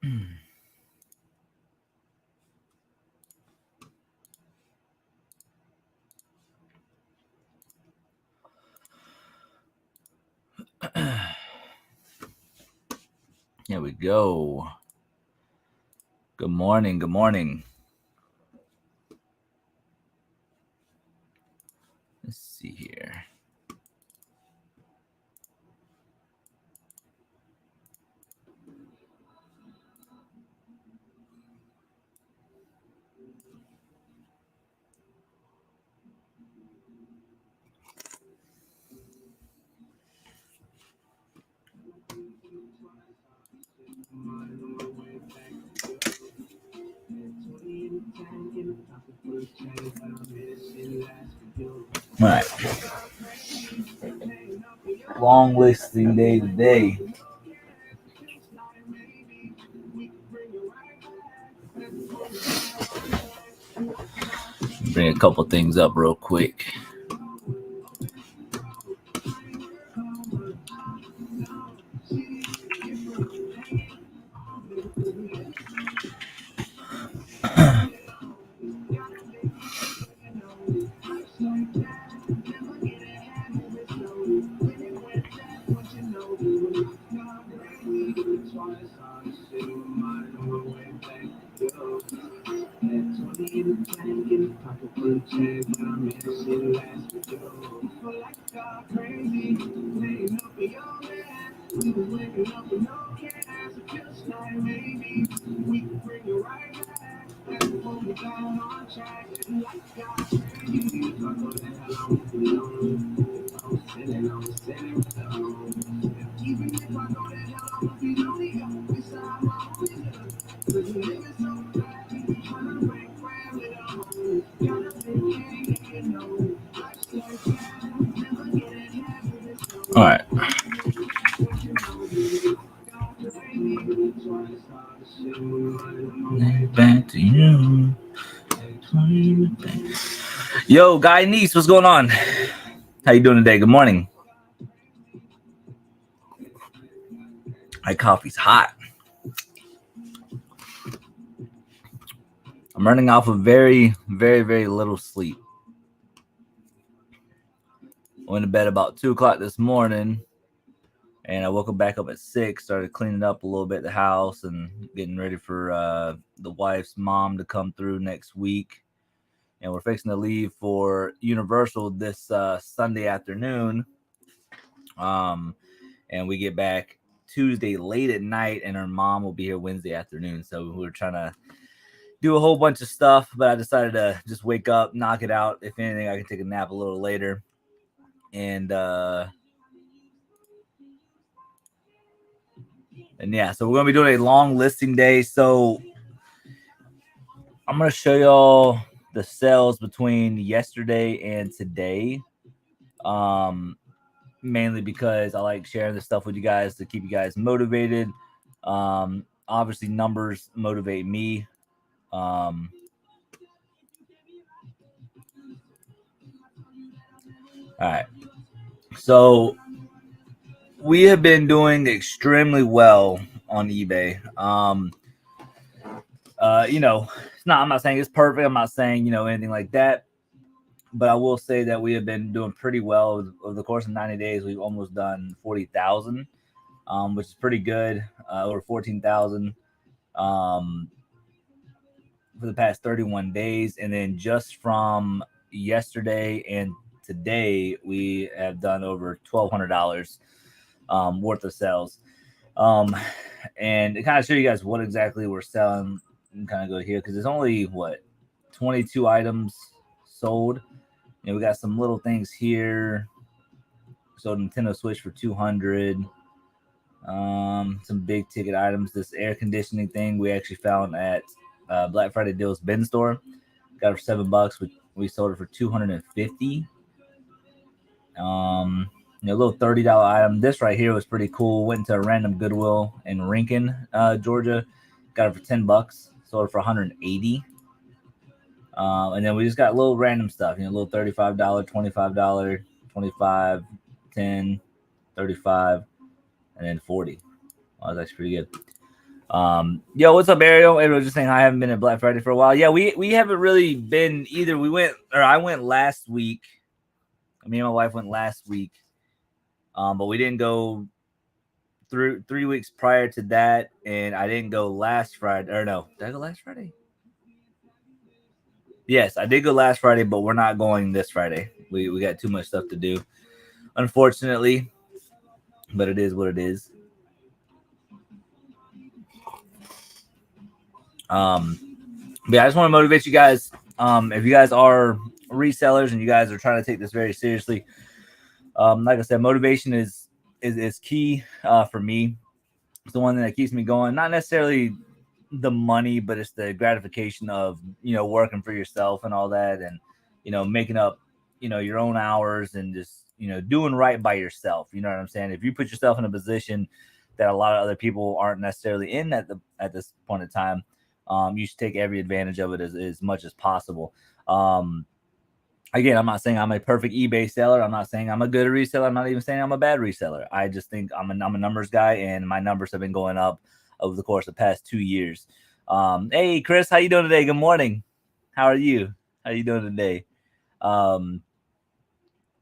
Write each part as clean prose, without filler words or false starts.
Here we go. Good morning. Good morning. Let's see here. All right. Long listing day today. Bring a couple things up real quick. All right. Back to you. Yo, Guy Niece, what's going on? How you doing today? Good morning. My coffee's hot. I'm running off of very, very, very little sleep. I went to bed about 2 o'clock this morning, and I woke back up at 6, started cleaning up a little bit the house and getting ready for the wife's mom to come through next week. And we're fixing to leave for Universal this Sunday afternoon. And we get back Tuesday late at night, and her mom will be here Wednesday afternoon. So we were trying to do a whole bunch of stuff, but I decided to just wake up, knock it out. If anything, I can take a nap a little later. And yeah, so we're gonna be doing a long listing day. So I'm gonna show y'all the sales between yesterday and today. Mainly because I like sharing this stuff with you guys to keep you guys motivated. Obviously, numbers motivate me. All right. So we have been doing extremely well on eBay. I'm not saying it's perfect. I'm not saying, anything like that. But I will say that we have been doing pretty well over the course of 90 days. We've almost done 40,000, which is pretty good. Over 14,000 for the past 31 days. And then just from yesterday and today, we have done over $1,200 worth of sales. And to kind of show you guys what exactly we're selling, and kind of go here because there's only 22 items sold. We got some little things here. Sold Nintendo Switch for 200. Some big ticket items. This air conditioning thing we actually found at Black Friday Deals bin store. Got it for $7. We sold it for 250. A little $30 item. This right here was pretty cool. Went to a random Goodwill in Rincon, Georgia. Got it for $10. Sold it for 180. And then we just got little random stuff. Little $35, $25, 25, 10, 35, and then 40. Well, that's pretty good. Yo, what's up, Ariel? Ariel just saying I haven't been at Black Friday for a while. Yeah, we haven't really been either. I went last week. Me and my wife went last week. But we didn't go through 3 weeks prior to that, and I didn't go last Friday. Or no, did I go last Friday? Yes, I did go last Friday, but we're not going this Friday. We got too much stuff to do, unfortunately. But it is what it is. But yeah, I just want to motivate you guys. If you guys are resellers and you guys are trying to take this very seriously, like I said, motivation is key for me. It's the one thing that keeps me going. Not necessarily the money, but it's the gratification of working for yourself and all that, and making up your own hours and just doing right by yourself. You know what I'm saying? If you put yourself in a position that a lot of other people aren't necessarily in at this point in time, you should take every advantage of it as much as possible. Again, I'm not saying I'm a perfect eBay seller. I'm not saying I'm a good reseller. I'm not even saying I'm a bad reseller. I just think I'm a numbers guy, and my numbers have been going up over the course of the past 2 years. Hey, Chris, how you doing today? Good morning. How are you? How you doing today? Um,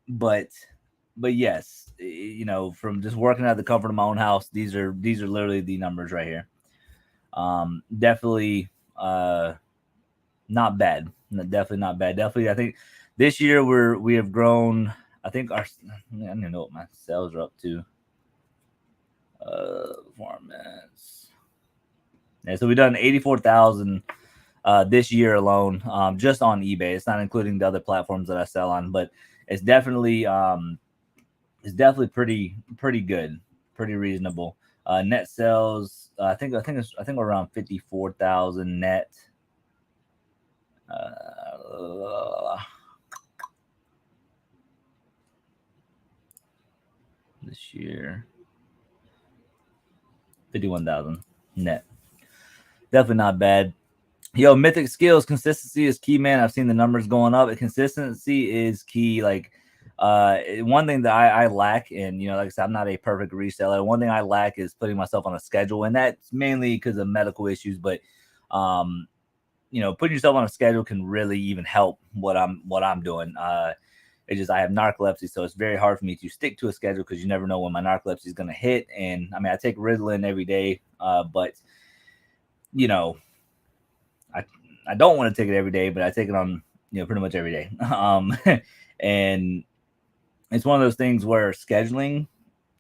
but yes, from just working at the comfort of my own house, these are literally the numbers right here. Definitely not bad. Definitely not bad. Definitely, I think this year we have grown. I think I don't even know what my sales are up to. Performance. Yeah, so we've done 84,000 this year alone, just on eBay. It's not including the other platforms that I sell on, but it's definitely pretty good, pretty reasonable. Net sales, I think we're around 54,000 net. This year, 51,000 net. Definitely not bad. Yo, mythic skills, consistency is key, man. I've seen the numbers going up. Consistency is key. Like, one thing that I lack, and like I said, I'm not a perfect reseller. One thing I lack is putting myself on a schedule, and that's mainly because of medical issues. But, putting yourself on a schedule can really even help what I'm doing. It's just I have narcolepsy, so it's very hard for me to stick to a schedule because you never know when my narcolepsy is going to hit. And I mean, I take Ritalin every day, but I don't want to take it every day, but I take it on pretty much every day. And it's one of those things where scheduling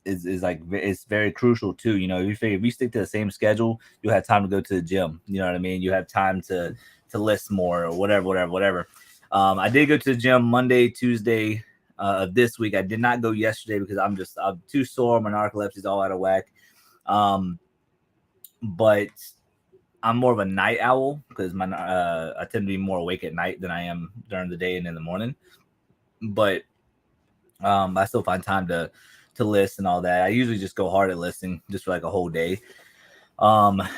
is like it's very crucial too. If you stick to the same schedule, you'll have time to go to the gym. You know what I mean? You have time to list more or whatever. I did go to the gym Monday, Tuesday of this week. I did not go yesterday because I'm too sore. My narcolepsy is all out of whack. But I'm more of a night owl because I tend to be more awake at night than I am during the day and in the morning. But I still find time to list and all that. I usually just go hard at listing just for like a whole day. But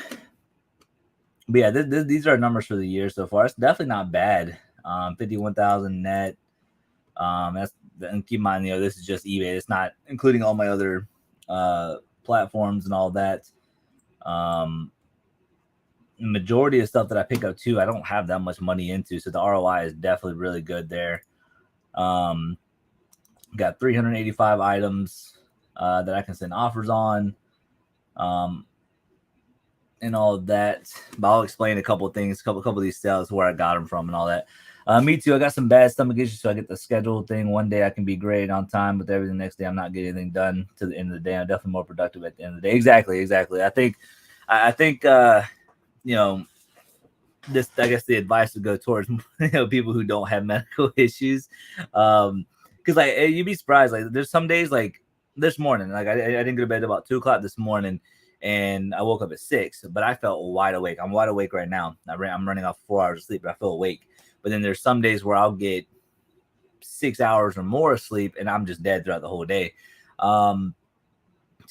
yeah, these are numbers for the year so far. It's definitely not bad. 51,000 net. And keep in mind, this is just eBay. It's not including all my other platforms and all that. Majority of stuff that I pick up too, I don't have that much money into, so the ROI is definitely really good there. Got 385 items that I can send offers on, and all of that. But I'll explain a couple of things, a couple of these sales, where I got them from, and all that. Me too. I got some bad stomach issues, so I get the schedule thing. One day I can be great on time, but every the next day I'm not getting anything done to the end of the day. I'm definitely more productive at the end of the day. Exactly. I think this, I guess the advice would go towards people who don't have medical issues, because like you'd be surprised. Like there's some days, like this morning, like I didn't go to bed about 2:00 this morning, and I woke up at 6, but I felt wide awake. I'm wide awake right now. I'm running off 4 hours of sleep, but I feel awake. But then there's some days where I'll get 6 hours or more of sleep, and I'm just dead throughout the whole day. So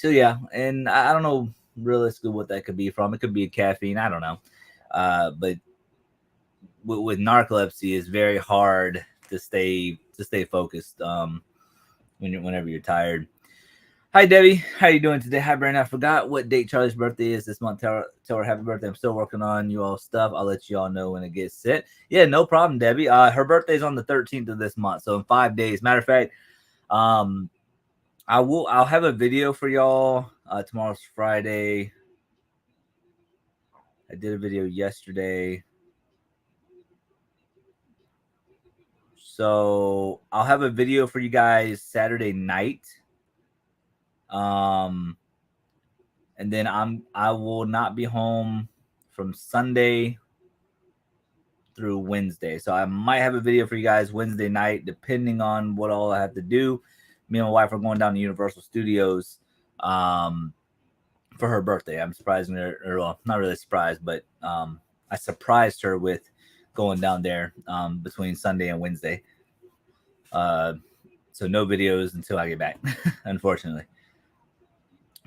yeah, and I don't know realistically what that could be from. It could be a caffeine. I don't know. But with narcolepsy, it's very hard to stay focused whenever you're tired. Hi, Debbie. How you doing today? Hi, Brandon. I forgot what date Charlie's birthday is this month. Tell her happy birthday. I'm still working on you all stuff. I'll let you all know when it gets set. Yeah, no problem, Debbie. Her birthday's on the 13th of this month, so in 5 days. Matter of fact, um, I'll have a video for y'all. Tomorrow's Friday. I did a video yesterday. So I'll have a video for you guys Saturday night. And then I will not be home from Sunday through Wednesday. So I might have a video for you guys Wednesday night, depending on what all I have to do. Me and my wife are going down to Universal Studios for her birthday. I'm surprising her, or well, not really surprised, but I surprised her with going down there between Sunday and Wednesday. So no videos until I get back, unfortunately.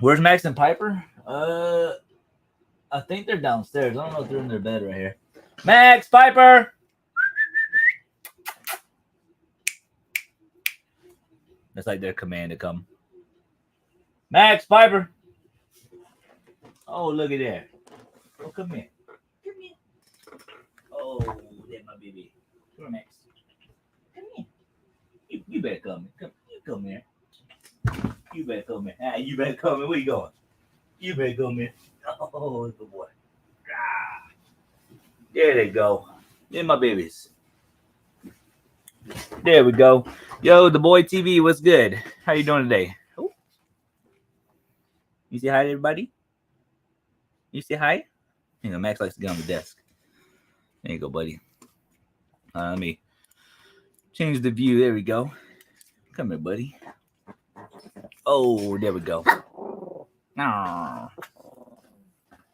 Where's Max and Piper? I think they're downstairs. I don't know if they're in their bed right here. Max, Piper! That's like their command to come. Max, Piper! Oh, look at that. Oh, come here. Come here. Oh, that's my baby. Come here, Max. Come here. You better come here. You come here. You better come here. Ah, you better come here. Where you going? You better come here. Oh, good boy. Ah. There they go. They're my babies. There we go. Yo, the boy TV, what's good? How you doing today? Oh. You say hi to everybody? You say hi? You know, Max likes to get on the desk. There you go, buddy. Let me change the view. There we go. Come here, buddy. Oh, there we go. Oh. What are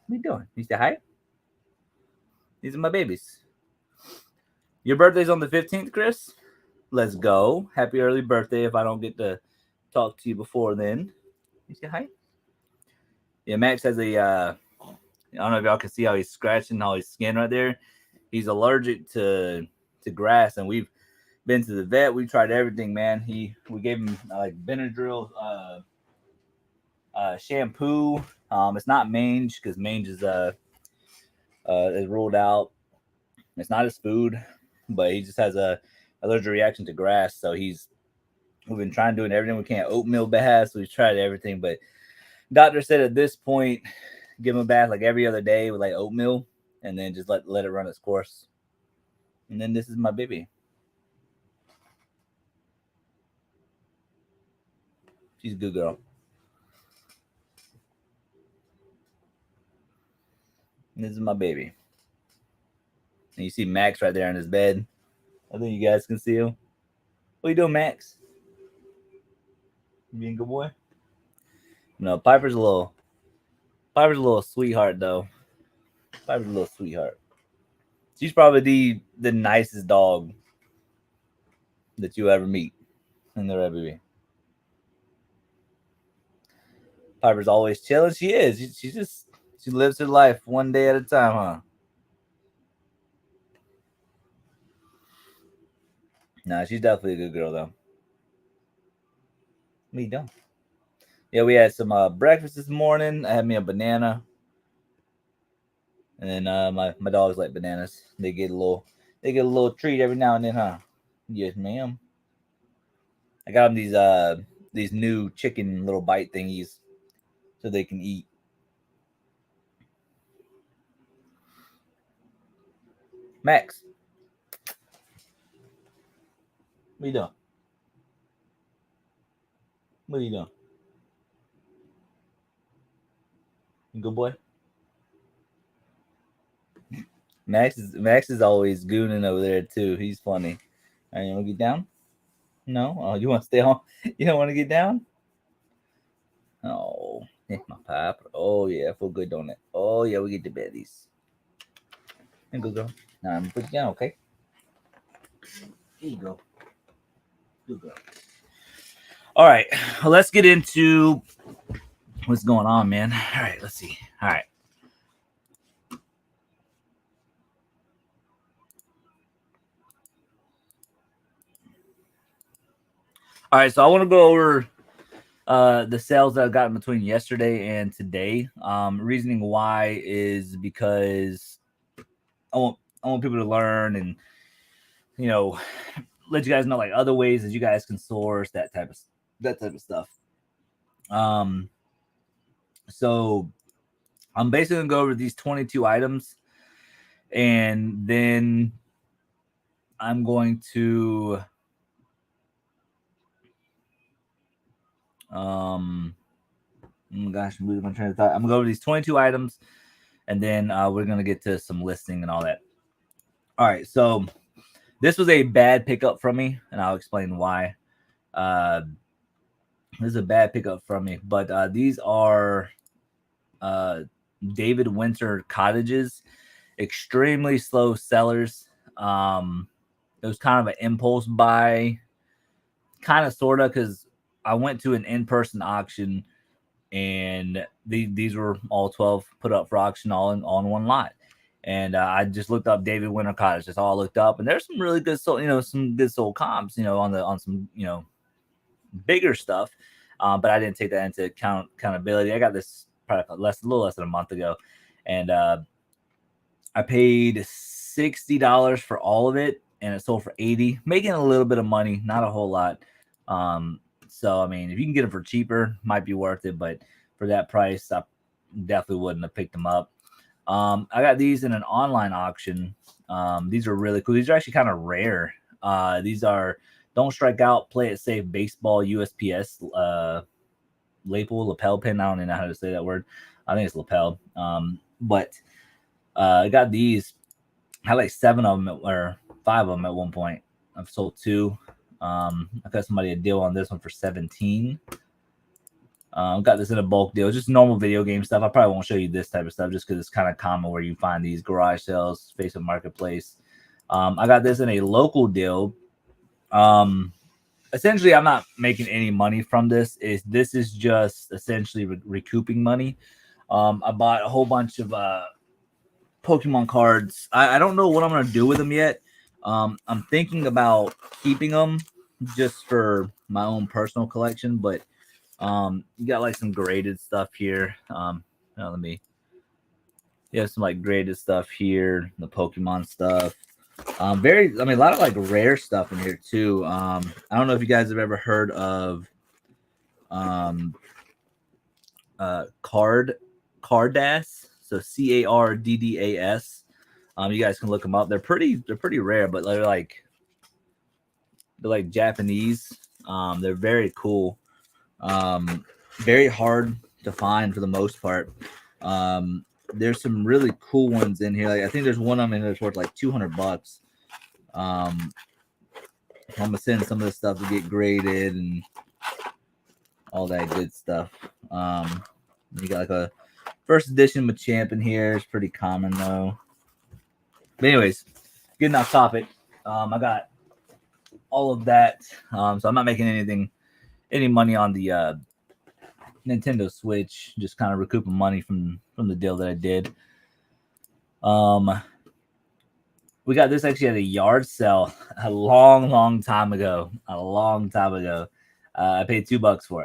you doing? You say hi? These are my babies. Your birthday's on the 15th, Chris? Let's go. Happy early birthday if I don't get to talk to you before then. You say hi? Yeah, Max has a, I don't know if y'all can see how he's scratching all his skin right there. He's allergic to grass, and we've been to the vet. We tried everything, man. We gave him like Benadryl, shampoo. It's not mange because mange is ruled out. It's not his food, but he just has a allergic reaction to grass. So we've been trying doing everything we can. Oatmeal baths. We've tried everything, but doctor said at this point, give him a bath like every other day with like oatmeal, and then just let it run its course. And then this is my baby. She's a good girl. And this is my baby. And you see Max right there in his bed. I think you guys can see him. What you doing, Max? You being a good boy? No, Piper's a little sweetheart though. Piper's a little sweetheart. She's probably the nicest dog that you ever meet in the ever be. Piper's always chilling. She is. She lives her life one day at a time, huh? Nah, she's definitely a good girl though. What you doing? Yeah, we had some breakfast this morning. I had me a banana. And then my dogs like bananas. They get a little treat every now and then, huh? Yes, ma'am. I got them these new chicken little bite thingies so they can eat. Max, what you doing? What are you doing? You good boy? Max is always gooning over there too. He's funny. All right, you want to get down? No. Oh, you want to stay on? You don't want to get down? Oh, my pop. Oh yeah, I feel good, don't it? Oh yeah, we get the baddies. And good girl. Now I'm gonna put you down, okay? Here you go. Good girl. All right, let's get into what's going on, man. All right, let's see. All right. All right, so I want to go over the sales that I've gotten between yesterday and today. Reasoning why is because I want I want people to learn and you know let you guys know like other ways that you guys can source that type of stuff. Um, so I'm basically gonna go over these 22 items, and then I'm going to oh my gosh, I'm losing my train of thought. I'm gonna go over these 22 items, and then we're gonna get to some listing and all that. All right, so this was a bad pickup from me, and I'll explain why. Uh, this is a bad pickup from me, but these are uh, David Winter cottages, extremely slow sellers. It was kind of an impulse buy, kind of sorta, because I went to an in-person auction and these were all 12 put up for auction all in one lot. And I just looked up David Winter Cottage. Just all looked up, and there's some really good sold, some good sold comps, on some bigger stuff. But I didn't take that into accountability. I got this probably a little less than a month ago, and I paid $60 for all of it, and it sold for $80, making a little bit of money, not a whole lot. So I mean, if you can get them for cheaper, might be worth it. But for that price, I definitely wouldn't have picked them up. I got these in an online auction. These are really cool. These are actually kind of rare. These are Don't Strike Out, Play It Safe Baseball USPS lapel pin. I don't even know how to say that word. I think it's lapel. But I got these. I had like 7 of them or 5 of them at one point. I've sold 2. I got somebody a deal on this one for 17. Got this in a bulk deal, just normal video game stuff. I probably won't show you this type of stuff just because it's kind of common where you find these garage sales, Facebook Marketplace. I got this in a local deal. Essentially, I'm not making any money from this. This is just essentially recouping money. I bought a whole bunch of Pokemon cards. I don't know what I'm gonna do with them yet. I'm thinking about keeping them just for my own personal collection, but you got like some graded stuff here. You have some like graded stuff here, the Pokemon stuff. A lot of like rare stuff in here too. I don't know if you guys have ever heard of Cardass. So Carddas. You guys can look them up. They're pretty rare, but they're like Japanese. They're very cool. Very hard to find for the most part. There's some really cool ones in here. Like I think there's one of them in there worth like $200. I'm gonna send some of this stuff to get graded and all that good stuff. You got like a first edition Machamp in here. It's pretty common though. But anyways, getting off topic. I got all of that. So I'm not making any money on the Nintendo Switch. Just kind of recouping money from the deal that I did. We got this actually at a yard sale a long time ago. I paid $2 for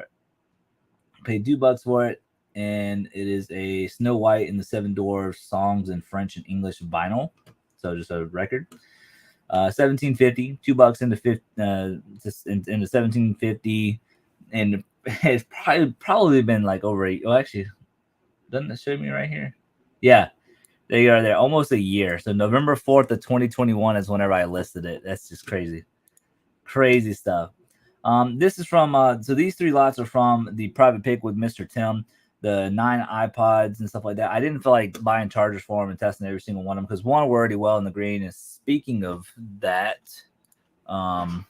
it. And it is a Snow White and the Seven Dwarfs songs in French and English vinyl. So just a record. $17.50, $2 into into $17.50, and it's probably been like over actually, doesn't it show me right here? Yeah, there you are. There almost a year. So November 4th of 2021 is whenever I listed it. That's just crazy stuff. This is from so these 3 lots are from the private pick with Mr. Tim. The 9 iPods and stuff like that. I didn't feel like buying chargers for them and testing every single one of them because one, we're already well in the green. And speaking of that, I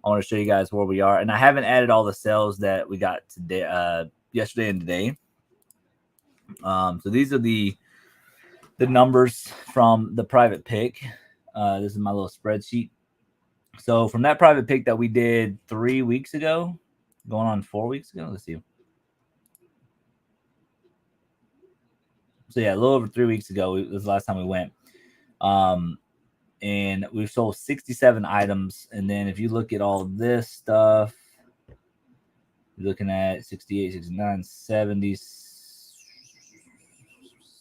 want to show you guys where we are. And I haven't added all the sales that we got today, yesterday and today. So these are the numbers from the private pick. This is my little spreadsheet. So from that private pick that we did 3 weeks ago, going on 4 weeks ago, let's see. So yeah, a little over 3 weeks ago, this was the last time we went. And we've sold 67 items. And then if you look at all this stuff, You're looking at 68, 69, 70,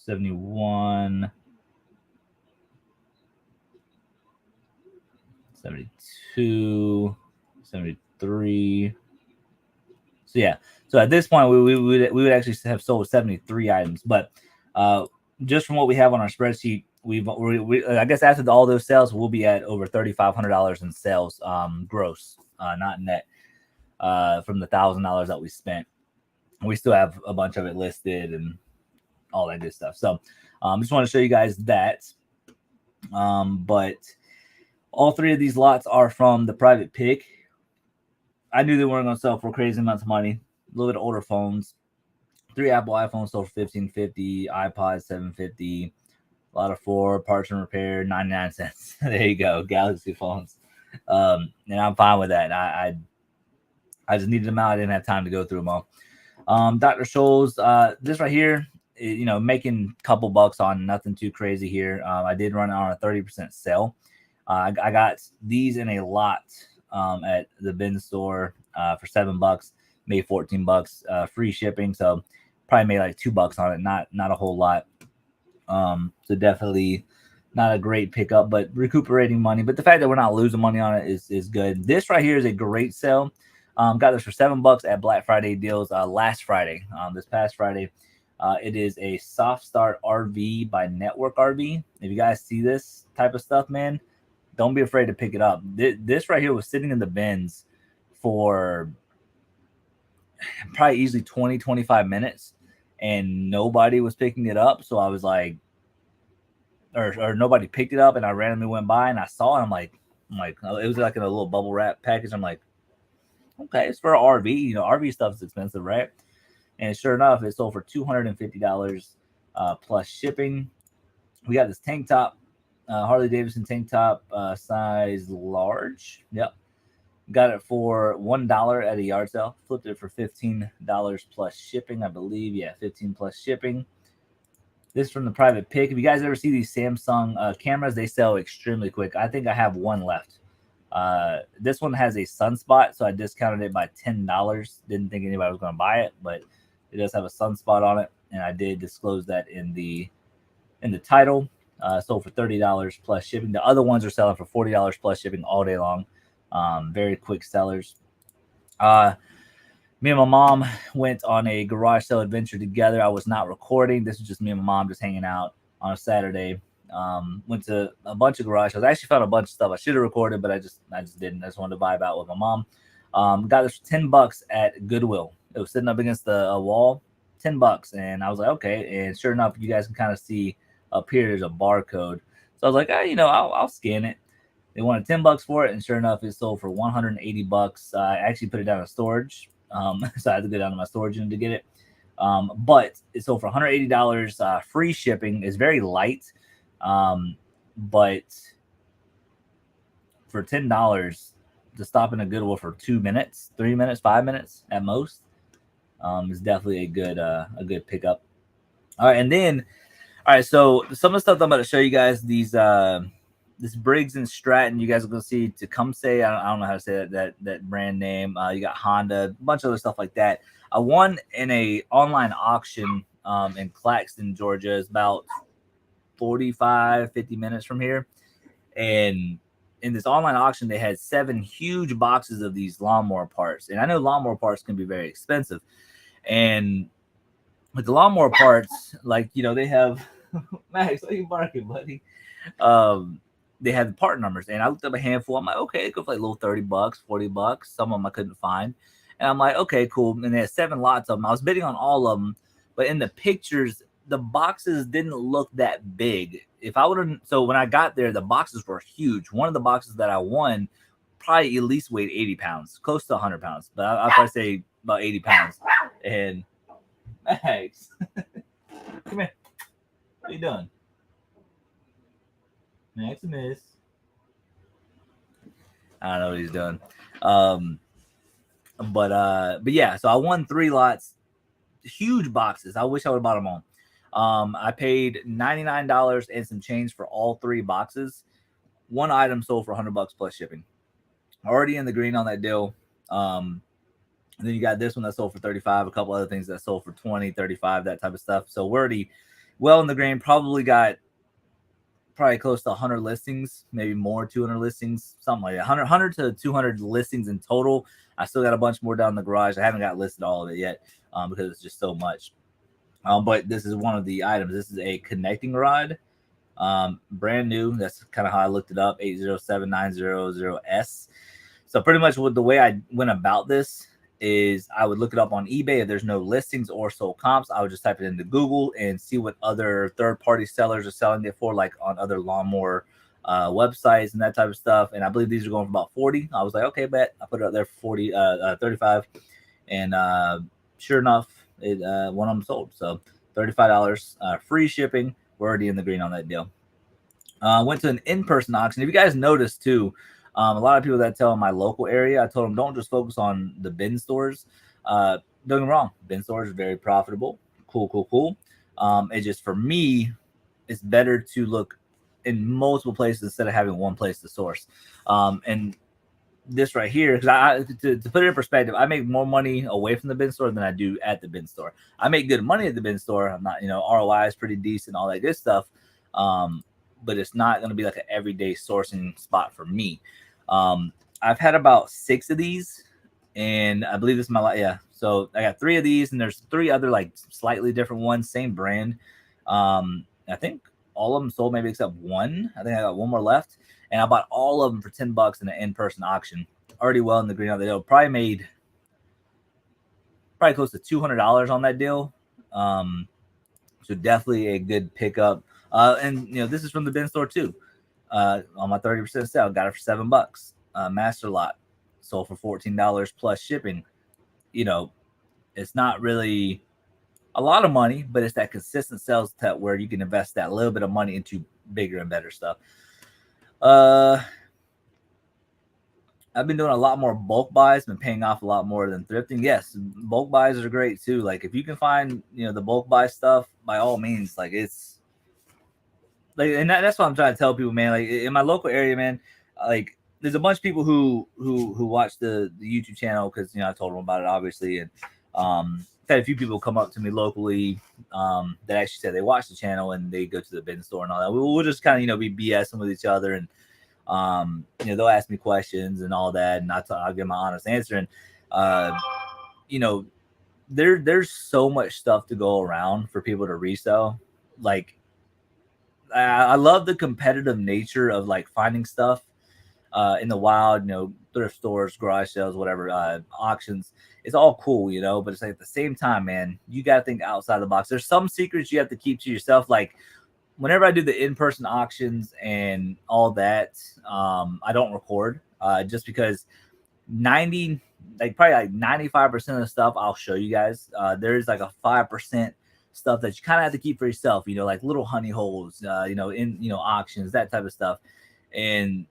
71, 72, 73. So yeah. So at this point, we would actually have sold 73 items, but just from what we have on our spreadsheet, I guess after all those sales, we'll be at over $3,500 in sales, gross, not net, from the $1,000 that we spent. We still have a bunch of it listed and all that good stuff. So just want to show you guys that. But all three of these lots are from the private pick. I knew they weren't going to sell for crazy amounts of money. A little bit older phones. 3 Apple iPhones sold for $1,550, iPod $750, a lot of 4 parts and repair 99 cents. There you go, Galaxy phones. And I'm fine with that. I just needed them out. I didn't have time to go through them all. Dr. Scholl's, this right here, making a couple bucks on nothing too crazy here. I did run it on a 30% sale. I got these in a lot at the bin store for $7, made $14, free shipping. So probably made like $2 on it, not a whole lot. So definitely not a great pickup, but recuperating money. But the fact that we're not losing money on it is good. This right here is a great sale. Got this for $7 at Black Friday deals last Friday, this past Friday. It is a soft start RV by Network RV. If you guys see this type of stuff, man, don't be afraid to pick it up. This right here was sitting in the bins for probably easily 20, 25 minutes, and nobody was picking it up. So I was like, or nobody picked it up, and I randomly went by and I saw it. I'm like, it was like in a little bubble wrap package. I'm like, okay, it's for an RV. RV stuff is expensive, right? And sure enough, it sold for $250 plus shipping. We got this tank top, Harley Davidson tank top, size large. Yep. Got it for $1 at a yard sale. Flipped it for $15 plus shipping, I believe. Yeah, 15 plus shipping. This is from the private pick. If you guys ever see these Samsung cameras, they sell extremely quick. I think I have one left. This one has a sunspot, so I discounted it by $10. Didn't think anybody was going to buy it, but it does have a sunspot on it, and I did disclose that in the title. Sold for $30 plus shipping. The other ones are selling for $40 plus shipping all day long. Very quick sellers. Me and my mom went on a garage sale adventure together. I was not recording. This was just me and my mom just hanging out on a Saturday. Went to a bunch of garage sales. I actually found a bunch of stuff I should have recorded, but I just didn't. I just wanted to vibe out with my mom. Got this for $10 at Goodwill. It was sitting up against the wall, $10, and I was like, okay. And sure enough, you guys can kind of see up here there's a barcode. So I was like, I'll scan it. They wanted $10 for it, and sure enough, it sold for $180. I actually put it down in storage, so I had to go down to my storage unit to get it. But it sold for $180. Free shipping. Is very light, but for $10 to stop in a Goodwill for 2 minutes, 3 minutes, 5 minutes at most, is definitely a good pickup. All right, and then so some of the stuff I'm about to show you guys, these this Briggs and Stratton, you guys are going to see Tecumseh. I don't know how to say that brand name. You got Honda, a bunch of other stuff like that. I won in a online auction in Claxton, Georgia. It's about 45, 50 minutes from here. And in this online auction, they had 7 huge boxes of these lawnmower parts. And I know lawnmower parts can be very expensive. And with the lawnmower parts, like, they have Max, what are you barking, buddy? They had the part numbers, and I looked up a handful. I'm like, okay, it goes for like a little $30, $40. Some of them I couldn't find, and I'm like, okay, cool. And they had 7 lots of them. I was bidding on all of them, but in the pictures, the boxes didn't look that big. If I would have, so when I got there, the boxes were huge. One of the boxes that I won probably at least weighed 80 pounds, close to 100 pounds, but I'll probably say about 80 pounds. And Max, come here. What are you doing? Maximus. I don't know what he's doing. But yeah, so I won 3 lots, huge boxes. I wish I would have bought them all. I paid $99 and some change for all 3 boxes. One item sold for $100 plus shipping. Already in the green on that deal. And then you got this one that sold for 35, a couple other things that sold for 20, 35, that type of stuff. So we're already well in the green. Probably got probably close to 100 listings, maybe more, 200 listings, something like that. 100 to 200 listings in total. I still got a bunch more down in the garage. I haven't got listed all of it yet because it's just so much. But this is one of the items. This is a connecting rod, brand new. That's kind of how I looked it up, 807900S. So pretty much what the way I went about this is I would look it up on eBay. If there's no listings or sold comps, I would just type it into Google and see what other third-party sellers are selling it for, like on other lawnmower websites and that type of stuff. And I believe these are going for about 40. I was like, okay, bet. I put it up there for 40, 35. And sure enough, one of them sold. So $35, free shipping. We're already in the green on that deal. Went to an in-person auction. If you guys noticed too, a lot of people that tell in my local area, I told them don't just focus on the bin stores. Don't get me wrong, bin stores are very profitable. Cool. It's just for me, it's better to look in multiple places instead of having one place to source. And this right here, because to put it in perspective, I make more money away from the bin store than I do at the bin store. I make good money at the bin store. I'm not, ROI is pretty decent, all that good stuff. But it's not going to be like an everyday sourcing spot for me. I've had about 6 of these, and I believe this is my last. Yeah, so I got 3 of these, and there's 3 other like slightly different ones, same brand. I think all of them sold, maybe except one. I think I got one more left, and I bought all of them for $10 in an in-person auction. Already well in the green on the deal. Probably made close to $200 on that deal. So definitely a good pickup. And this is from the bin store too. On my 30% sale, got it for $7. Master lot sold for $14 plus shipping. It's not really a lot of money, but it's that consistent sales tech where you can invest that little bit of money into bigger and better stuff. I've been doing a lot more bulk buys, been paying off a lot more than thrifting. Yes, bulk buys are great too. Like if you can find, the bulk buy stuff, by all means, like it's like, and that's what I'm trying to tell people, man. Like in my local area, man, like there's a bunch of people who watch the YouTube channel because I told them about it, obviously, and had a few people come up to me locally that actually said they watch the channel and they go to the bin store and all that. We'll just kind of be BSing with each other, and they'll ask me questions and all that, and I'll give my honest answer. And there's so much stuff to go around for people to resell. Like I love the competitive nature of like finding stuff in the wild, thrift stores, garage sales, whatever, auctions. It's all cool, but it's like at the same time, man, you got to think outside the box. There's some secrets you have to keep to yourself. Like whenever I do the in-person auctions and all that, I don't record just because probably like 95% of the stuff I'll show you guys. There's like a 5% stuff that you kind of have to keep for yourself, like little honey holes, in auctions, that type of stuff. And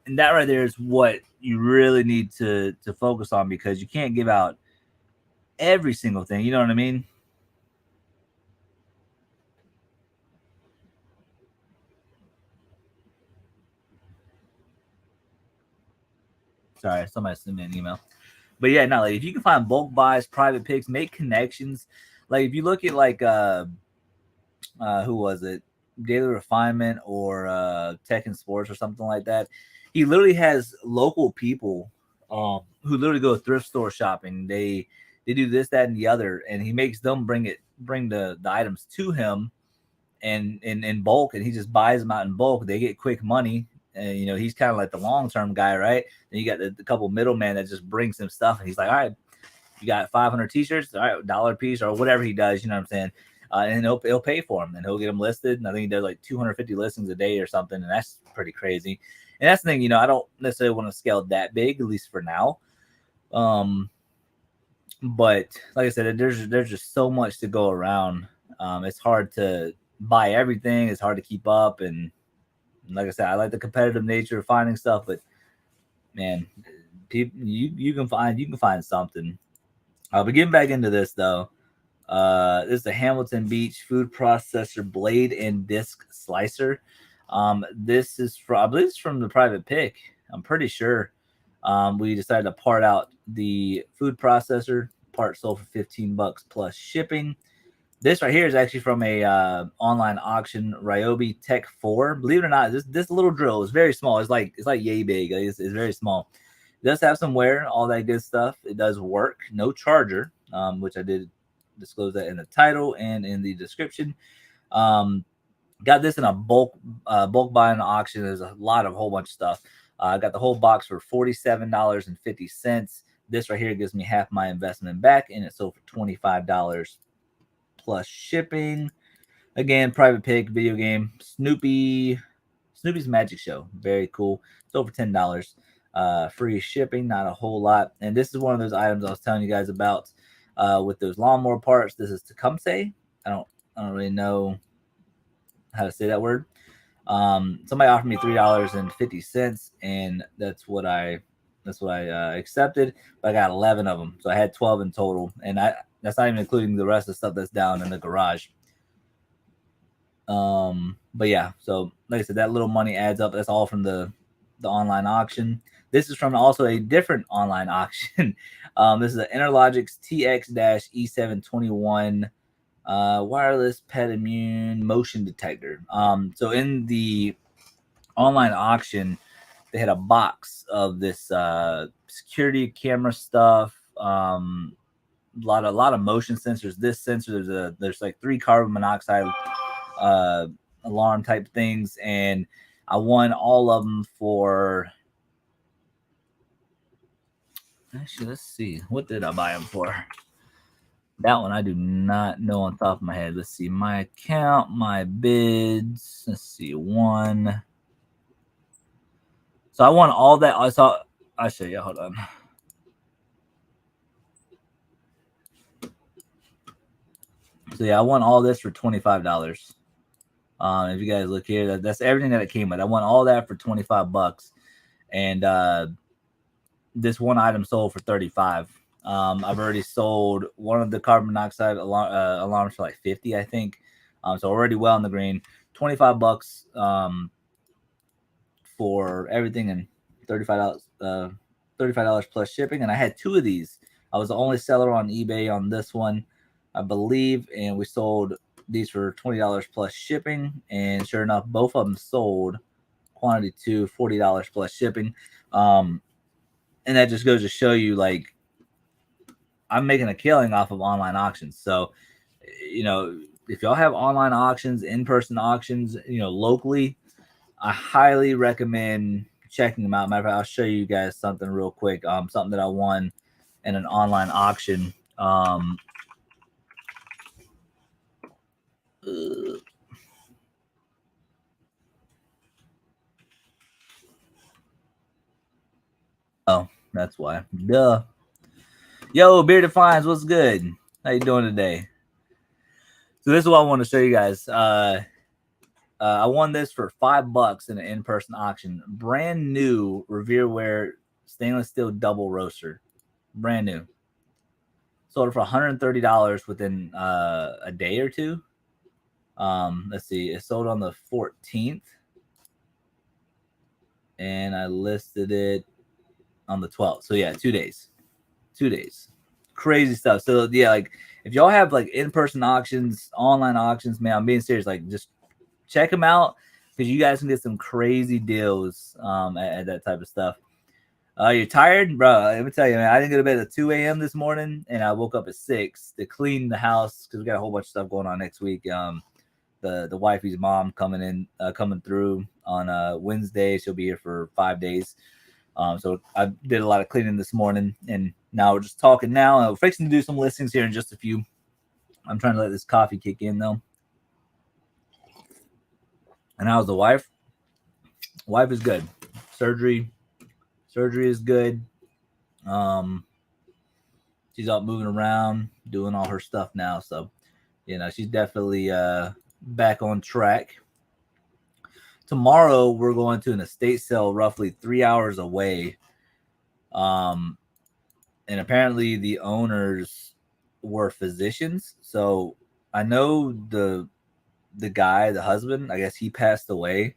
that right there is what you really need to focus on, because you can't give out every single thing. You know what I mean? Sorry, somebody sent me an email. But yeah, no, like if you can find bulk buys, private picks, make connections. Like if you look at like who was it? Daily Refinement or Tech and Sports or something like that. He literally has local people who literally go thrift store shopping. They do this, that, and the other, and he makes them bring the items to him and in bulk, and he just buys them out in bulk. They get quick money, and he's kind of like the long-term guy, right? And you got the couple middlemen that just brings him stuff, and he's like, all right, you got 500 t-shirts, all right, $1 a piece or whatever he does, you know what I'm saying? And he'll pay for them, and he'll get them listed. And I think he does like 250 listings a day or something, and that's pretty crazy. And that's the thing, I don't necessarily want to scale that big, at least for now. But like I said, there's just so much to go around. It's hard to buy everything. It's hard to keep up, and like I said, I like the competitive nature of finding stuff. But man, people, you can find something. But getting back into this though. This is a Hamilton Beach food processor blade and disc slicer. This is from, I believe it's from the private pick. I'm pretty sure. We decided to part out the food processor. Part sold for $15 plus shipping. This right here is actually from a online auction, Ryobi Tech 4. Believe it or not, this little drill is very small. It's like yay big. It's very small. It does have some wear, all that good stuff. It does work. No charger, which I did disclose that in the title and in the description. Got this in a bulk buy in auction. There's a whole bunch of stuff. I got the whole box for $47.50. This right here gives me half my investment back, and it sold for $25 plus shipping. Again, private pick video game. Snoopy's Magic Show. Very cool. It's over $10. Free shipping, not a whole lot. And this is one of those items I was telling you guys about with those lawnmower parts. This is Tecumseh. I don't really know how to say that word. Somebody offered me $3.50, and that's what I accepted. But I got 11 of them, so I had 12 in total, and that's not even including the rest of the stuff that's down in the garage. But yeah, so like I said, that little money adds up. That's all from the online auction. This is from also a different online auction. This is an Interlogix TX-E721 wireless pet immune motion detector. So in the online auction, they had a box of this security camera stuff. A lot of motion sensors. This sensor, there's like 3 carbon monoxide alarm type things, and I won all of them for. Actually, let's see. What did I buy them for? That one I do not know on top of my head. Let's see. My account, my bids. Let's see. One. So I won all that. I'll show you. Hold on. So yeah, I won all this for $25. If you guys look here, that's everything that it came with. I won all that for $25, and this one item sold for $35. I've already sold one of the carbon monoxide alarms for like $50, I think. So already well in the green. $25 for everything, and $35 plus shipping. And I had 2 of these. I was the only seller on eBay on this one, I believe, and we sold these for $20 plus shipping. And sure enough, both of them sold. Quantity 2, $40 plus shipping. And that just goes to show you, like, I'm making a killing off of online auctions. So, you know, if y'all have online auctions, in-person auctions, locally, I highly recommend checking them out. Matter of fact, I'll show you guys something real quick. Something that I won in an online auction. Oh, that's why. Duh. Yo, Bearded Finds, what's good? How you doing today? So this is what I want to show you guys. I won this for $5 in an in-person auction. Brand new Revereware stainless steel double roaster. Brand new. Sold it for $130 within a day or two. Let's see. It sold on the 14th. And I listed it on the 12th. So yeah, 2 days. 2 days. Crazy stuff. So yeah, like if y'all have like in-person auctions, online auctions, man, I'm being serious. Like just check them out, because you guys can get some crazy deals at that type of stuff. You're tired, bro? Let me tell you, man. I didn't go to bed at 2 a.m. this morning, and I woke up at 6 to clean the house because we got a whole bunch of stuff going on next week. The wifey's mom coming through on Wednesday. She'll be here for 5 days. So I did a lot of cleaning this morning, and now we're just talking now. We're fixing to do some listings here in just a few. I'm trying to let this coffee kick in though. And how's the wife? Wife is good. Surgery is good. She's out moving around, doing all her stuff now. So, she's definitely back on track. Tomorrow we're going to an estate sale roughly 3 hours away. And apparently the owners were physicians. So I know the guy, the husband, I guess he passed away.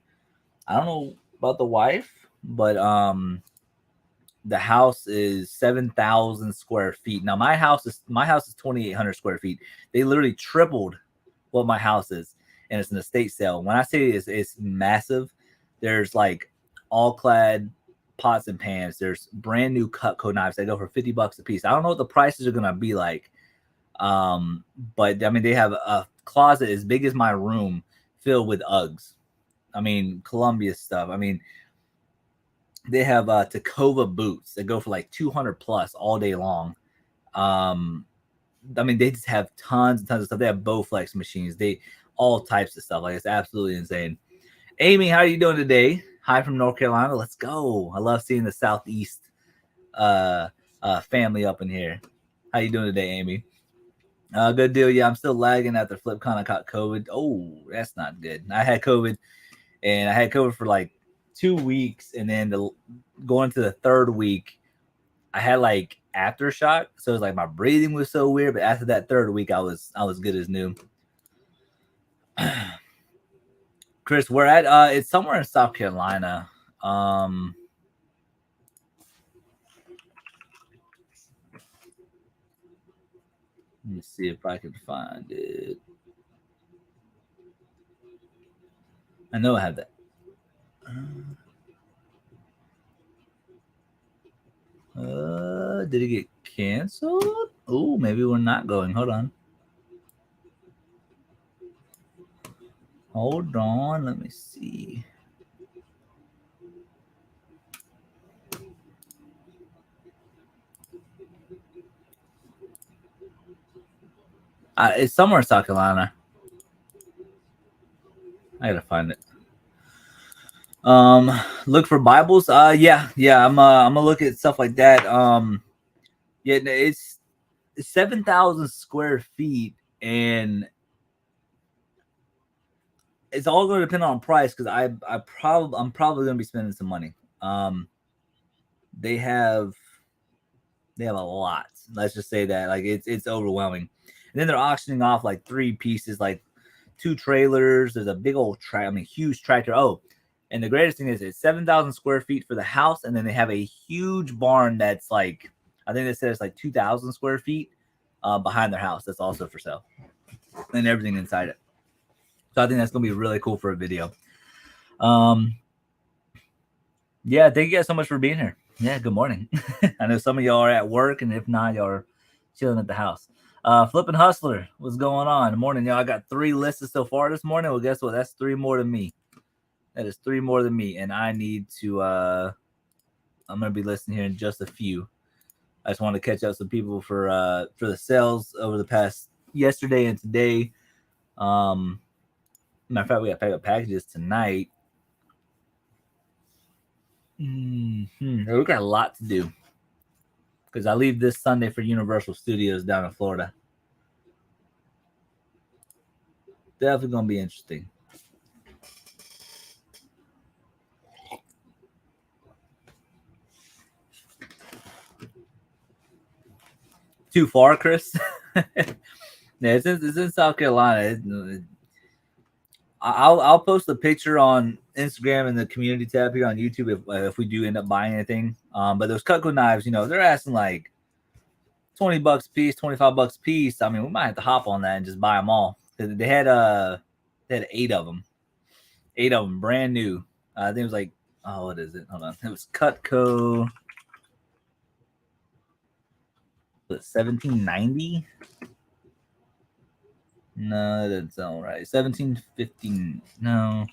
I don't know about the wife, but The house is 7,000 square feet. Now my house is 2,800 square feet. They literally tripled what my house is, and it's an estate sale. When I say it's massive, there's like all clad pots and pans. There's brand new Cutco knives that go for $50 a piece. I don't know what the prices are gonna be like, but I mean they have a closet as big as my room filled with Uggs. I mean Columbia stuff. I mean they have Tacova boots that go for like 200 plus all day long. Um, I mean, they just have tons and tons of stuff. They have Bowflex machines. They all types of stuff. Like it's absolutely insane. Amy, how are you doing today? Hi from North Carolina. Let's go. I love seeing the Southeast uh, family up in here. How you doing today, Amy? Good deal. Yeah, I'm still lagging after FlipCon. I caught COVID. Oh, that's not good. I had COVID, and I had COVID for like 2 weeks, and then going to the third week, I had like aftershock. So it was like my breathing was so weird. But after that third week, I was good as new. Chris, we're at it's somewhere in South Carolina. Um let me see if I can find it. I know I have that. Did it get canceled? Oh, maybe we're not going. Hold on. Hold on. Let me see. It's somewhere in South Carolina. I gotta find it. Um, look for Bibles. Yeah. I'm gonna look at stuff like that. Yeah, it's 7,000 square feet, and it's all going to depend on price because I'm probably going to be spending some money. Um, they have they have a lot. Let's just say that like it's overwhelming. And then they're auctioning off like three pieces, like two trailers. There's a big old huge tractor. Oh, and the greatest thing is it's 7,000 square feet for the house, and then they have a huge barn that's like I think they said it's like 2,000 square feet behind their house. That's also for sale, and everything inside it. So I think that's gonna be really cool for a video. Um, yeah, thank you guys so much for being here. Yeah, good morning. I know some of y'all are at work, and if not, y'all are chilling at the house. Flipping Hustler, what's going on? Good morning, y'all. I got 3 listed so far this morning. Well, guess what? That's 3 more than me. That is 3 more than me, and I need to. I'm gonna be listening here in just a few. I just want to catch up some people for the sales over the past yesterday and today. Matter of fact, we got to pick up packages tonight. We got a lot to do because I leave this Sunday for Universal Studios down in Florida. Definitely gonna be interesting. Too far, Chris? Yeah, it's in South Carolina. I'll post a picture on Instagram in the community tab here on YouTube if we do end up buying anything. But those Cutco knives, they're asking like $20 a piece, $25 a piece. I mean, we might have to hop on that and just buy them all. They had 8 of them, brand new. I think it was like, oh, what is it? Hold on, it was Cutco. Was 1790? No, that doesn't sound right. 1715. No,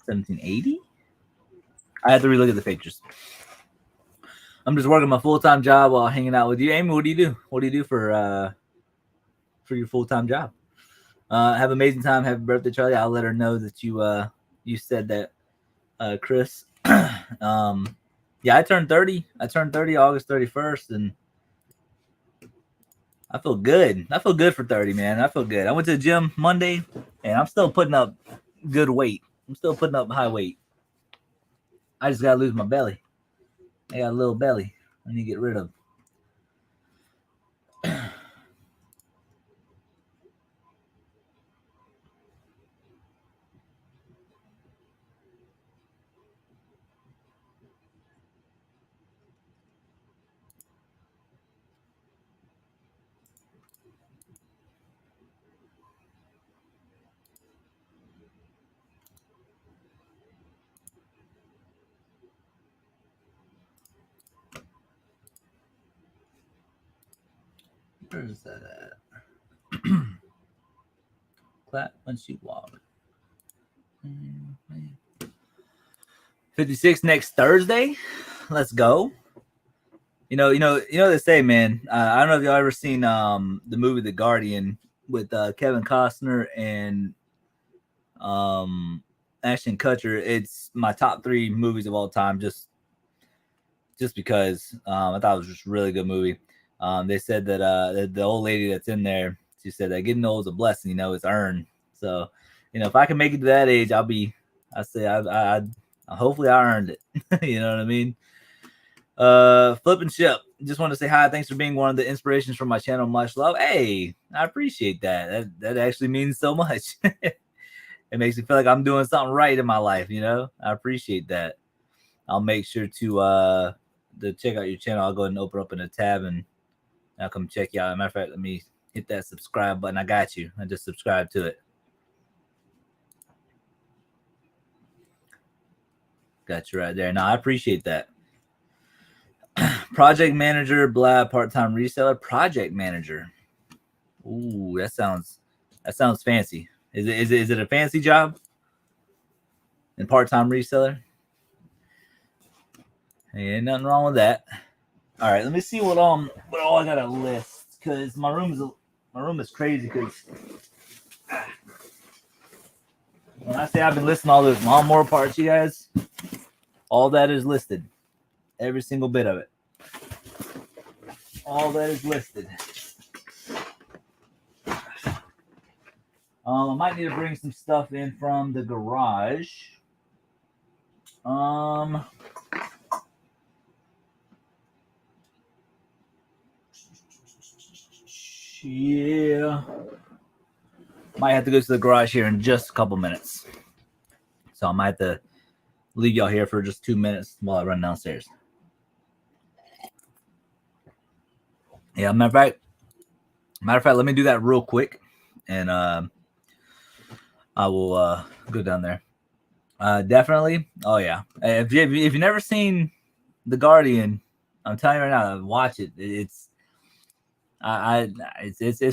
1780. I had to relook at the pictures. I'm just working my full time job while hanging out with you, Amy. What do you do? What do you do for your full time job? Have an amazing time. Happy birthday, Charlie. I'll let her know that you said that, Chris. Yeah, I turned 30. I turned 30 August 31st, and I feel good. I feel good for 30, man. I feel good. I went to the gym Monday, and I'm still putting up good weight. I'm still putting up high weight. I just gotta lose my belly. I got a little belly. I need to get rid of. Where is that at? Clap once you walk. 56 next Thursday. Let's go. They say, man. I don't know if y'all ever seen the movie The Guardian with Kevin Costner and Ashton Kutcher. It's my top 3 movies of all time. Just because I thought it was just a really good movie. They said that the old lady that's in there, she said that getting old is a blessing. It's earned. So, if I can make it to that age, hopefully I earned it. You know what I mean? Flipping ship. Just want to say hi. Thanks for being one of the inspirations for my channel. Much love. Hey, I appreciate that. That actually means so much. It makes me feel like I'm doing something right in my life. I appreciate that. I'll make sure to check out your channel. I'll go ahead and open up in a tab and I'll come check you out. As a matter of fact, let me hit that subscribe button. I got you. I just subscribed to it. Got you right there. No, I appreciate that. Project manager, blah, part-time reseller, project manager. Ooh, that sounds fancy. Is it a fancy job? And part-time reseller? Hey, ain't nothing wrong with that. All right, let me see what all I got a list, because my room is crazy. Because when I say I've been listing all those lawnmower parts, you guys, all that is listed, every single bit of it. All that is listed. I might need to bring some stuff in from the garage. Yeah. Might have to go to the garage here in just a couple minutes. So I might have to leave y'all here for just 2 minutes while I run downstairs. Yeah, matter of fact, let me do that real quick, and I will go down there. Definitely. Oh yeah. If you've never seen The Guardian, I'm telling you right now, watch it. It's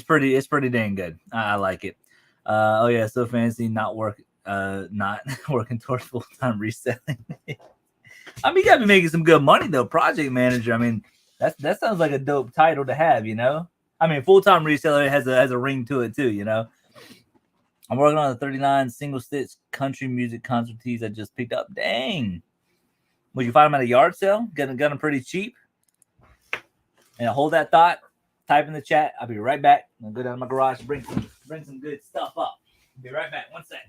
pretty dang good. I like it. Oh yeah, so fancy. Not working towards full time reselling. I mean, you gotta be making some good money though. Project manager. I mean, that sounds like a dope title to have. I mean, full time reseller has a ring to it too. I'm working on the 39 single stitch country music concert tees I just picked up. Dang. Would you find them at a yard sale? Got them pretty cheap. And hold that thought. Type in the chat. I'll be right back. I'll go down to my garage and bring some good stuff up. Be right back. One sec.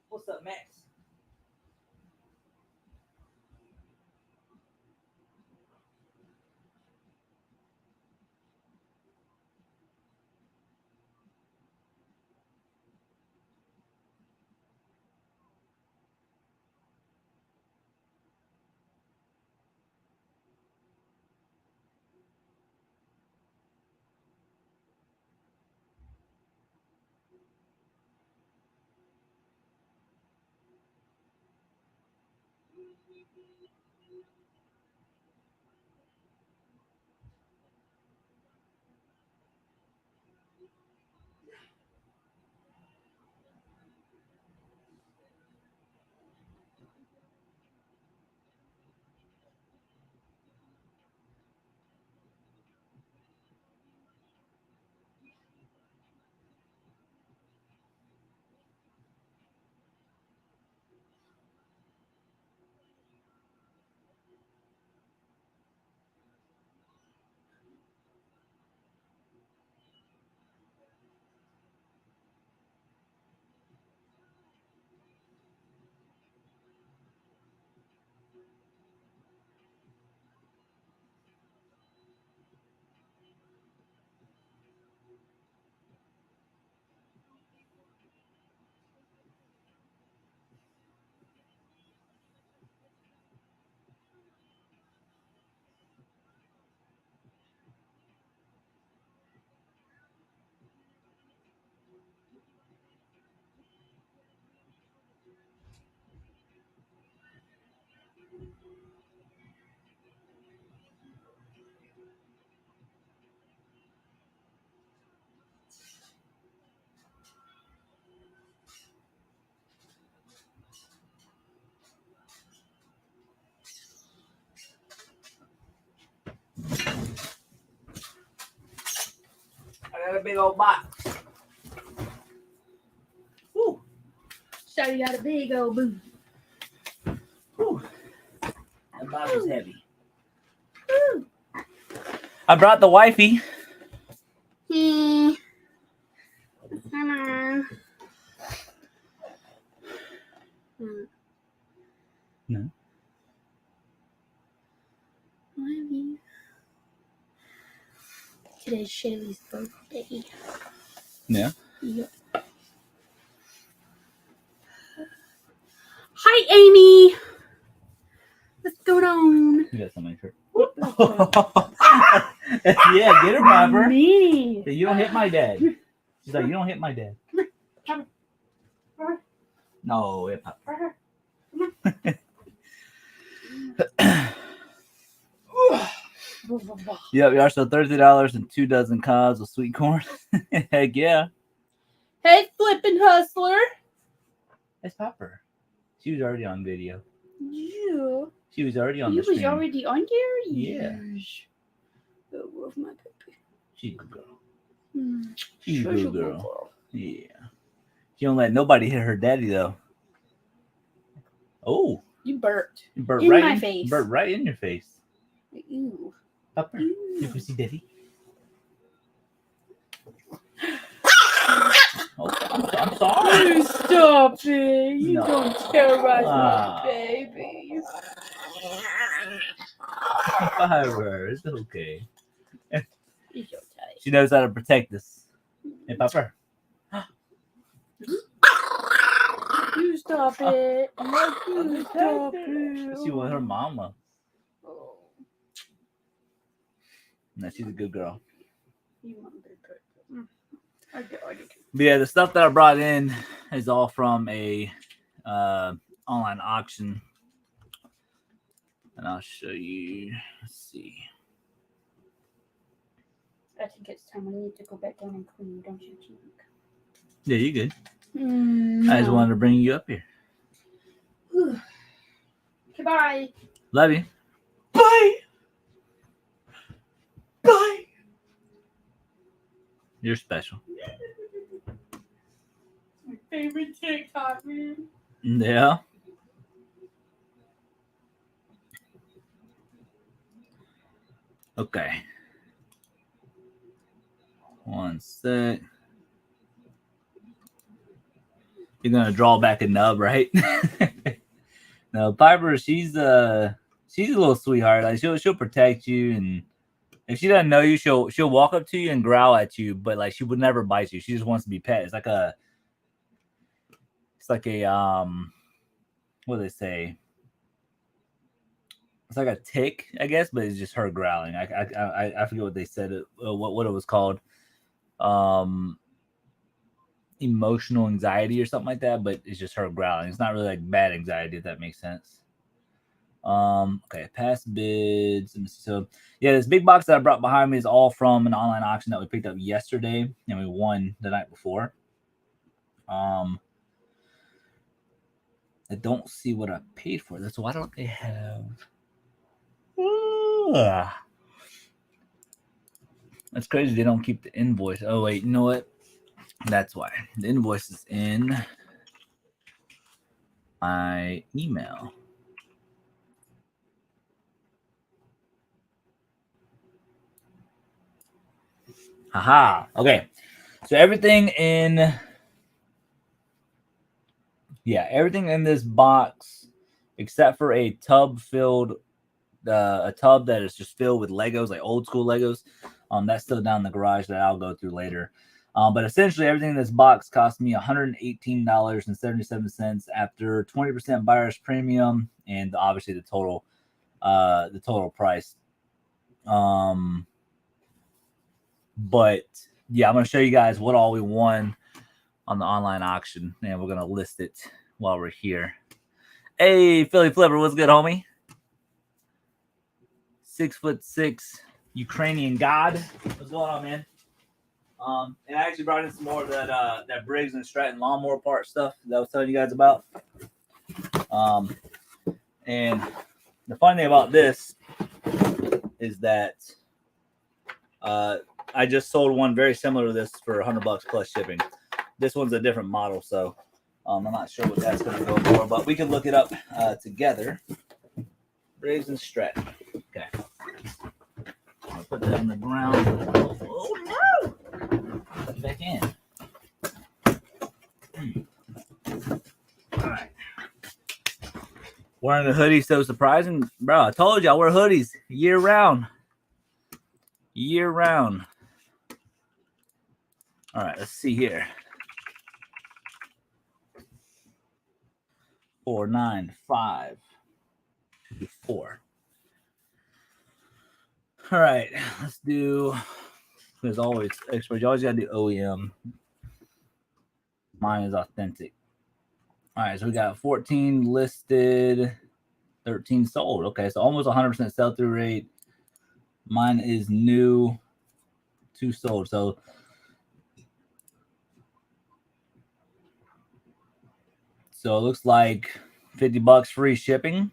What's up, Max? a big old box. Woo. Shawty got a big old boo. Woo. That box is heavy. Woo. I brought the wifey. Come on. No. Love you. Today's Shaylee's birthday. Yeah. Yep. Hi, Amy. What's going on? You got something shirt. Yeah, get her, Piper. Me. You don't hit my dad. She's like, you don't hit my dad. No, hit Piper. Yep, we are so $30 and 2 dozen cobs of sweet corn. Heck yeah. Hey, flippin' hustler. It's Piper. She was already on video. Yeah. She was already on You the stream. was already on there? Yeah. Yes. Oh, love my puppy. She's a good girl. She's a good girl. Yeah. She don't let nobody hit her daddy though. Oh. You burped. You burped In right my face. Burped right in your face. Ew. Papa, Ew. you can see daddy. Oh, I'm sorry. You stop it. You No. don't terrorize Ah. my baby. Piper, it's okay. You're so tight. She knows how to protect us. Hey, Piper. You stop it. You stop it. She was her mama. Oh. No, she's a good girl. You want to be perfect. I do. But yeah, the stuff that I brought in is all from a online auction. And I'll show you. Let's see. I think it's time I need to go back down and clean, don't you think? Yeah, you good. No. I just wanted to bring you up here. Goodbye. Love you. Bye. Bye. You're special. My favorite TikTok, man. Yeah. Okay. One sec. You're gonna draw back a nub, right? No, Piper, she's a little sweetheart. Like she'll protect you, and if she doesn't know you, she'll walk up to you and growl at you, but like she would never bite you. She just wants to be pet. It's like a what do they say? It's like a tick, I guess, but it's just her growling. I forget what they said. What it was called. Emotional anxiety or something like that, but it's just her growling. It's not really like bad anxiety, if that makes sense. Okay, past bids. So yeah, this big box that I brought behind me is all from an online auction that we picked up yesterday and we won the night before. I don't see what I paid for this. Why don't they have? That's crazy. They don't keep the invoice. Oh wait, you know what? That's why the invoice is in my email. Haha. Okay. So everything in this box, except for a tub that is just filled with Legos, like old school Legos. That's still down in the garage that I'll go through later. But essentially everything in this box cost me $118.77 after 20% buyer's premium and obviously the total price. But yeah, I'm going to show you guys what all we won on the online auction, and we're going to list it while we're here. Hey, Philly Flipper, what's good, homie? 6'6" Ukrainian god. What's going on, man? And I actually brought in some more of that Briggs and Stratton lawnmower part stuff that I was telling you guys about. And the funny thing about this is that I just sold one very similar to this for $100 plus shipping. This one's a different model, so I'm not sure what that's going to go for, but we can look it up together. Briggs and Stratton. Okay. I'll put that on the ground. Oh no! Put it back in. All right. Wearing a hoodie so surprising, bro. I told you I wear hoodies year round. Year round. All right, let's see here. 49524. All right, let's do. There's always expert. You always gotta do OEM. Mine is authentic. All right, so we got 14 listed, 13 sold. Okay, so almost 100% sell-through rate. Mine is new, 2 sold. So it looks like $50 free shipping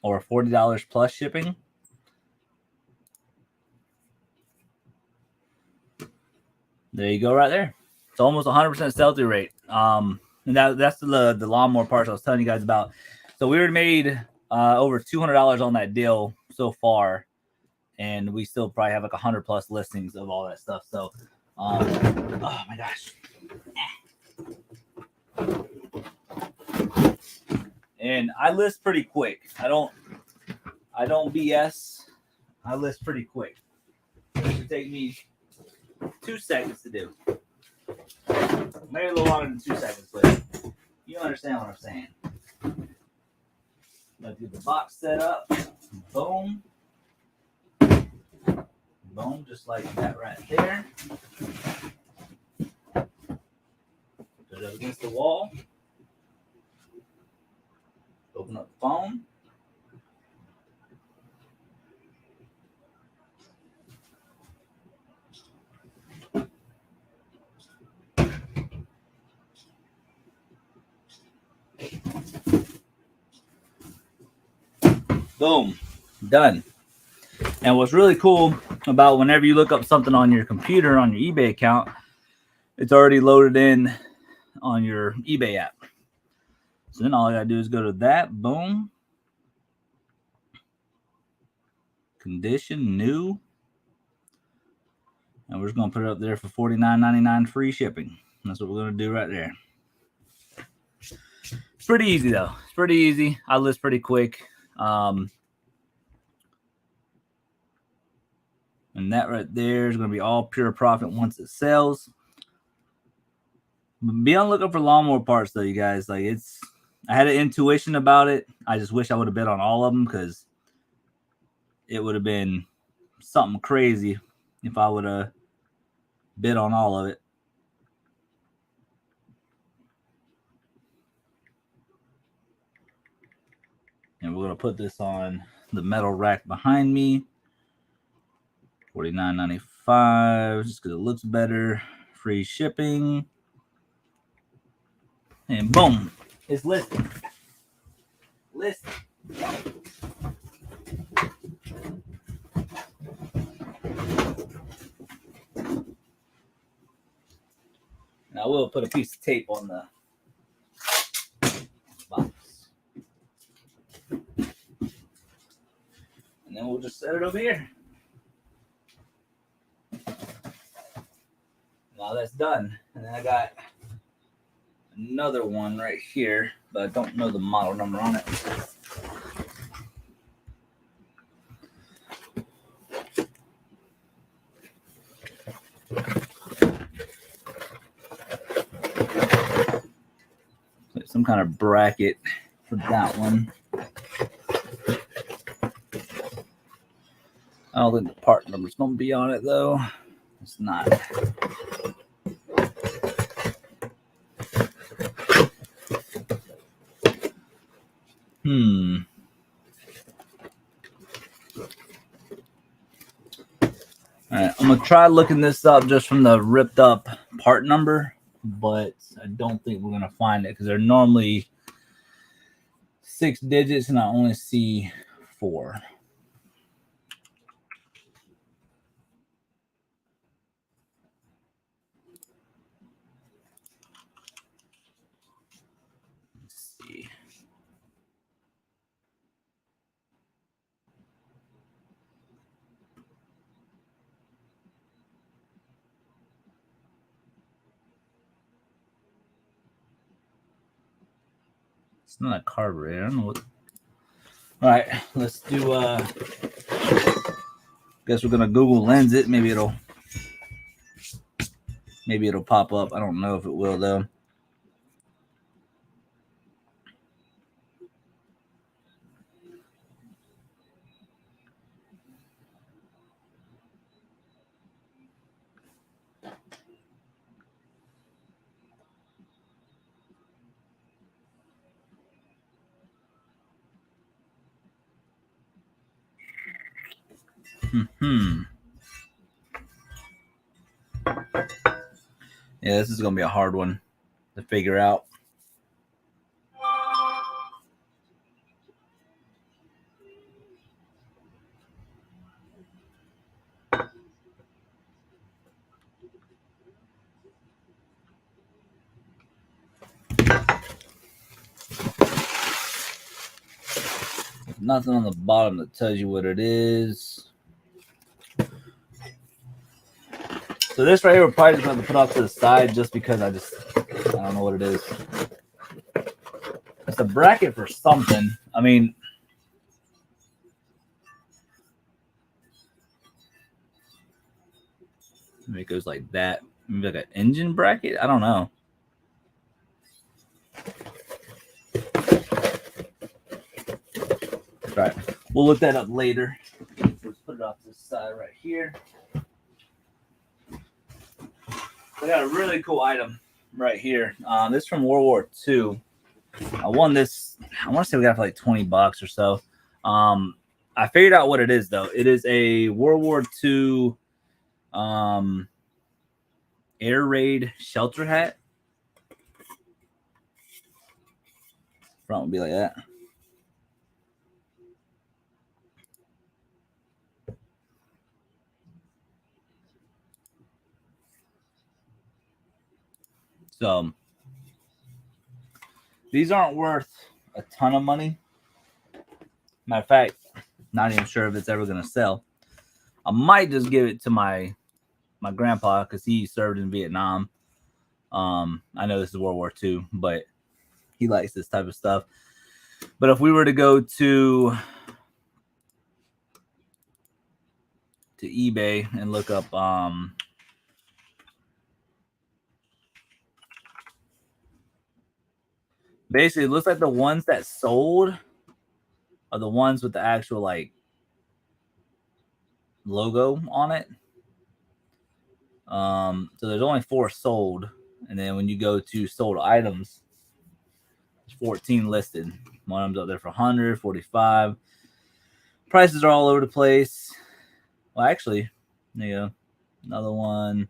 or $40 plus shipping. There you go, right there. It's almost 100% sell-through rate. And that's the lawnmower parts I was telling you guys about. So we already made over $200 on that deal so far, and we still probably have like 100 plus listings of all that stuff. So, oh my gosh. And I list pretty quick. I don't BS. I list pretty quick. It should take me 2 seconds to do. Maybe a little longer than 2 seconds, but you understand what I'm saying. Let's get the box set up. Boom. Boom, just like that right there. Put it up against the wall. Open up the phone. Boom, done. And what's really cool about whenever you look up something on your computer, on your eBay account, it's already loaded in on your eBay app. So then all I gotta do is go to that, boom. Condition, new. And we're just gonna put it up there for $49.99 free shipping. That's what we're gonna do right there. It's pretty easy though. It's pretty easy. I list pretty quick. And that right there is going to be all pure profit once it sells. Be on the lookout for lawnmower parts though, you guys. Like I had an intuition about it. I just wish I would have bet on all of them because it would have been something crazy if I would have bid on all of it. And we're going to put this on the metal rack behind me. $49.95 just because it looks better. Free shipping. And boom, it's listed. Listed. Now I will put a piece of tape on the box. And then we'll just set it over here. Now that's done. And then I got another one right here, but I don't know the model number on it. Some kind of bracket for that one. I don't think the part number's going to be on it though. It's not. All right, I'm gonna try looking this up just from the ripped up part number, but I don't think we're gonna find it because they're normally 6 digits and I only see 4. It's not a carburetor. I don't know what. All right, let's do. Guess we're gonna Google Lens it. Maybe it'll pop up. I don't know if it will though. Yeah, this is gonna be a hard one to figure out. Nothing on the bottom that tells you what it is. So this right here, we're probably just going to put off to the side just because I don't know what it is. It's a bracket for something. I mean, maybe it goes like that. Maybe like an engine bracket. I don't know. All right, we'll look that up later. Let's put it off to the side right here. I got a really cool item right here. This is from World War II. I won this. I want to say we got it for like $20 or so. I figured out what it is though. It is a World War II air raid shelter hat. Front would be like that. So these aren't worth a ton of money. Matter of fact, not even sure if it's ever gonna sell. I might just give it to my grandpa because he served in Vietnam. I know this is World War II, but he likes this type of stuff. But if we were to go to eBay and look up basically it looks like the ones that sold are the ones with the actual like logo on it. So there's only 4 sold, and then when you go to sold items, there's 14 listed. One of them's up there for 145. Prices are all over the place. Well, actually, there you go. Another one.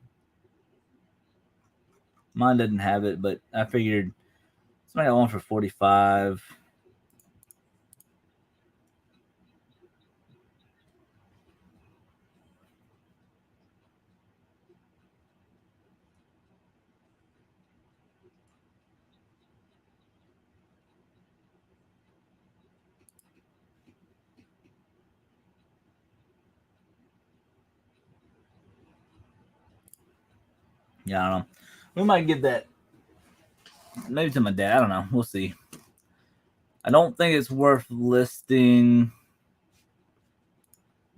Mine doesn't have it, but I figured somebody got one for 45. Yeah, I don't know. We might give that maybe to my dad. I don't know. We'll see. I don't think it's worth listing.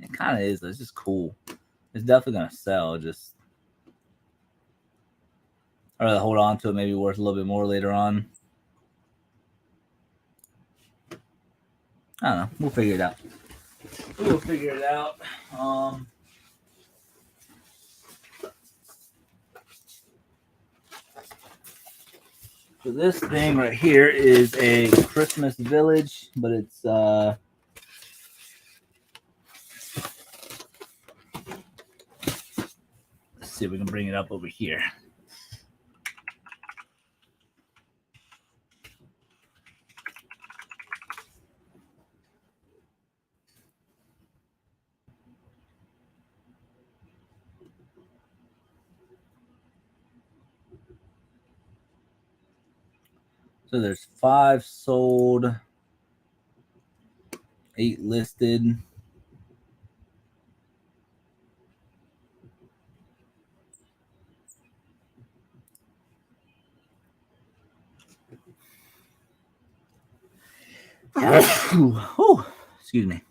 It kind of is. It's just cool. It's definitely gonna sell. Just I'd rather hold on to it. Maybe worth a little bit more later on. I don't know. We'll figure it out. So this thing right here is a Christmas village, but it's let's see if we can bring it up over here. So there's 5 sold, 8 listed. Oh, excuse me.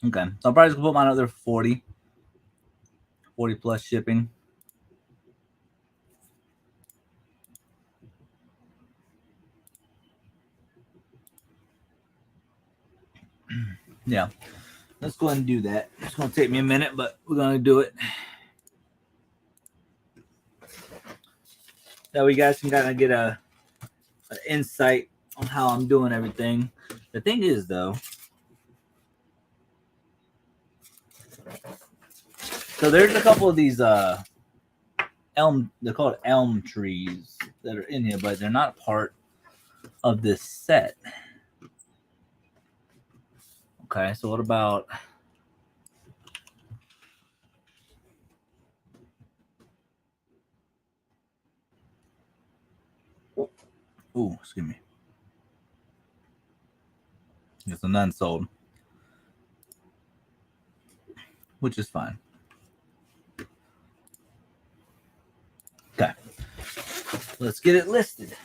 Okay, so I'll probably just put mine another 40 plus shipping. Yeah, let's go ahead and do that. It's going to take me a minute, but we're going to do it. That way you guys can kind of get an insight on how I'm doing everything. The thing is, though, so there's a couple of these elm, they're called elm trees that are in here, but they're not part of this set. Okay, so what about... Ooh, excuse me. It's a none sold, which is fine. Okay, let's get it listed.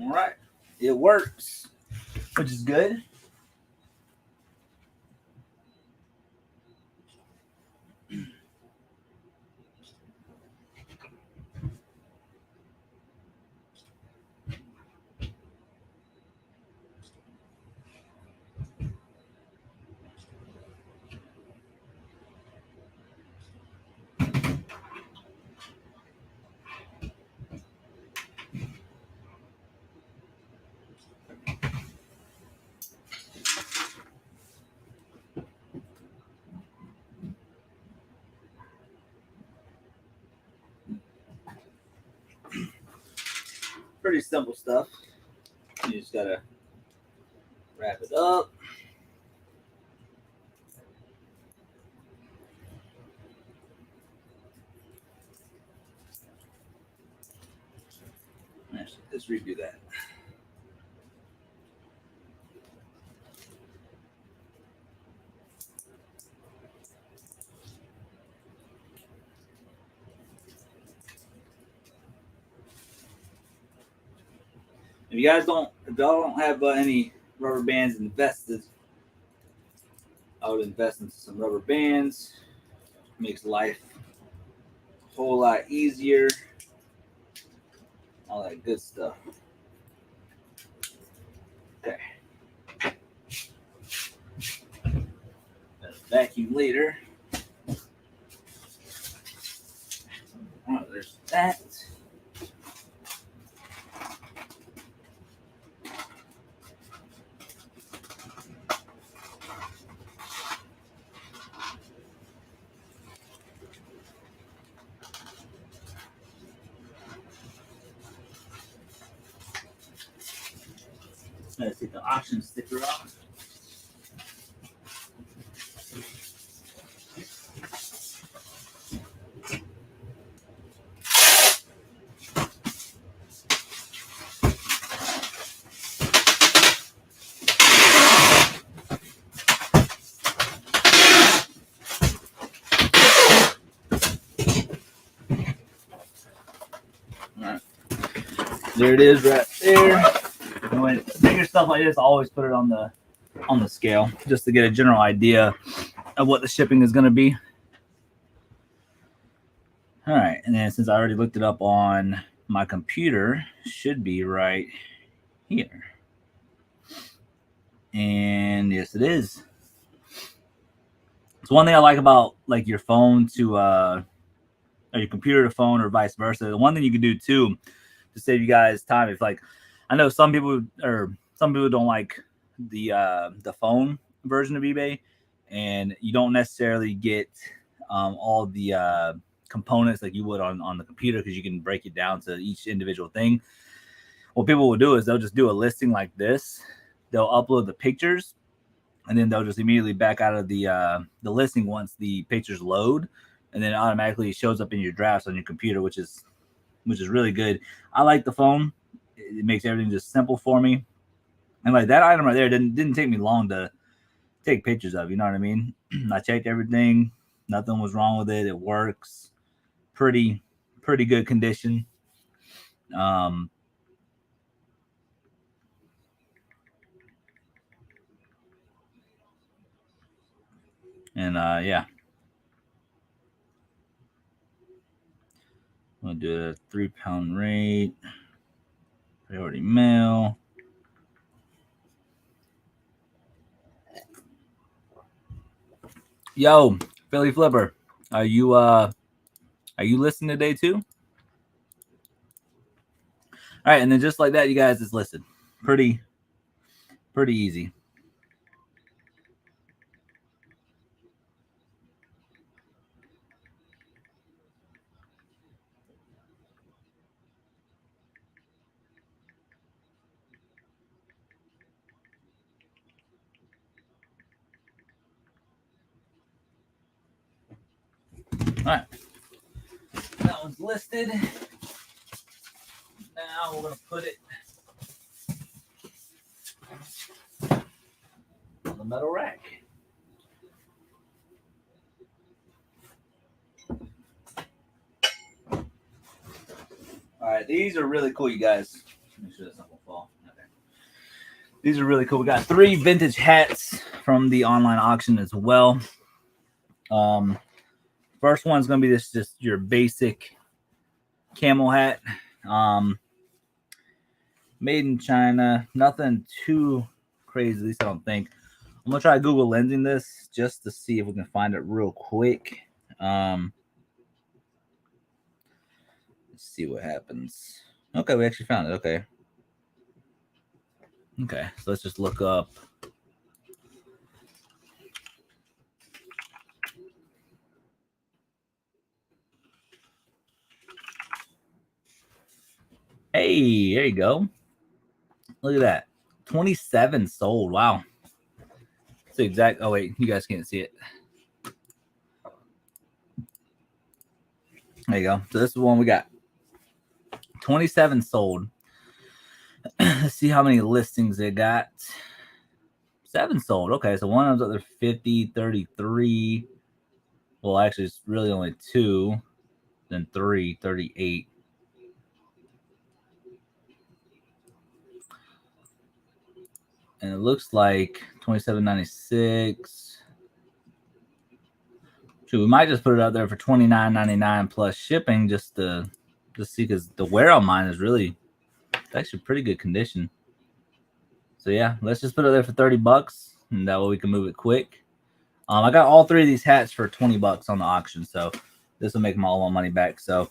All right, it works, which is good. Pretty simple stuff. You just gotta wrap it up. Actually, let's redo that. If you guys don't, if y'all don't have any rubber bands invested, I would invest into some rubber bands. Makes life a whole lot easier. All that good stuff. Okay. Vacuum later. Oh, there's that. Let's take the option sticker off. There it is, right there. And when bigger stuff like this, I always put it on the scale just to get a general idea of what the shipping is going to be. All right, and then since I already looked it up on my computer, should be right here. And yes, it is. It's one thing I like about like your phone to or your computer to phone or vice versa. The one thing you can do too to save you guys time, if like I know some people don't like the phone version of eBay, and you don't necessarily get all the components like you would on the computer because you can break it down to each individual thing. What people will do is they'll just do a listing like this. They'll upload the pictures, and then they'll just immediately back out of the listing once the pictures load, and then it automatically shows up in your drafts on your computer, which is really good. I like the phone; it makes everything just simple for me. And like that item right there didn't take me long to take pictures of. You know what I mean? I checked everything; nothing was wrong with it. It works pretty pretty good condition. Um, and yeah, we'll do a 3 pound rate, priority mail. Yo, Philly Flipper, are you listening today too? All right, and then just like that, you guys, it's listed. Pretty pretty easy. All right, that one's listed. Now we're gonna put it on the metal rack. All right, these are really cool, you guys. Make sure that's not gonna fall. Okay. These are really cool. We got 3 vintage hats from the online auction as well. Um, first one's gonna be this just your basic camel hat. Um, made in China. Nothing too crazy, at least I don't think. I'm gonna try Google Lensing this just to see if we can find it real quick. Um, let's see what happens. Okay, we actually found it. Okay. Okay, so let's just look up. Hey, there you go. Look at that. 27 sold. Wow. It's the exact. Oh, wait, you guys can't see it. There you go. So this is one we got. 27 sold. Let's see how many listings they got. 7 sold. Okay, so one of them's up there 50, 33. Well, actually, it's really only 2. Then 3, 38. And it looks like 27.96. Shoot, we might just put it out there for $29.99 plus shipping just to see, because the wear on mine is really, it's actually pretty good condition. So yeah, let's just put it there for $30, and that way we can move it quick. I got all 3 of these hats for $20 on the auction, so this will make them all my money back. So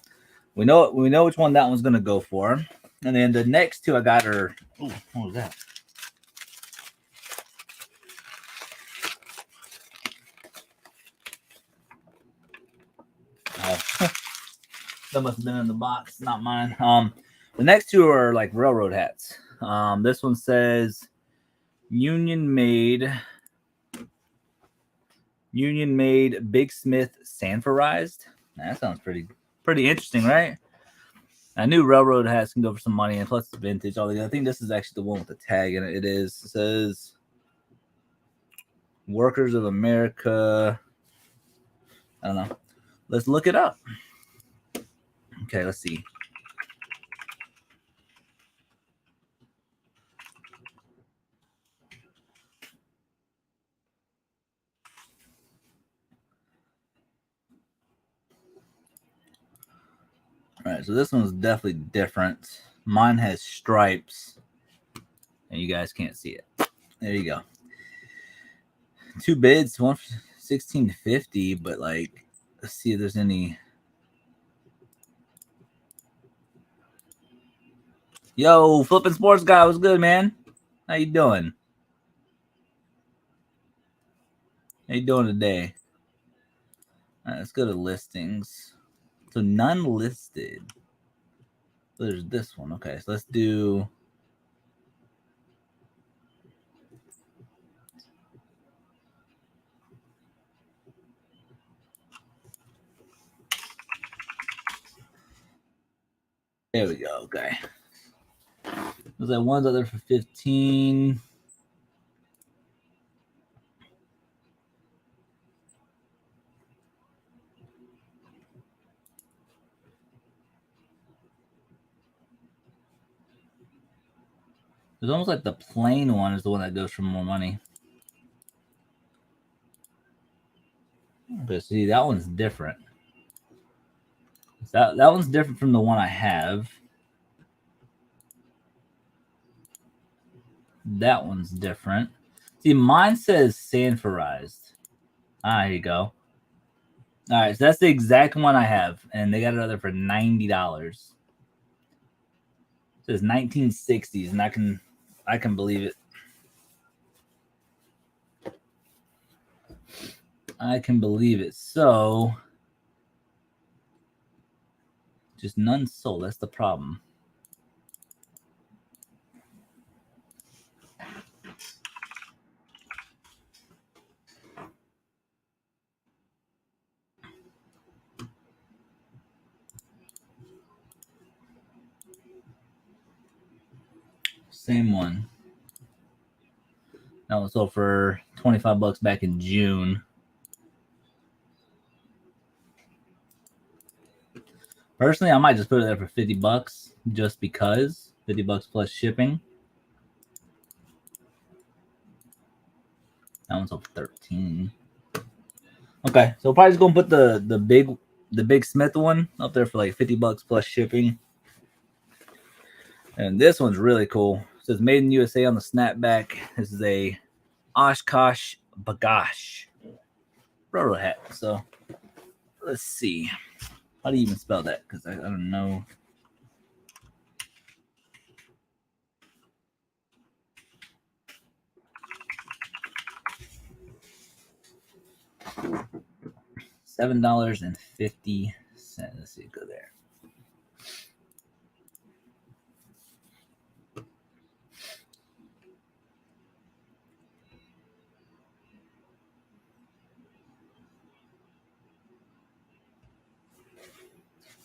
we know which one that one's gonna go for. And then the next 2 I got are, ooh, what was that? Oh, that must have been in the box, not mine. The next 2 are like railroad hats. This one says Union made Big Smith Sanforized. That sounds pretty interesting, right? I knew railroad hats can go for some money, and plus it's vintage. I think this is actually the one with the tag in it. It is. It says Workers of America. I don't know. Let's look it up. Okay, let's see. right, so this one's definitely different. Mine has stripes, and you guys can't see it. There you go. 2 bids, one for 1650, but like, let's see if there's any. Yo, flipping sports guy, what's good, man? How you doing? How you doing today? All right, let's go to listings. So none listed. So there's this one. Okay, so let's do. There we go. Okay. There's like one's out there for 15. It's almost like the plain one is the one that goes for more money. Okay, see, that one's different. That one's different from the one I have. That one's different. See, mine says sanforized. Ah, here you go. All right, so that's the exact one I have, and they got it other for $90. It says 1960s, and I can believe it. I can believe it. So, just none sold. That's the problem. Same one. That was sold for $25 back in June. Personally, I might just put it there for $50 just because. $50 plus shipping. That one's sold for 13. Okay, so probably just gonna put the big Smith one up there for like $50 plus shipping. And this one's really cool. It says made in USA on the snapback. This is a Oshkosh Bagash railroad hat. So let's see. How do you even spell that? Because I don't know. $7.50. Let's see, go there.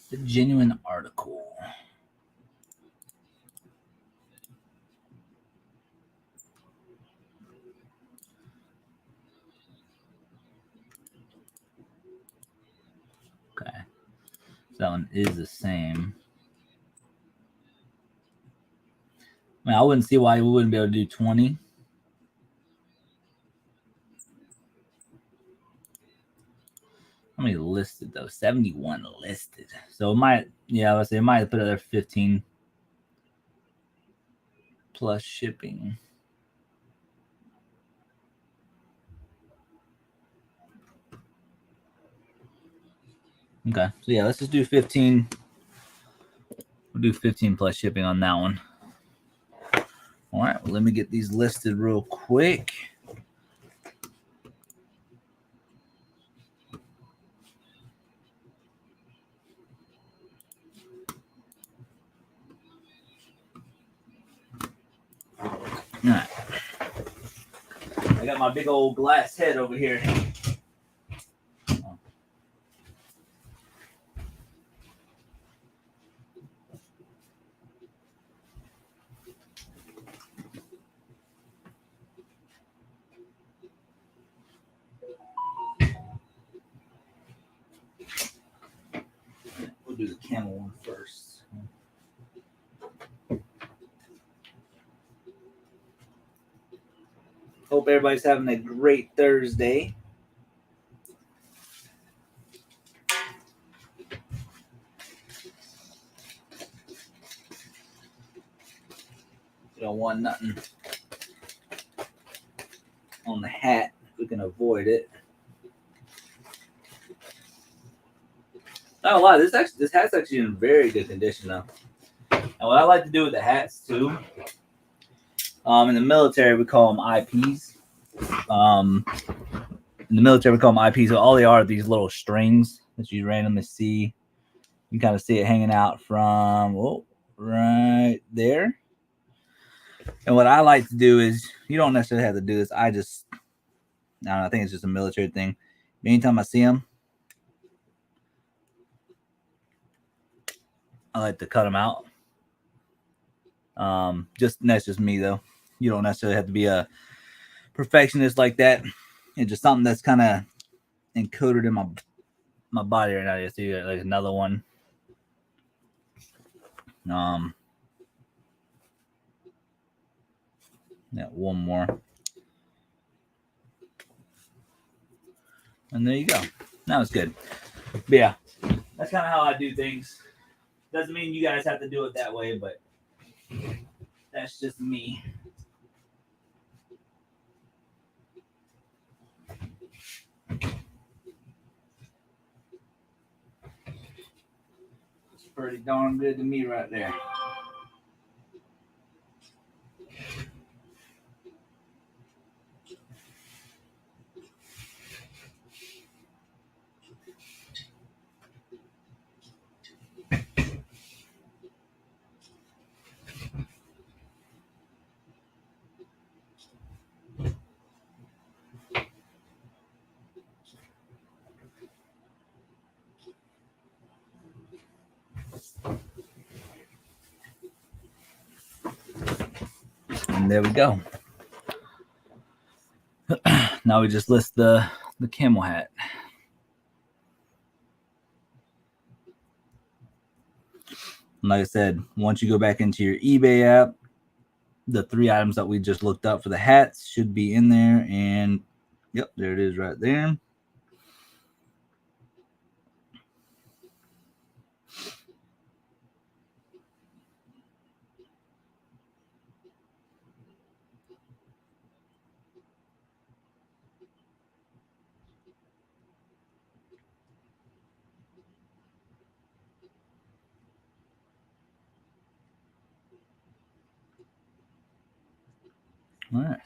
The genuine article. Okay. So that one is the same. I mean, I wouldn't see why we wouldn't be able to do 20. How many listed though? 71 listed. So it might, yeah, I would say it might put it there 15 plus shipping. Okay, so yeah, let's just do 15. We'll do 15 plus shipping on that one. All right, well, let me get these listed real quick. All right. I got my big old glass head over here. We'll do the camel one first. Hope everybody's having a great Thursday. don't want nothing on the hat. We can avoid it. Not a lot. This hat's actually in very good condition though. And what I like to do with the hats too, in the military we call them IPs. In the military we call them IPs. So all they are these little strings that you randomly see. You can kind of see it hanging out from right there. And what I like to do is, you don't necessarily have to do this. I don't know, I think it's just a military thing. Anytime I see them, I like to cut them out. That's just me though. You don't necessarily have to be a perfectionist like that. It's just something that's kind of encoded in my body right now. You see like another one. Yeah, one more. And there you go. That was good. But yeah, that's kind of how I do things. Doesn't mean you guys have to do it that way, but that's just me. It's pretty darn good to me right there. And there we go. Now we just list the camel hat. And like I said, once you go back into your eBay app, the 3 items that we just looked up for the hats should be in there. And yep, there it is right there. All right.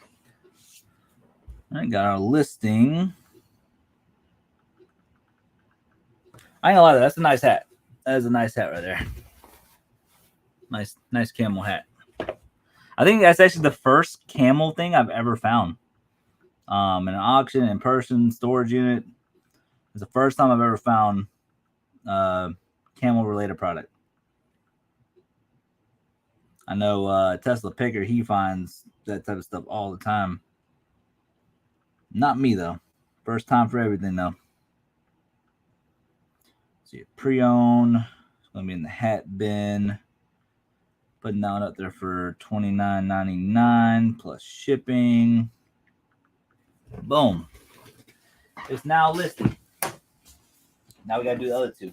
I got our listing. I ain't gonna lie, that's a nice hat. That is a nice hat right there. Nice camel hat. I think that's actually the first camel thing I've ever found. In an auction, in person, storage unit. It's the first time I've ever found camel related product. I know Tesla Picker, he finds that type of stuff all the time. Not me though. First time for everything though. See, pre-owned. It's gonna be in the hat bin. Putting that one up there for $29.99 plus shipping. Boom. It's now listed. Now we gotta do the other two.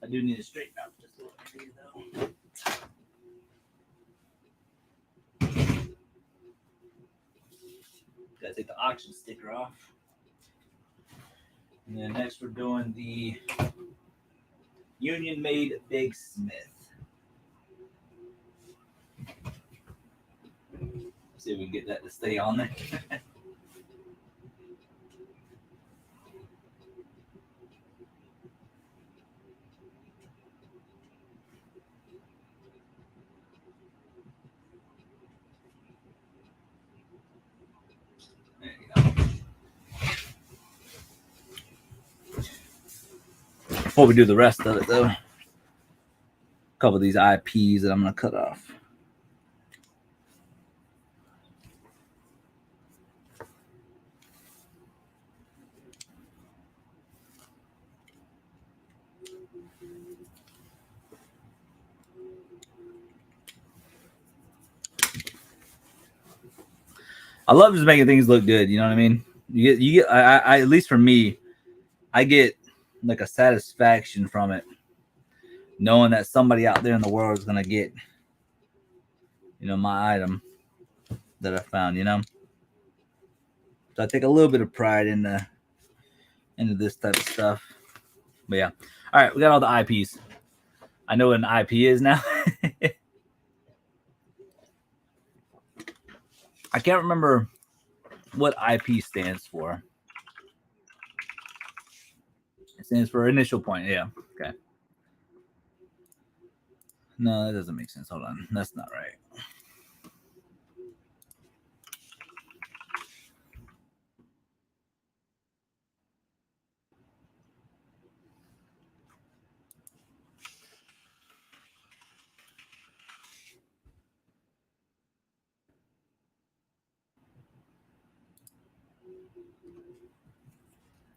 I do need to straighten out just a little bit though. Gotta take the auction sticker off. And then next we're doing the Union Made Big Smith. See if we can get that to stay on there. There you go. Before we do the rest of it though, a couple of these IPs that I'm going to cut off. I love just making things look good. You know what I mean? You get. I at least for me, I get like a satisfaction from it knowing that somebody out there in the world is gonna get, my item that I found. So I take a little bit of pride into this type of stuff. But yeah, all right, we got all the IPs. I know what an IP is now. I can't remember what IP stands for. It stands for initial point. Yeah. Okay. No, that doesn't make sense. Hold on. That's not right.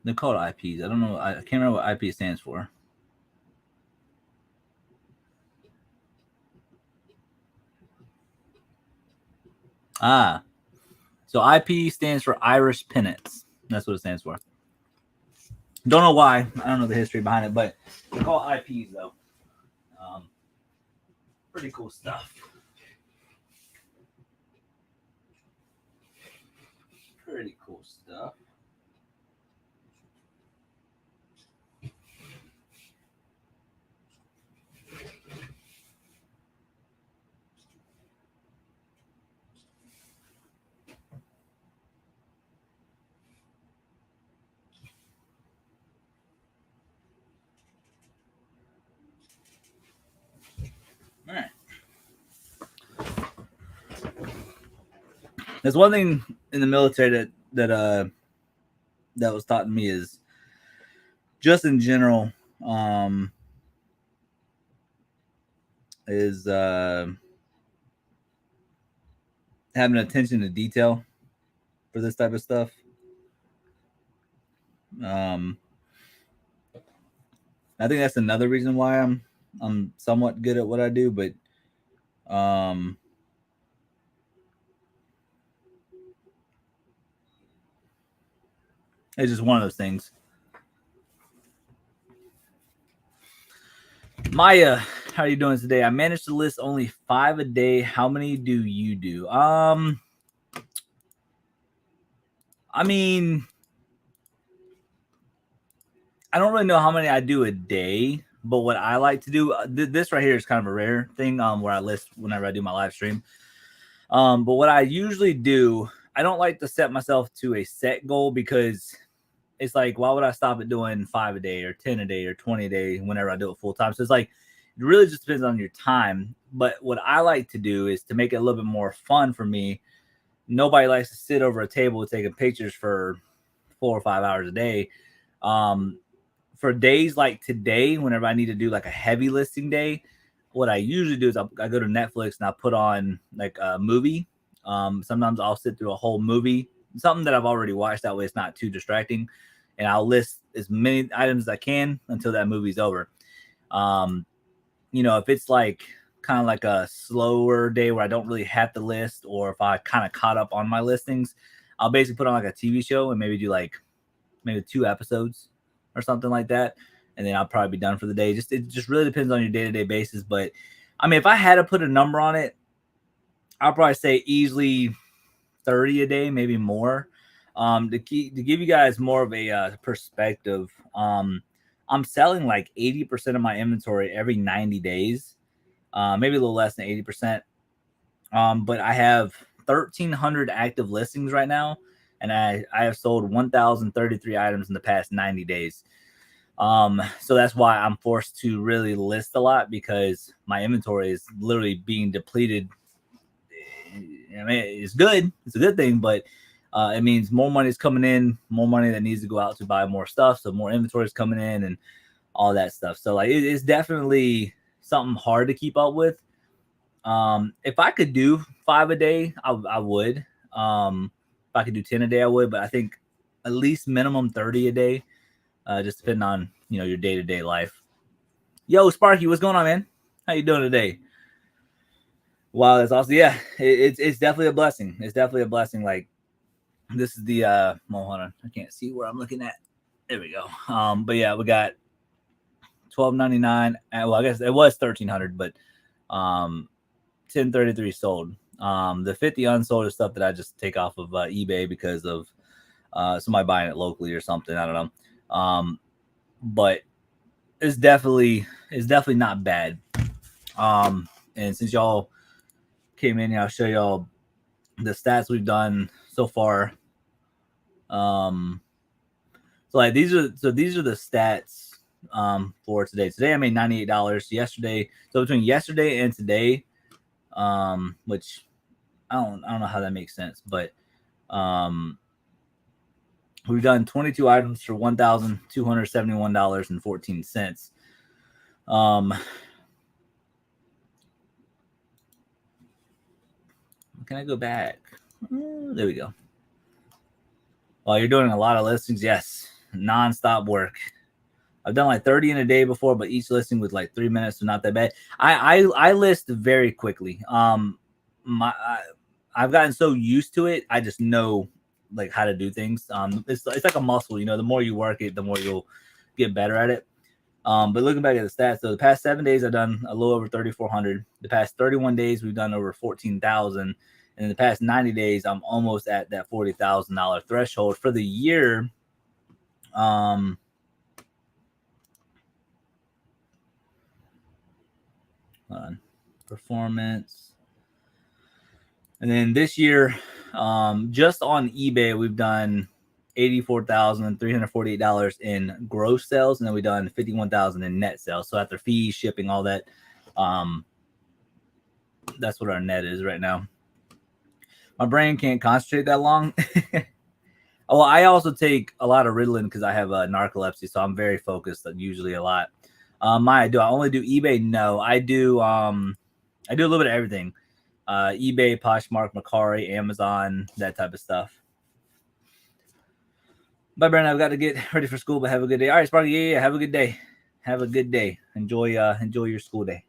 They're called IPs. I don't know. I can't remember what IP stands for. So IP stands for Irish Penance. That's what it stands for. Don't know why. I don't know the history behind it, but they're called IPs though. Pretty cool stuff. Pretty cool stuff. All right. There's one thing in the military that was taught to me is just in general is having attention to detail for this type of stuff. I think that's another reason why I'm somewhat good at what I do, but it's just one of those things. Maya, how are you doing today? I managed to list only 5 a day. How many do you do? I mean, I don't really know how many I do a day, but what I like to do, this right here is kind of a rare thing where I list whenever I do my live stream. But what I usually do, I don't like to set myself to a set goal because it's like, why would I stop at doing 5 a day or 10 a day or 20 a day whenever I do it full time? So it's like, it really just depends on your time. But what I like to do is to make it a little bit more fun for me. Nobody likes to sit over a table taking pictures for 4 or 5 hours a day. For days like today, whenever I need to do like a heavy listing day, what I usually do is I go to Netflix and I put on like a movie. Sometimes I'll sit through a whole movie, something that I've already watched. That way it's not too distracting. And I'll list as many items as I can until that movie's over. If it's like kind of like a slower day where I don't really have to list, or if I kind of caught up on my listings, I'll basically put on like a TV show and maybe do like maybe 2 episodes or something like that. And then I'll probably be done for the day. It just really depends on your day-to-day basis. But I mean, if I had to put a number on it, I'll probably say easily 30 a day, maybe more. To give you guys more of a perspective, I'm selling like 80% of my inventory every 90 days, maybe a little less than 80%. But I have 1,300 active listings right now, and I have sold 1,033 items in the past 90 days. So that's why I'm forced to really list a lot, because my inventory is literally being depleted. I mean, it's good. It's a good thing, but it means more money is coming in, more money that needs to go out to buy more stuff. So more inventory is coming in and all that stuff. So like, it's definitely something hard to keep up with. If I could do 5 a day, I would. If I could do 10 a day, I would, but I think at least minimum 30 a day, just depending on, your day-to-day life. Yo, Sparky, what's going on, man? How you doing today? Wow, that's awesome. Yeah, it's definitely a blessing. It's definitely a blessing. Like, this is the well, hold on, I can't see where I'm looking at. There we go. But yeah, we got $12.99. Well, I guess it was $1,300, but 1033 sold. The 50 unsold is stuff that I just take off of eBay because of somebody buying it locally or something. I don't know. But it's definitely not bad. And since y'all came in here, I'll show y'all the stats we've done so far. So these are the stats for today. Today I made $98. Yesterday, so between yesterday and today, which I don't know how that makes sense, but we've done 22 items for $1,271.14. Can I go back? There we go. Well, you're doing a lot of listings. Yes, nonstop work. I've done like 30 in a day before, but each listing was like 3 minutes, so not that bad. I list very quickly. I've gotten so used to it. I just know like how to do things. It's like a muscle, you know. The more you work it, the more you'll get better at it. But looking back at the stats, so the past 7 days I've done a little over 3,400. The past 31 days we've done over 14,000. And in the past 90 days, I'm almost at that $40,000 threshold for the year. Hold on. Performance. And then this year, just on eBay, we've done $84,348 in gross sales, and then we've done $51,000 in net sales. So after fees, shipping, all that, that's what our net is right now. My brain can't concentrate that long. Well, I also take a lot of Ritalin because I have narcolepsy, so I'm very focused usually a lot. Maya, do I only do eBay? No, I do a little bit of everything. eBay, Poshmark, Mercari, Amazon, that type of stuff. Bye, Brandon. I've got to get ready for school, but have a good day. All right, Sparky. Yeah. Have a good day. Have a good day. Enjoy your school day.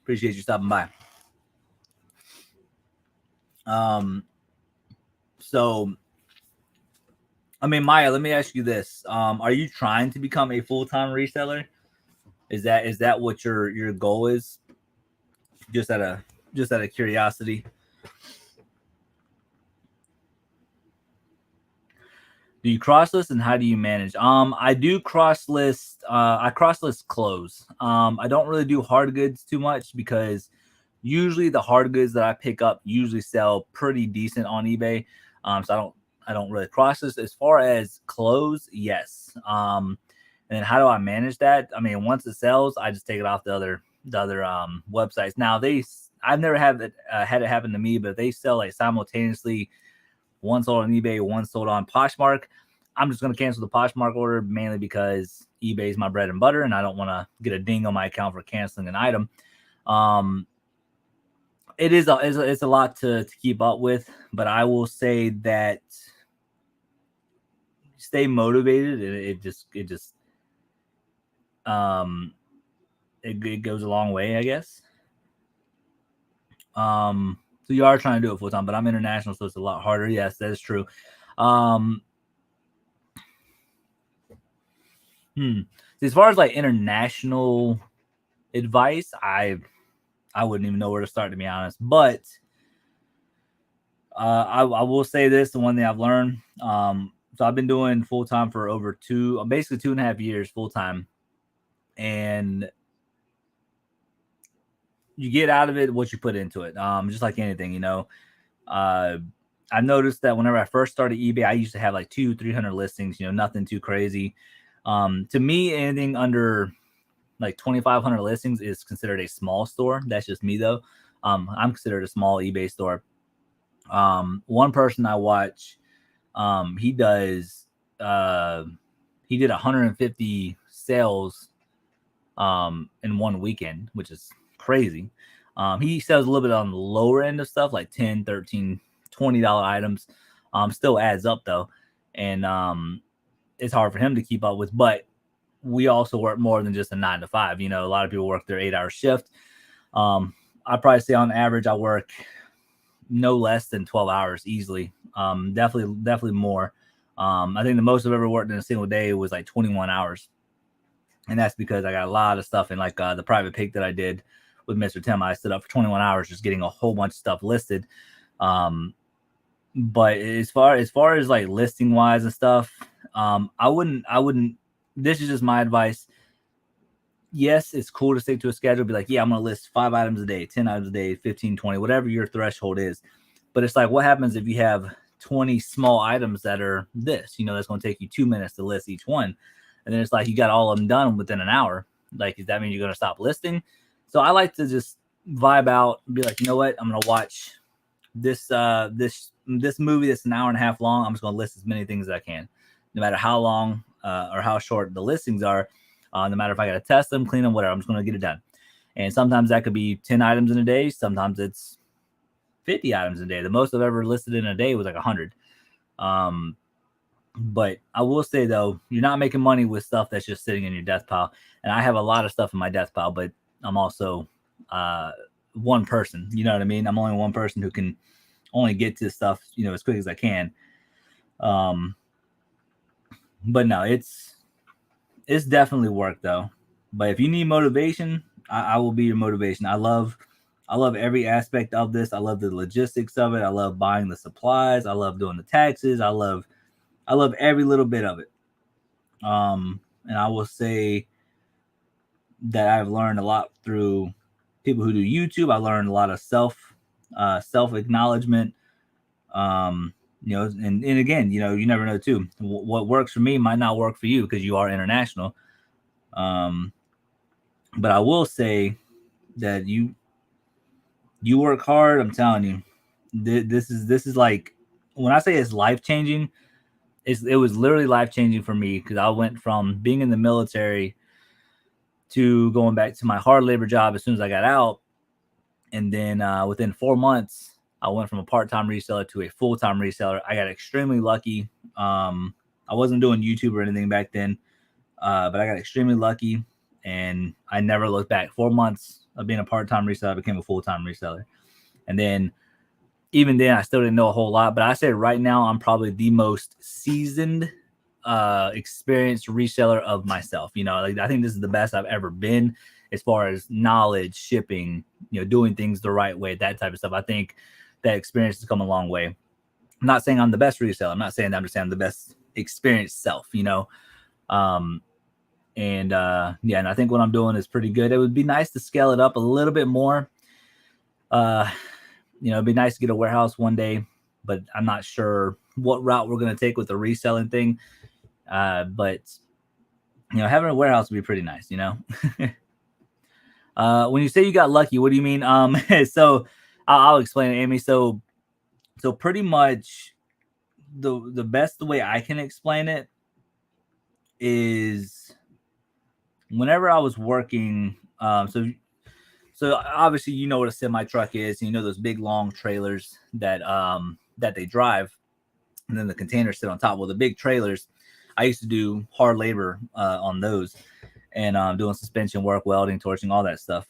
Appreciate you stopping by. So, I mean, Maya, let me ask you this. Are you trying to become a full-time reseller? Is that what your goal is? Just out of curiosity. Do you cross list, and how do you manage? I do cross list. I cross list clothes. I don't really do hard goods too much because usually the hard goods that I pick up usually sell pretty decent on eBay. So I don't really cross list. As far as clothes, yes. And then how do I manage that? I mean, once it sells, I just take it off the other websites. Now I've never had it happen to me, but they sell like simultaneously. One sold on eBay, one sold on Poshmark. I'm just going to cancel the Poshmark order mainly because eBay is my bread and butter, and I don't want to get a ding on my account for canceling an item. It's a lot to keep up with, but I will say that stay motivated. It goes a long way, I guess. So you are trying to do it full time, but I'm international, so it's a lot harder. Yes, that is true. As far as like international advice, I wouldn't even know where to start, to be honest. But I will say this: the one thing I've learned. So I've been doing full time for over basically 2.5 years full time, and you get out of it what you put into it. Just like anything, you know. I noticed that whenever I first started eBay, I used to have like 200-300 listings, you know, nothing too crazy. To me, anything under like 2,500 listings is considered a small store. That's just me though. I'm considered a small eBay store. One person I watch, he did 150 sales in one weekend, which is crazy. He sells a little bit on the lower end of stuff, like $10, $13, $20 items. Still adds up though, and it's hard for him to keep up with. But we also work more than just a 9 to 5. You know, a lot of people work their 8-hour shift. I probably say on average I work no less than 12 hours easily. Definitely more. I think the most I've ever worked in a single day was like 21 hours. And that's because I got a lot of stuff in like the private pick that I did with Mr. Tim. I stood up for 21 hours just getting a whole bunch of stuff listed. But as far as like listing wise and stuff, I wouldn't. This is just my advice. Yes, it's cool to stick to a schedule. Be like, yeah, I'm gonna list 5 items a day, 10 items a day, 15, 20, whatever your threshold is. But it's like, what happens if you have 20 small items that are this? That's gonna take you 2 minutes to list each one, and then it's like you got all of them done within an hour. Like, does that mean you're gonna stop listing? So I like to just vibe out and be like, you know what, I'm gonna watch this movie that's an hour and a half long. I'm just gonna list as many things as I can, no matter how long or how short the listings are. No matter if I got to test them, clean them, whatever, I'm just going to get it done. And sometimes that could be 10 items in a day. Sometimes it's 50 items a day. The most I've ever listed in a day was like 100. But I will say, though, you're not making money with stuff that's just sitting in your death pile. And I have a lot of stuff in my death pile, but I'm also one person. You know what I mean? I'm only one person who can only get to stuff, as quick as I can. But no, it's definitely work though. But if you need motivation, I will be your motivation. I love every aspect of this. I love the logistics of it. I love buying the supplies. I love doing the taxes. I love every little bit of it. And I will say that I've learned a lot through people who do YouTube. I learned a lot of self acknowledgement. And again, you never know too. What works for me might not work for you because you are international. But I will say that you work hard. I'm telling you, this is like, when I say it's life changing, it was literally life changing for me, because I went from being in the military to going back to my hard labor job as soon as I got out, and then within 4 months, I went from a part-time reseller to a full-time reseller. I got extremely lucky. I wasn't doing YouTube or anything back then, but I got extremely lucky, and I never looked back. 4 months of being a part-time reseller, I became a full-time reseller. And then, even then, I still didn't know a whole lot. But I say right now, I'm probably the most seasoned, experienced reseller of myself. Like, I think this is the best I've ever been as far as knowledge, shipping, doing things the right way, that type of stuff. I think that experience has come a long way. I'm not saying I'm the best reseller. I'm not saying that. I'm just saying I'm the best experienced self, and I think what I'm doing is pretty good. It would be nice to scale it up a little bit more. It'd be nice to get a warehouse one day, but I'm not sure what route we're going to take with the reselling thing. But having a warehouse would be pretty nice, when you say you got lucky, what do you mean? So I'll explain it, Amy. So pretty much the best way I can explain it is, whenever I was working, so obviously what a semi truck is. Those big long trailers that they drive, and then the containers sit on top. Well, the big trailers, I used to do hard labor on those, and doing suspension work, welding, torching, all that stuff.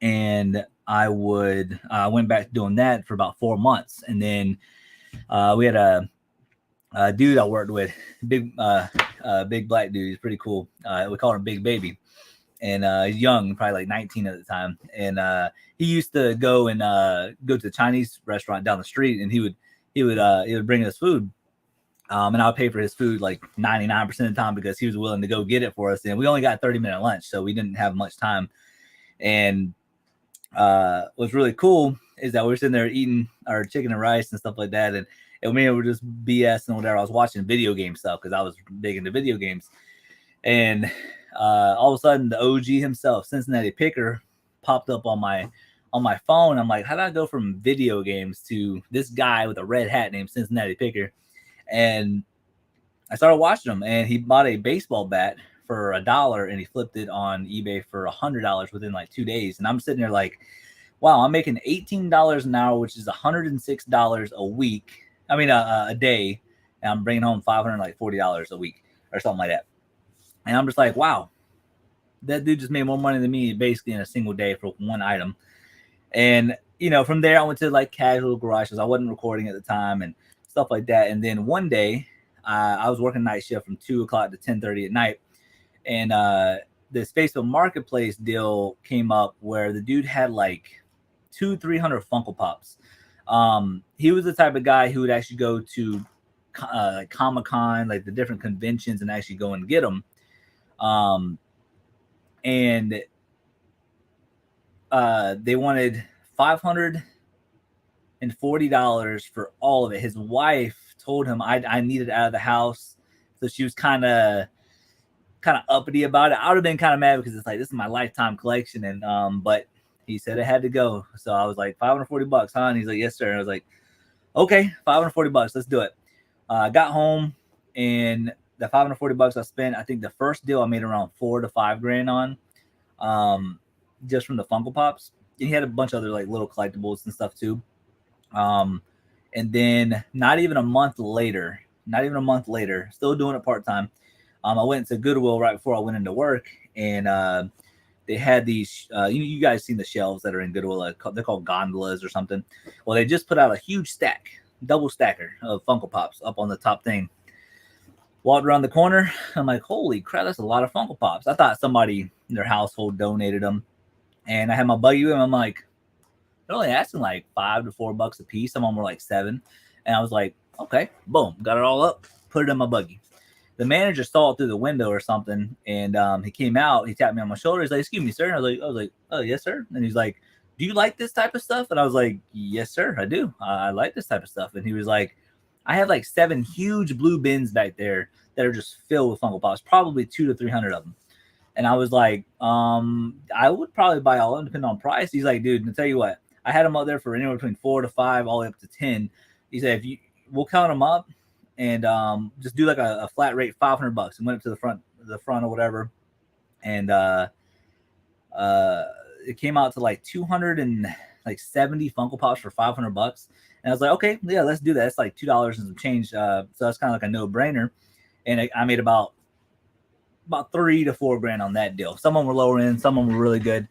And I went back to doing that for about 4 months, and then we had a dude I worked with, big black dude. He's pretty cool. We call him Big Baby, and he's young, probably like 19 at the time. And he used to go to the Chinese restaurant down the street, and he would bring us food. And I would pay for his food like 99% of the time, because he was willing to go get it for us. And we only got 30-minute lunch, so we didn't have much time. And what's really cool is that we were sitting there eating our chicken and rice and stuff like that. And me and we were just BS and whatever. I was watching video game stuff because I was big into video games. And all of a sudden, the OG himself, Cincinnati Picker, popped up on my phone. I'm like, how did I go from video games to this guy with a red hat named Cincinnati Picker? And I started watching him, and he bought a baseball bat for $1, and he flipped it on eBay for $100 within like 2 days. And I'm sitting there like, wow, I'm making $18 an hour, which is $106 a week. I mean, a day, and I'm bringing home $540 a week or something like that. And I'm just like, wow, that dude just made more money than me basically in a single day for one item. And from there, I went to like casual garages. I wasn't recording at the time and stuff like that. And then one day, I was working night shift from 2 o'clock to 10:30 at night, and this Facebook Marketplace deal came up where the dude had like 300 Funko Pops. He was the type of guy who would actually go to like Comic Con, like the different conventions, and actually go and get them. And they wanted $540 for all of it. His wife told him I needed out of the house, so she was kind of uppity about it. I would have been kind of mad because it's like, this is my lifetime collection, and but he said it had to go. So I was like, $540, huh? And he's like, yes, sir. And I was like, okay, $540, let's do it. I got home, and the $540 I spent, I think the first deal I made around $4 to $5 grand on, just from the Funko Pops. And he had a bunch of other like little collectibles and stuff too. And then not even a month later, still doing it part time. I went to Goodwill right before I went into work, and they had these. You guys seen the shelves that are in Goodwill? They're called gondolas or something. Well, they just put out a huge stack, double stacker of Funko Pops up on the top thing. Walked around the corner. I'm like, holy crap, that's a lot of Funko Pops. I thought somebody in their household donated them, and I had my buggy with him. I'm like, they're only asking like $5 to $4 a piece. Some of them were like $7, and I was like, okay, boom, got it all up, put it in my buggy. The manager saw it through the window or something, and he came out. He tapped me on my shoulder. He's like, "Excuse me, sir." And I was like, "Oh, yes, sir." And he's like, "Do you like this type of stuff?" And I was like, "Yes, sir, I do. I like this type of stuff." And he was like, "I have like 7 huge blue bins back there that are just filled with Funko Pops, probably 200 to 300 of them." And I was like, I would probably buy all of them, depending on price. He's like, "Dude, I'll tell you what, I had them up there for anywhere between 4 to 5, all the way up to 10." He said, we'll count them up and just do like a flat rate $500, and went up to the front or whatever, and it came out to like 270 Funko Pops for $500. And I was like, okay, yeah, let's do that. It's like $2 and some change, so that's kind of like a no-brainer. And I made about $3 to $4 grand on that deal. Some of them were lower end, some of them were really good.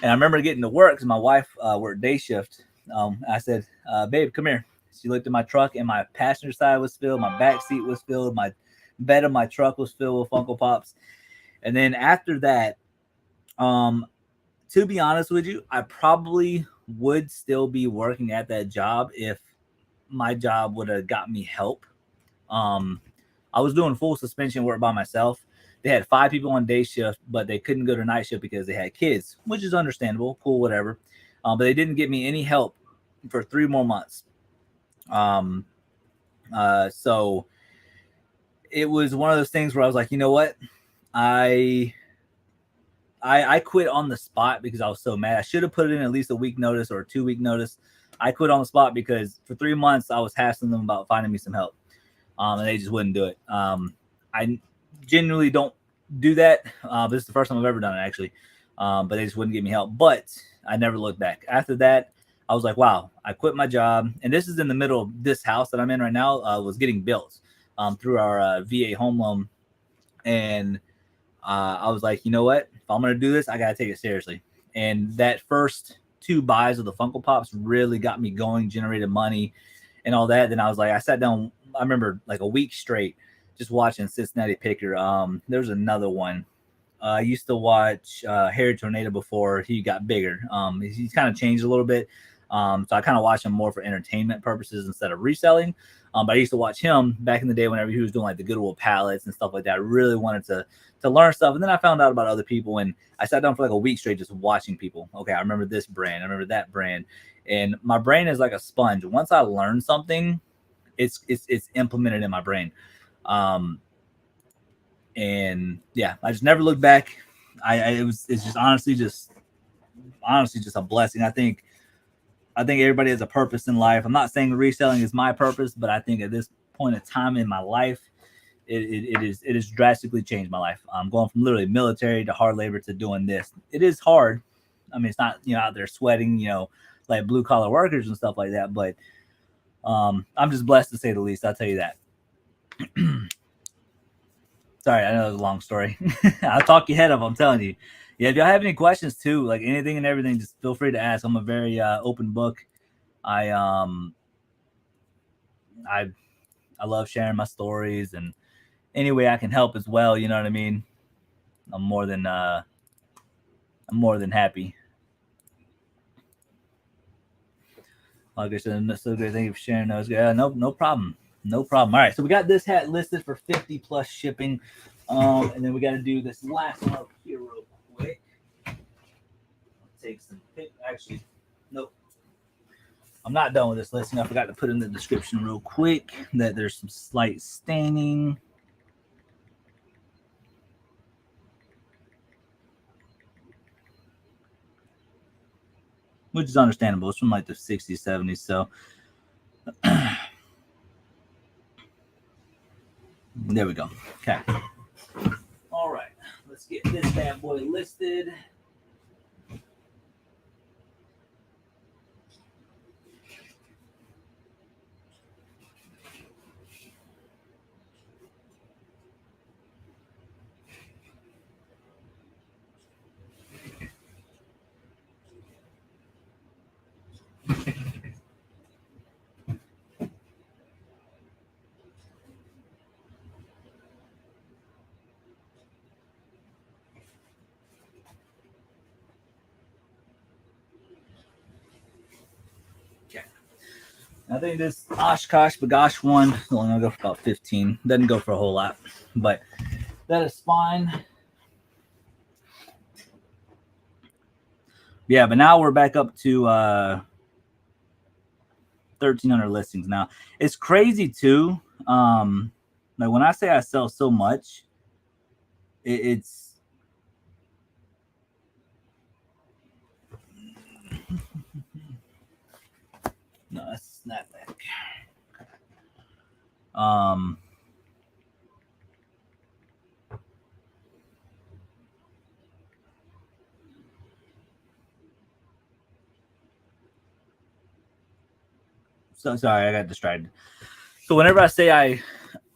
And I remember getting to work because my wife worked day shift. I said, babe, come here. She looked at my truck, and my passenger side was filled. My back seat was filled. My bed of my truck was filled with Funko Pops. And then after that, to be honest with you, I probably would still be working at that job if my job would have got me help. I was doing full suspension work by myself. They had 5 people on day shift, but they couldn't go to night shift because they had kids, which is understandable, cool, whatever. But they didn't get me any help for 3 more months. So it was one of those things where I was like, you know what? I quit on the spot because I was so mad. I should have put it in at least a week notice or a 2-week notice. I quit on the spot because for 3 months I was hassling them about finding me some help. And they just wouldn't do it. I genuinely don't do that. This is the first time I've ever done it, actually. But they just wouldn't give me help. But I never looked back. After that, I was like, wow, I quit my job. And this is in the middle of this house that I'm in right now, was getting built through our VA home loan. And I was like, you know what? If I'm going to do this, I got to take it seriously. And that first 2 buys of the Funko Pops really got me going, generated money and all that. Then I was like, I sat down, I remember like a week straight just watching Cincinnati Picker. There's another one. I used to watch Harry Tornado before he got bigger. He's kind of changed a little bit. So I kind of watch him more for entertainment purposes instead of reselling. But I used to watch him back in the day whenever he was doing like the Goodwill pallets and stuff like that. I really wanted to learn stuff. And then I found out about other people, and I sat down for like a week straight just watching people. Okay, I remember this brand. I remember that brand. And my brain is like a sponge. Once I learn something, it's implemented in my brain. And yeah, I just never looked back. It's just honestly just a blessing. I think everybody has a purpose in life. I'm not saying reselling is my purpose, but I think at this point in time in my life, it has drastically changed my life. I'm going from literally military to hard labor to doing this. It is hard. I mean, it's not, out there sweating, like blue collar workers and stuff like that. But I'm just blessed to say the least. I'll tell you that. Sorry, I know it was a long story. I'll talk your head up. I'm telling you. Yeah, if y'all have any questions too, like anything and everything, just feel free to ask. I'm a very open book. I I love sharing my stories, and any way I can help as well. You know what I mean? I'm more than happy. Like I said, that's so good. Thank you for sharing those. Yeah, no problem. No problem. All right, so we got this hat listed for 50 plus shipping. And then we got to do this last one up here real quick. Take some pic. Actually, nope. I'm not done with this listing. I forgot to put in the description real quick that there's some slight staining. Which is understandable. It's from like the 60s, 70s. So there we go. Okay. All right. Let's get this bad boy listed. I think this Oshkosh Bagosh one is only gonna go for about 15. Doesn't go for a whole lot, but that is fine. Yeah, but now we're back up to 1,300 listings now. It's crazy too. Like when I say I sell so much, it's no, that's not that. So sorry, I got distracted. So whenever I say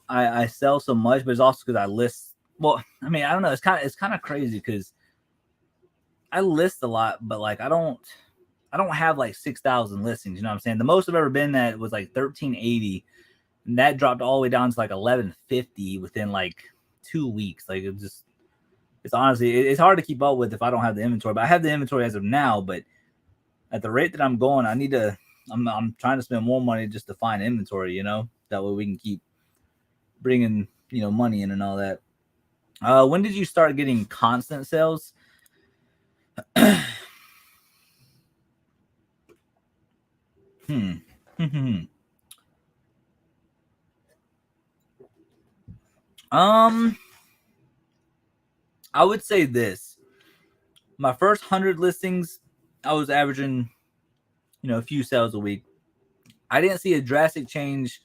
I sell so much, but it's also because I list. Well, I mean, I don't know. It's kind of crazy because I list a lot, but like I don't have like 6,000 listings. You know what I'm saying? The most I've ever been at was like 1,380, and that dropped all the way down to like 1,150 within like 2 weeks. Like it's honestly it's hard to keep up with if I don't have the inventory. But I have the inventory as of now. But at the rate that I'm going, I need to. I'm trying to spend more money just to find inventory. You know, that way we can keep bringing money in and all that. When did you start getting constant sales? I would say this. My first 100 listings, I was averaging, a few sales a week. I didn't see a drastic change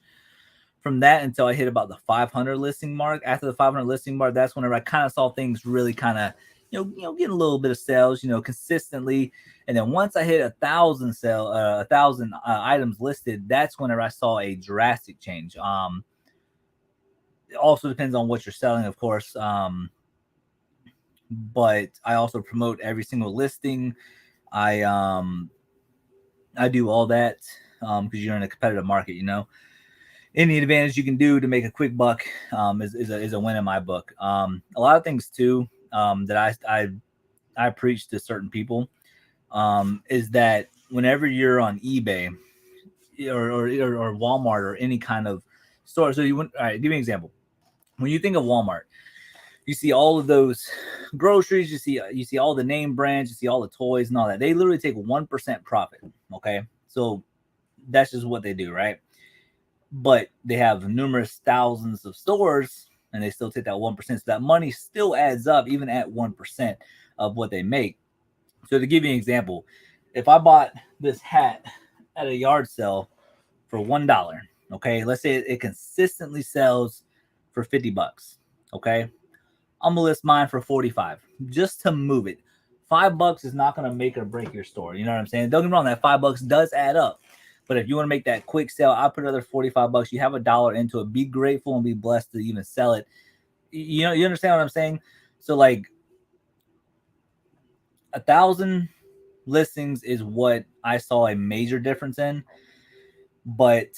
from that until I hit about the 500 listing mark. After the 500 listing mark, that's whenever I kind of saw things really kind of, getting a little bit of sales, consistently. And then once I hit 1,000 items listed, that's whenever I saw a drastic change. It also depends on what you're selling, of course. But I also promote every single listing. I do all that because you're in a competitive market. Any advantage you can do to make a quick buck is a win in my book. A lot of things too that I preach to certain people is that whenever you're on eBay or Walmart or any kind of store, so all right, give me an example. When you think of Walmart, you see all of those groceries, you see all the name brands, you see all the toys and all that. They literally take 1% profit. Okay, so that's just what they do, right? But they have numerous thousands of stores, and they still take that 1%. So that money still adds up, even at 1% of what they make. So to give you an example, if I bought this hat at a yard sale for $1, okay, let's say it consistently sells for $50, okay, I'm gonna list mine for 45 just to move it. $5 is not gonna make or break your store. You know what I'm saying? Don't get me wrong, that $5 does add up. But if you want to make that quick sale, I'll put another $45. You have $1 into it. Be grateful and be blessed to even sell it. You understand what I'm saying? So like 1,000 listings is what I saw a major difference in. But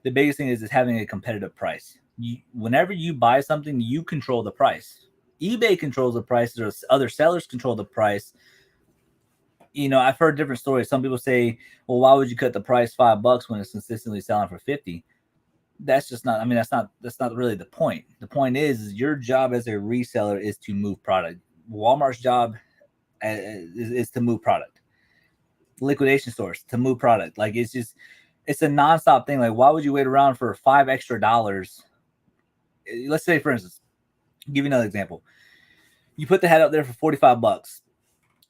the biggest thing is having a competitive price. Whenever you buy something, you control the price. eBay controls the price, or other sellers control the price. I've heard different stories. Some people say, well, why would you cut the price $5 when it's consistently selling for 50? That's just not, that's not really the point. The point is your job as a reseller is to move product. Walmart's job is to move product. Liquidation stores to move product. Like it's a nonstop thing. Like, why would you wait around for $5 extra? Let's say, for instance, I'll give you another example. You put the hat up there for $45.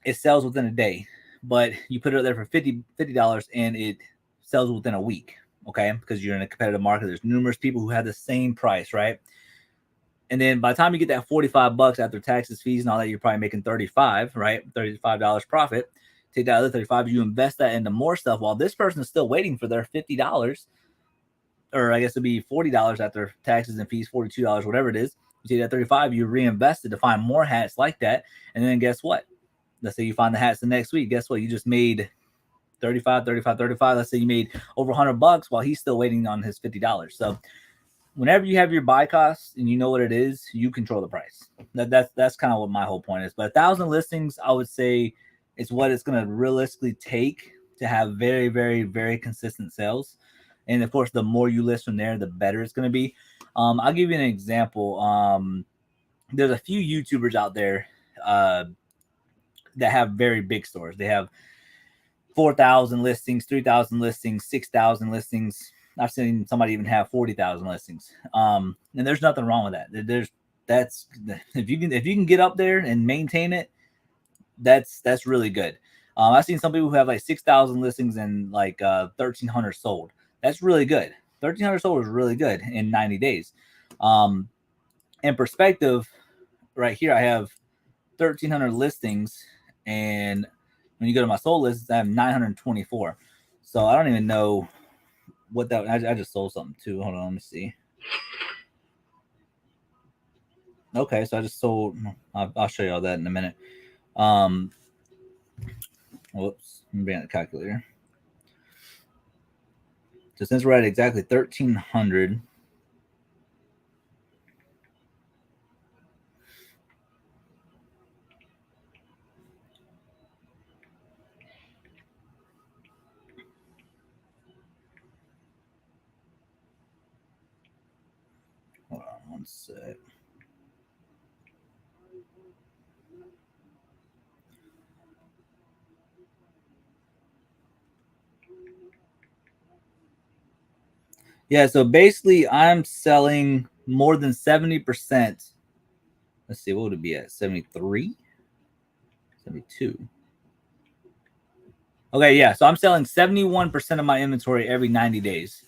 It sells within a day, but you put it up there for $50 and it sells within a week. Okay, because you're in a competitive market. There's numerous people who have the same price, right? And then by the time you get that $45 after taxes, fees, and all that, you're probably making $35, right? $35 profit. Take that other $35, you invest that into more stuff while this person is still waiting for their $50, or I guess it'd be $40 after taxes and fees, $42, whatever it is. You take that $35, you reinvest it to find more hats like that, and then guess what? Let's say you find the hats the next week. Guess what? You just made 35. Let's say you made over $100 while he's still waiting on his $50. So whenever you have your buy costs and you know what it is, you control the price. That's kind of what my whole point is. But 1,000 listings, I would say, is what it's going to realistically take to have very, very, very consistent sales. And of course, the more you list from there, the better it's going to be. I'll give you an example. There's a few YouTubers out there that have very big stores. They have 4,000 listings, 3,000 listings, 6,000 listings. I've seen somebody even have 40,000 listings. And there's nothing wrong with that. If you can get up there and maintain it, that's really good. I've seen some people who have like 6,000 listings and like 1,300 sold. That's really good. 1,300 sold is really good in 90 days. In perspective, right here, I have 1,300 listings, and when you go to my sold list, I have 924. So I don't even know what that. I just sold something too. Hold on, let me see. Okay, so I just sold. I'll show you all that in a minute. Whoops, let me bring out the calculator. So since we're at exactly 1,300. Hold on one sec. Yeah, so basically I'm selling more than 70%. Let's see, what would it be at? 73? 72. Okay, yeah, so I'm selling 71% of my inventory every 90 days.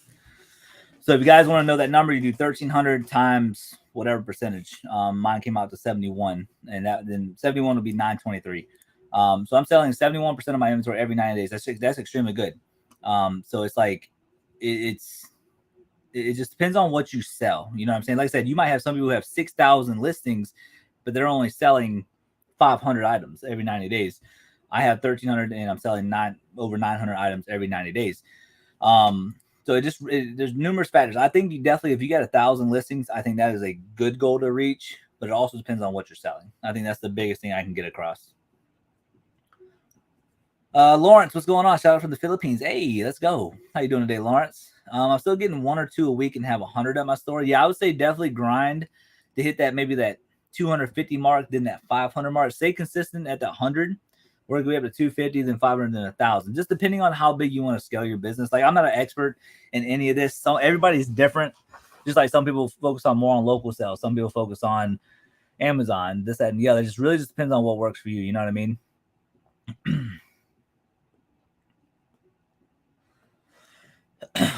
So if you guys want to know that number, you do 1,300 times whatever percentage. Mine came out to 71, and then 71 would be 923. So I'm selling 71% of my inventory every 90 days. That's extremely good. So it's like it just depends on what you sell. You know what I'm saying? Like I said, you might have some people who have 6,000 listings, but they're only selling 500 items every 90 days. I have 1,300 and I'm selling over 900 items every 90 days. So there's numerous factors. I think you definitely, if you got 1,000 listings, I think that is a good goal to reach, but it also depends on what you're selling. I think that's the biggest thing I can get across. Lawrence, what's going on? Shout out from the Philippines. Hey, let's go. How you doing today, Lawrence? I'm still getting 1 or 2 a week and have 100 at my store. Yeah, I would say definitely grind to hit that, maybe that 250 mark, then that 500 mark. Stay consistent at that 100. Work way up to 250, then 500, then 1,000. Just depending on how big you want to scale your business. Like, I'm not an expert in any of this. So everybody's different. Just like some people focus on more on local sales. Some people focus on Amazon, this, that, and the other. It just really just depends on what works for you. You know what I mean?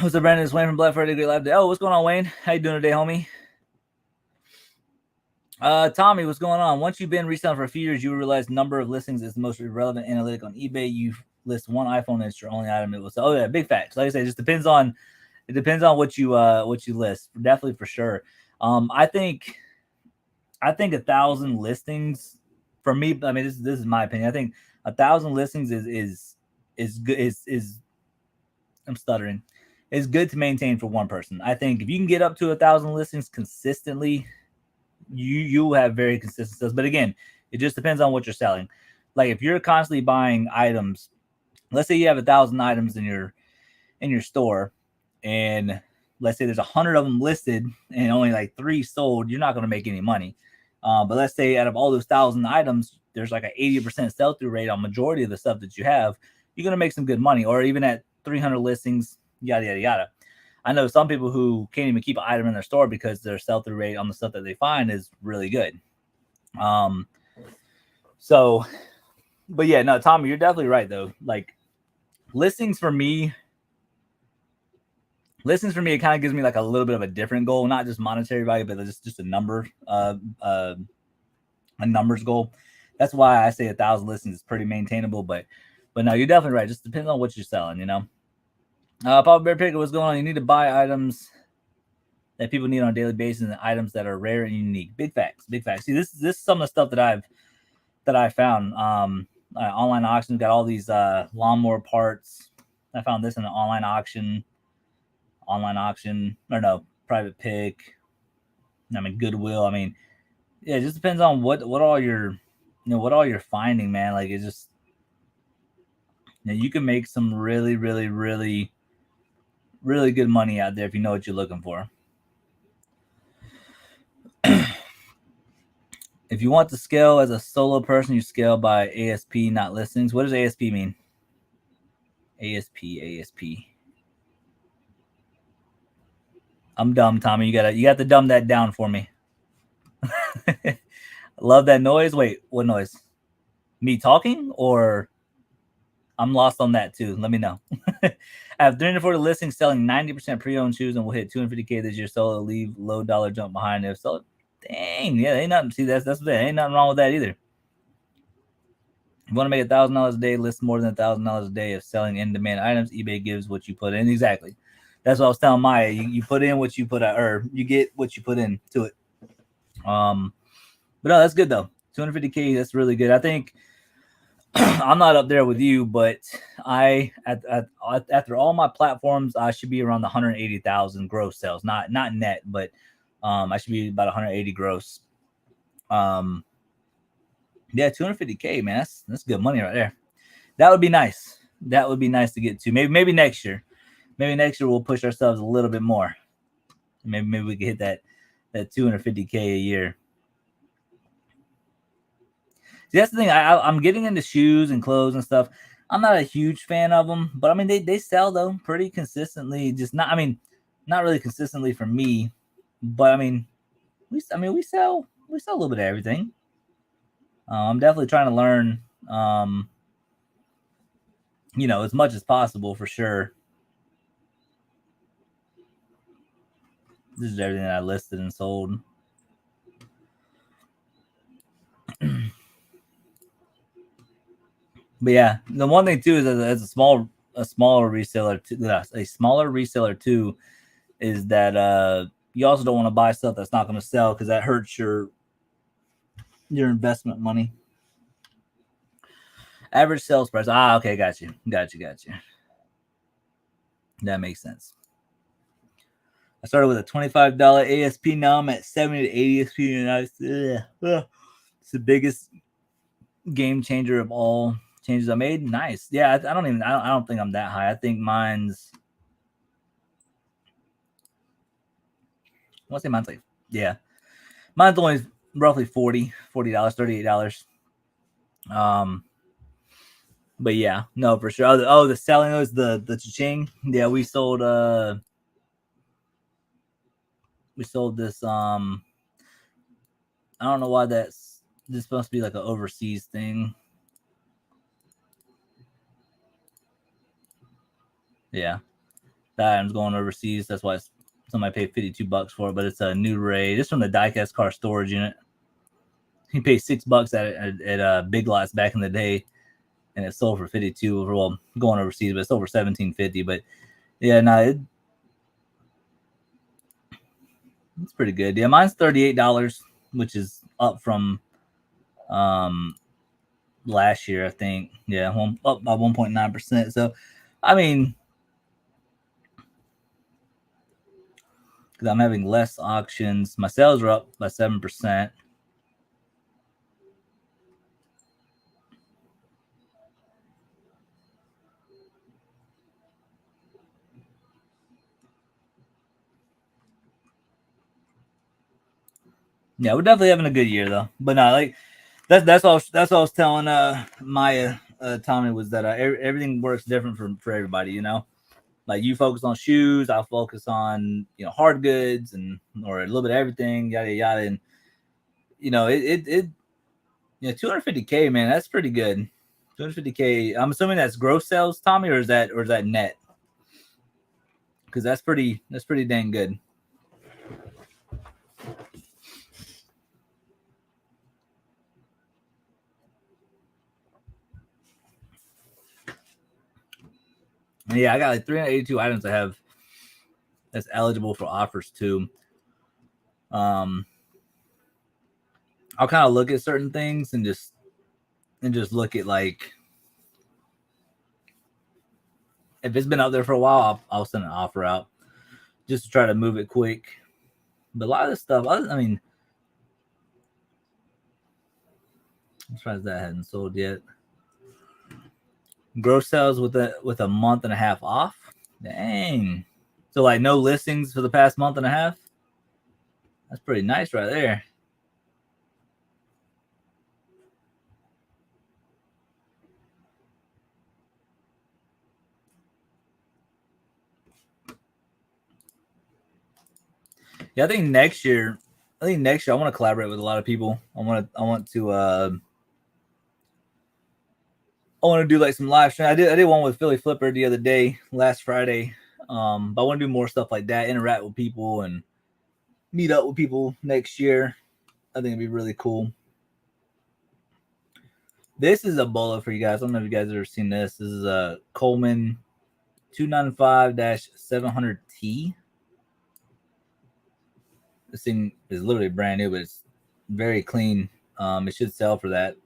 What's up, Brandon? It's Wayne from Black Friday Great Live Day. Oh, what's going on, Wayne? How you doing today, homie? Tommy, what's going on? Once you've been reselling for a few years, you will realize number of listings is the most relevant analytic on eBay. You list one iPhone and it's your only item. It will sell. Oh yeah, big facts. Like I say, it just depends on what you list. Definitely, for sure. I think 1,000 listings for me. I mean, this is my opinion. I think 1,000 listings is good. I'm stuttering. is good to maintain for one person. I think if you can get up to 1,000 listings consistently, you have very consistent sales. But again, it just depends on what you're selling. Like if you're constantly buying items, let's say you have 1,000 items in your store, and let's say there's 100 of them listed and only like 3 sold, you're not going to make any money. But let's say out of all those 1,000 items, there's like an 80% sell through rate on majority of the stuff that you have. You're going to make some good money. Or even at 300 listings, yada yada yada. I know some people who can't even keep an item in their store because their sell through rate on the stuff that they find is really good. So, but yeah, no, Tommy, you're definitely right though. Like listings for me, it kind of gives me like a little bit of a different goal, not just monetary value, but just a number, a numbers goal. That's why I say 1,000 listings is pretty maintainable. But no, you're definitely right. Just depends on what you're selling, you know. Papa Bear Picker, what's going on? You need to buy items that people need on a daily basis and items that are rare and unique. Big facts, big facts. See, this is some of the stuff that I found. Online auctions got all these lawnmower parts. I found this in an online auction, or no, private pick. I mean, Goodwill. I mean, yeah, it just depends on what all you're, what all you're finding, man. Like it's just, you can make some really, really, really, really good money out there if you know what you're looking for. If you want to scale as a solo person, you scale by ASP, not listings. What does ASP mean? ASP. I'm dumb, Tommy. You got to dumb that down for me. Love that noise. Wait, what noise? Me talking, or I'm lost on that too. Let me know. I have 340 listings selling 90% pre-owned shoes, and we'll hit 250K this year. Solo, leave low dollar jump behind. If so, dang, yeah, ain't nothing. See, that's ain't nothing wrong with that either. If you want to make $1,000 a day, list more than $1,000 a day of selling in-demand items. eBay gives what you put in. Exactly. That's what I was telling Maya. You put in what you put out, or you get what you put into it. But no, that's good though. 250K, that's really good. I think I'm not up there with you, but after all my platforms, I should be around the 180,000 gross sales, not net, but I should be about 180 gross. Yeah, 250K, man, that's good money right there. That would be nice. That would be nice to get to. Maybe next year. Maybe next year we'll push ourselves a little bit more. Maybe we can hit that 250K a year. See, that's the thing. I'm getting into shoes and clothes and stuff. I'm not a huge fan of them, but I mean they sell though pretty consistently. Just not really consistently for me, but I mean we sell a little bit of everything. I'm definitely trying to learn, as much as possible for sure. This is everything that I listed and sold. But yeah, the one thing too is as a smaller reseller, too, is that you also don't want to buy stuff that's not going to sell because that hurts your investment money. Average sales price. Okay, got you. That makes sense. I started with a $25 ASP. Now I'm at 70 to 80 ASP. It's the biggest game changer of all changes I made. Nice. Yeah, I don't think I'm that high. I think mine's. I want to say mine's like, yeah, mine's only roughly $40, $38. But yeah, no, for sure. The selling was the cha-ching. Yeah, we sold this I don't know why this must be like an overseas thing. Yeah, that item's going overseas. That's why somebody paid $52 for it. But it's a new raid. It's from the diecast car storage unit. He paid $6 at Big Lots back in the day, and it sold for 52. Well, going overseas, but it's over 1750. But yeah, no, it's pretty good. Yeah, mine's $38, which is up from last year, I think. Yeah, up by 1.9%. So, I mean, because I'm having less auctions. My sales are up by 7%. Yeah, we're definitely having a good year though. But no, like that's all. That's all I was telling Maya Tommy was that everything works different for everybody. You know, like you focus on shoes, I'll focus on hard goods and or a little bit of everything, yada yada. And it 250K, man, that's pretty good. 250K. I'm assuming that's gross sales, Tommy, or is that net? Because that's pretty dang good. And yeah, I got like 382 items I have that's eligible for offers too. I'll kind of look at certain things and just look at like if it's been out there for a while, I'll send an offer out just to try to move it quick. But a lot of this stuff, I mean, I'm surprised that hadn't sold yet. Gross sales with a month and a half off. Dang. So like no listings for the past month and a half. That's pretty nice right there. Yeah, I think next year I want to collaborate with a lot of people. I want to do like some live stream. I did one with Philly Flipper the other day, last Friday. But I want to do more stuff like that, interact with people and meet up with people next year. I think it'd be really cool. This is a bullet for you guys. I don't know if you guys have ever seen this. This is a Coleman 295-700T. This thing is literally brand new, but it's very clean. It should sell for that,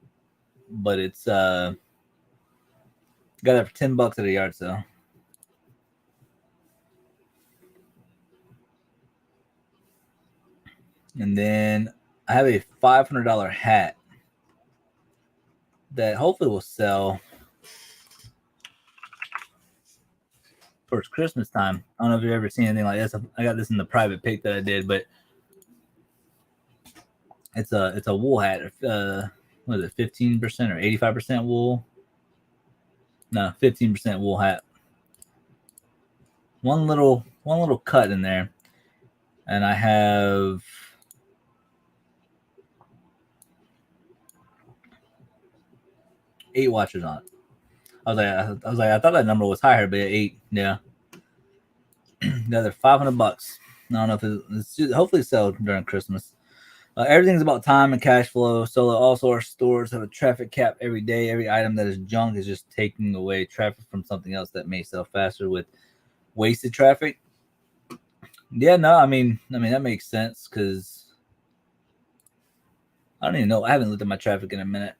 but it's got it for $10 at a yard sale. And then I have a $500 hat that hopefully will sell towards Christmas time. I don't know if you've ever seen anything like this. I got this in the private pick that I did, but it's a wool hat. What is it, 15% or 85% wool? No, 15% wool hat. One little cut in there, and I have 8 watchers on it. I was like, I thought that number was higher, but 8, yeah. Another $500. I don't know if it's just, hopefully sell during Christmas. Everything's about time and cash flow. So also our stores have a traffic cap every day. Every item that is junk is just taking away traffic from something else that may sell faster with wasted traffic. Yeah, no, I mean that makes sense because I don't even know. I haven't looked at my traffic in a minute.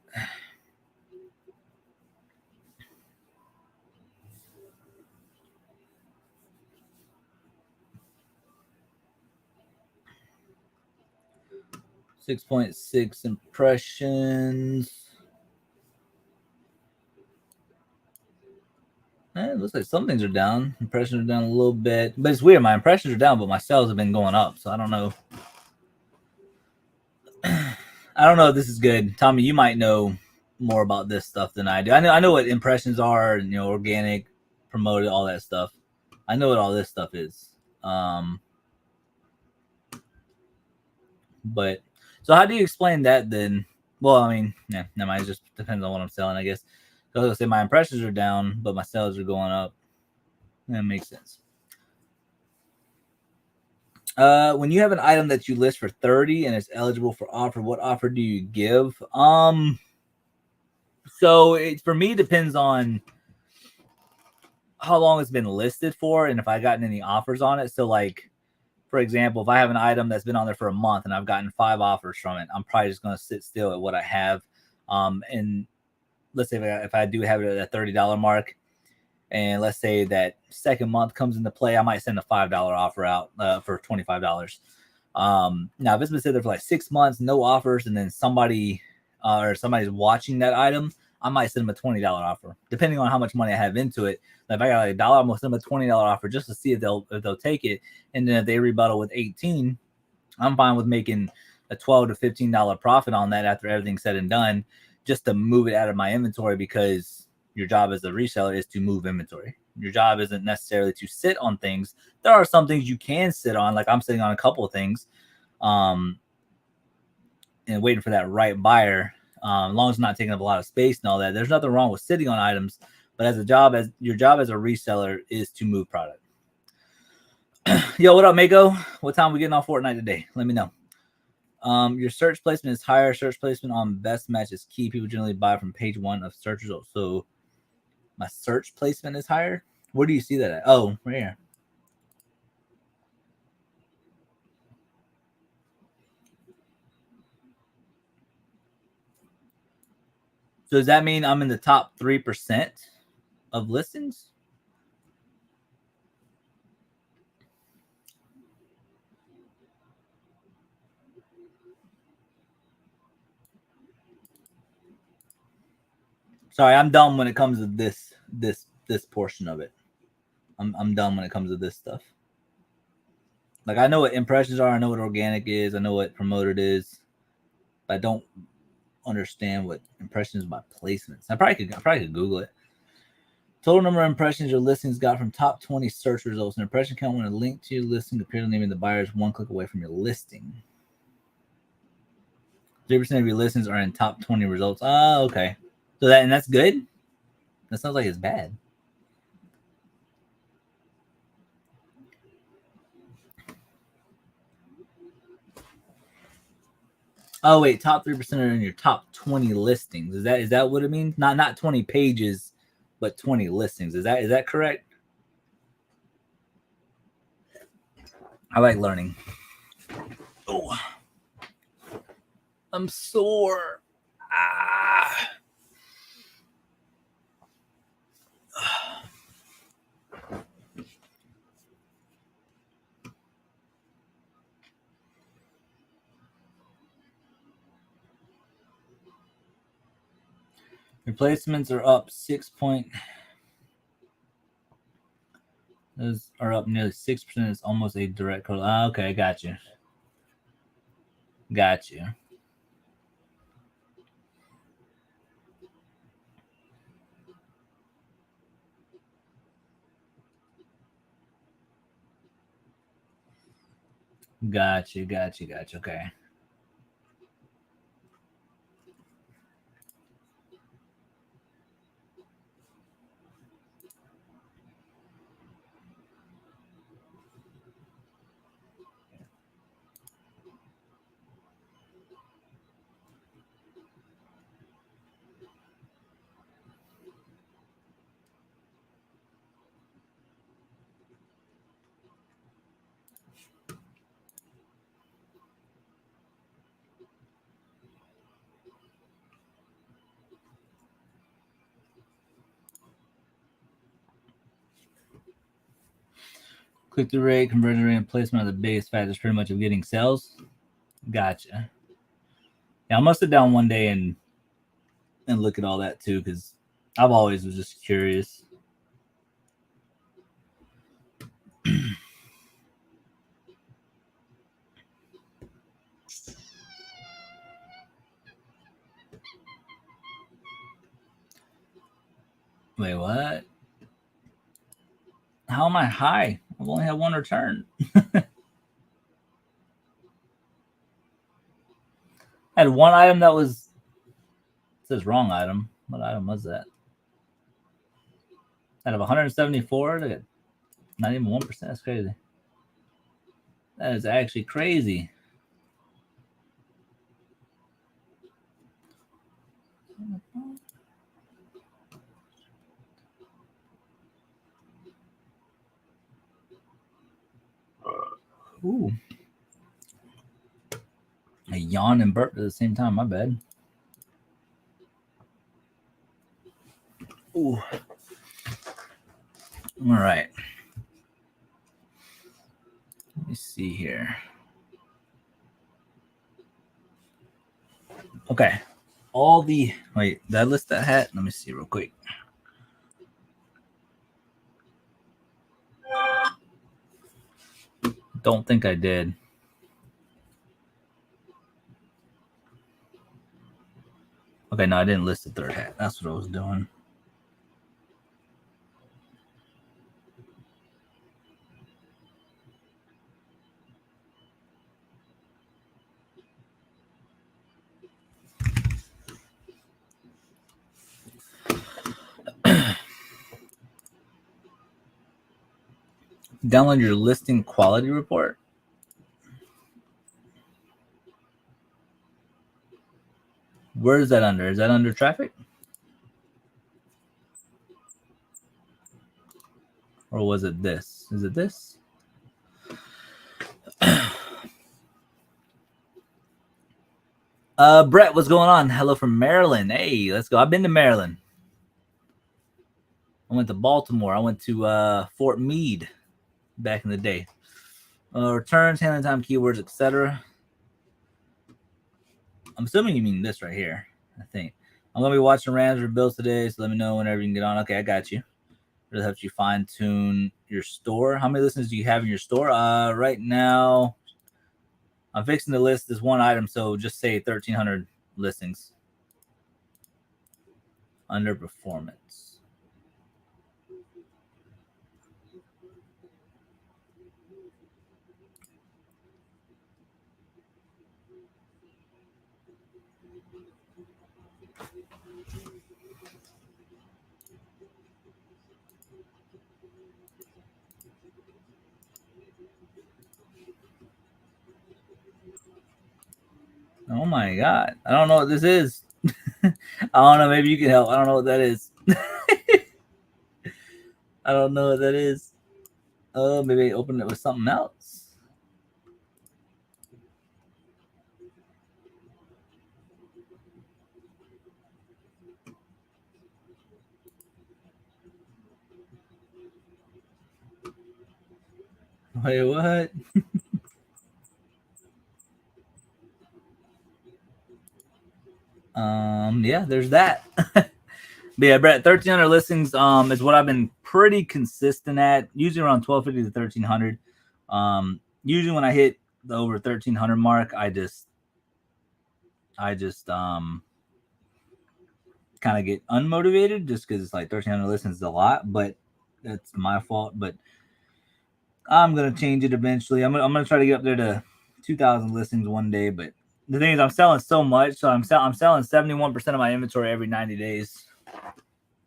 6.6 impressions. It looks like some things are down. Impressions are down a little bit, but it's weird. My impressions are down, but my sales have been going up. So I don't know. I don't know if this is good. Tommy, you might know more about this stuff than I do. I know what impressions are, and organic, promoted, all that stuff. I know what all this stuff is. But so how do you explain that then? Well, I mean, yeah, never mind. It just depends on what I'm selling, I guess. So I was gonna say my impressions are down, but my sales are going up. That makes sense. When you have an item that you list for 30 and it's eligible for offer, what offer do you give? So it for me depends on how long it's been listed for and if I gotten any offers on it. So like, for example, if I have an item that's been on there for a month and I've gotten 5 offers from it, I'm probably just going to sit still at what I have. And let's say if I do have it at a $30 mark, and let's say that second month comes into play, I might send a $5 offer out for $25. Now, if it's been sitting there for like 6 months, no offers, and then somebody's watching that item, I might send them a $20 offer, depending on how much money I have into it. If I got like $1, I'm gonna send them a $20 offer just to see if they'll take it. And then if they rebuttal with 18, I'm fine with making a $12 to $15 profit on that after everything's said and done, just to move it out of my inventory, because your job as a reseller is to move inventory. Your job isn't necessarily to sit on things. There are some things you can sit on, like I'm sitting on a couple of things, and waiting for that right buyer. As long as it's not taking up a lot of space and all that, there's nothing wrong with sitting on items. But your job as a reseller is to move product. Yo, what up, Mako? What time we getting on Fortnite today? Let me know. Your search placement is higher. Search placement on best match is key. People generally buy from page 1 of search results. So my search placement is higher. Where do you see that at? Oh, right here. So does that mean I'm in the top 3% of listings? Sorry, I'm dumb when it comes to this portion of it. I'm dumb when it comes to this stuff. Like, I know what impressions are, I know what organic is, I know what promoted is, but I don't understand what impressions by placements. I probably could Google it. Total number of impressions your listings got from top 20 search results. An impression count when a link to your listing appears to naming the buyer is 1 click away from your listing. 3% of your listings are in top 20 results. Oh, okay. So that's good. That sounds like it's bad. Oh wait, top 3% are in your top 20 listings. Is that what it means? Not 20 pages, but 20 listings. Is that correct? I like learning. Oh, I'm sore. Ah. Replacements are up 6 point. Those are up nearly 6%. It's almost a direct correlation. Okay, got you. Got you. Got you. Okay. Click-through rate, conversion rate, and placement are the biggest factors pretty much of getting sales. Gotcha. Yeah, I'm gonna sit down one day and look at all that too, because I've always was just curious. Wait, what? How am I high? I've only had one return. I had one item that was, it says wrong item. What item was that? Out of 174, they got not even 1%. That's crazy. That is actually crazy. Ooh. I yawned and burped at the same time. My bad. Ooh. All right. Let me see here. Okay. All the wait, did I list that hat? Let me see real quick. Don't think I did. Okay, no, I didn't list the third hat. That's what I was doing. Download your listing quality report. Where is that under? Is that under traffic? Or was it this? Is it this? Brett, what's going on? Hello from Maryland. Hey, let's go. I've been to Maryland. I went to Baltimore. I went to Fort Meade back in the day. Returns, handling time, keywords, etc. I'm assuming you mean this right here. I think I'm gonna be watching Rams or Bills today, so let me know whenever you can get on. Okay, I got you. Really helps you fine tune your store. How many listings do you have in your store? Right now, I'm fixing to list this one item, so just say 1,300 listings. Underperformance. Oh my god. I don't know what this is. I don't know. Maybe you can help. I don't know what that is. I don't know what that is. Maybe I opened it with something else. Wait, what? Yeah, there's that. But yeah, Brett, 1,300 listings is what I've been pretty consistent at, usually around 1,250 to 1,300. Usually when I hit the over 1,300 mark, I just kind of get unmotivated just because it's like 1,300 listens is a lot, but that's my fault. But I'm gonna change it eventually. I'm gonna try to get up there to 2,000 listings one day. But the thing is, I'm selling so much, so I'm selling 71% of my inventory every 90 days.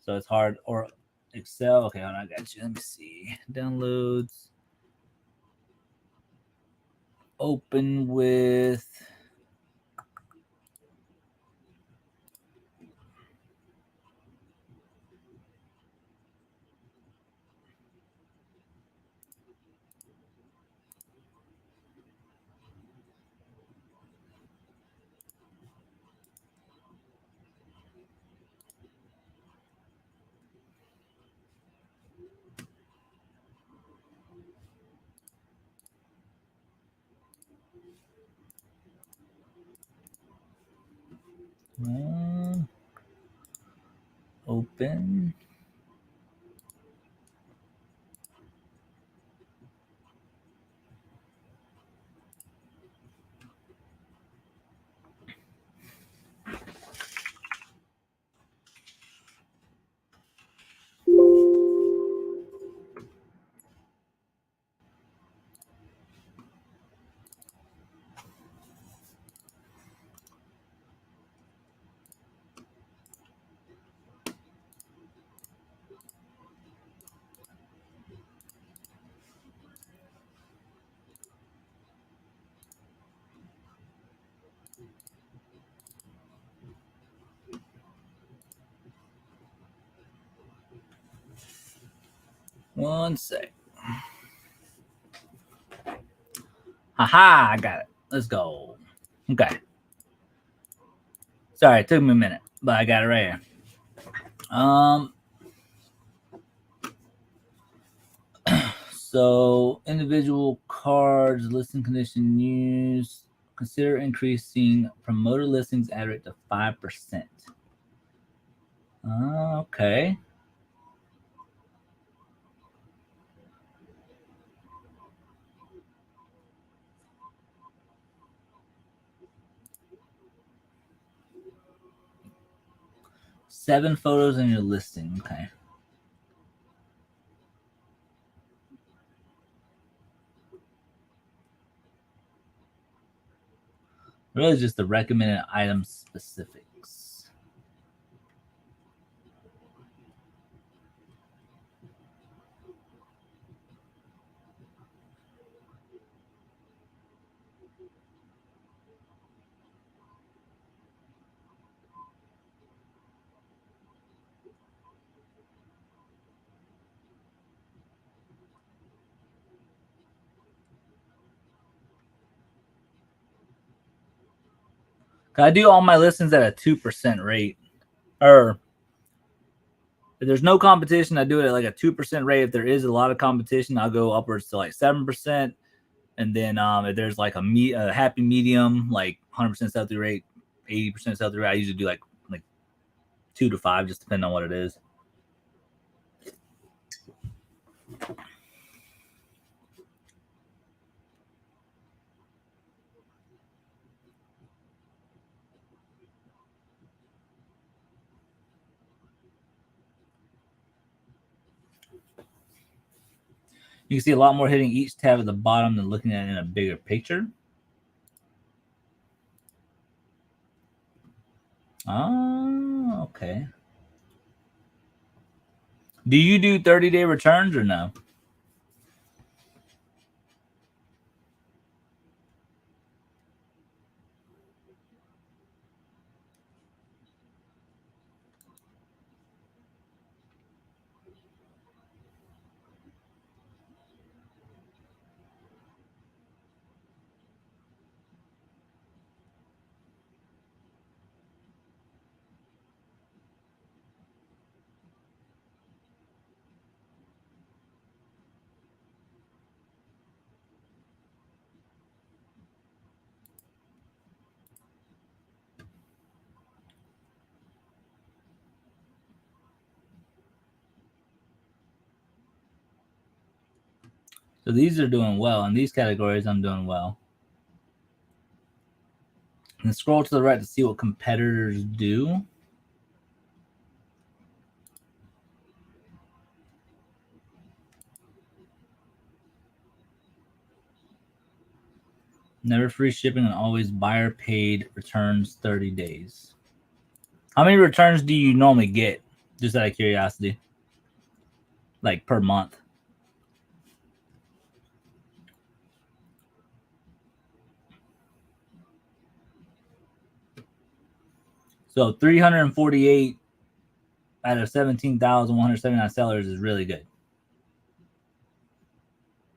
So it's hard. Or Excel. Okay, I got you. Let me see. Downloads. Open with. Open. One sec. Haha, I got it. Let's go. Okay. Sorry, it took me a minute, but I got it right here. So individual cards, listing condition news. Consider increasing promoted listings ad rate to 5%. Okay. Seven photos in your listing. Okay. Really just the recommended item specifics. I do all my listings at a 2% rate. Or if there's no competition, I do it at like a 2% rate. If there is a lot of competition, I'll go upwards to like 7%. And then if there's like a happy medium, like 100% sell through rate, 80% sell through rate, I usually do like 2 to 5, just depending on what it is. You can see a lot more hitting each tab at the bottom than looking at it in a bigger picture. Oh, okay. Do you do 30-day returns or no? So these are doing well. In these categories, I'm doing well. And scroll to the right to see what competitors do. Never free shipping and always buyer paid returns 30 days. How many returns do you normally get? Just out of curiosity. Like per month. So 348 out of 17,179 sellers is really good.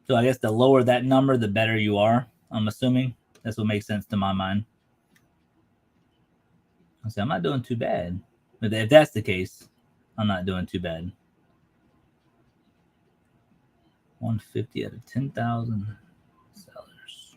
So I guess the lower that number, the better you are, I'm assuming. That's what makes sense to my mind. I say I'm not doing too bad. But if that's the case, I'm not doing too bad. 150 out of 10,000 sellers.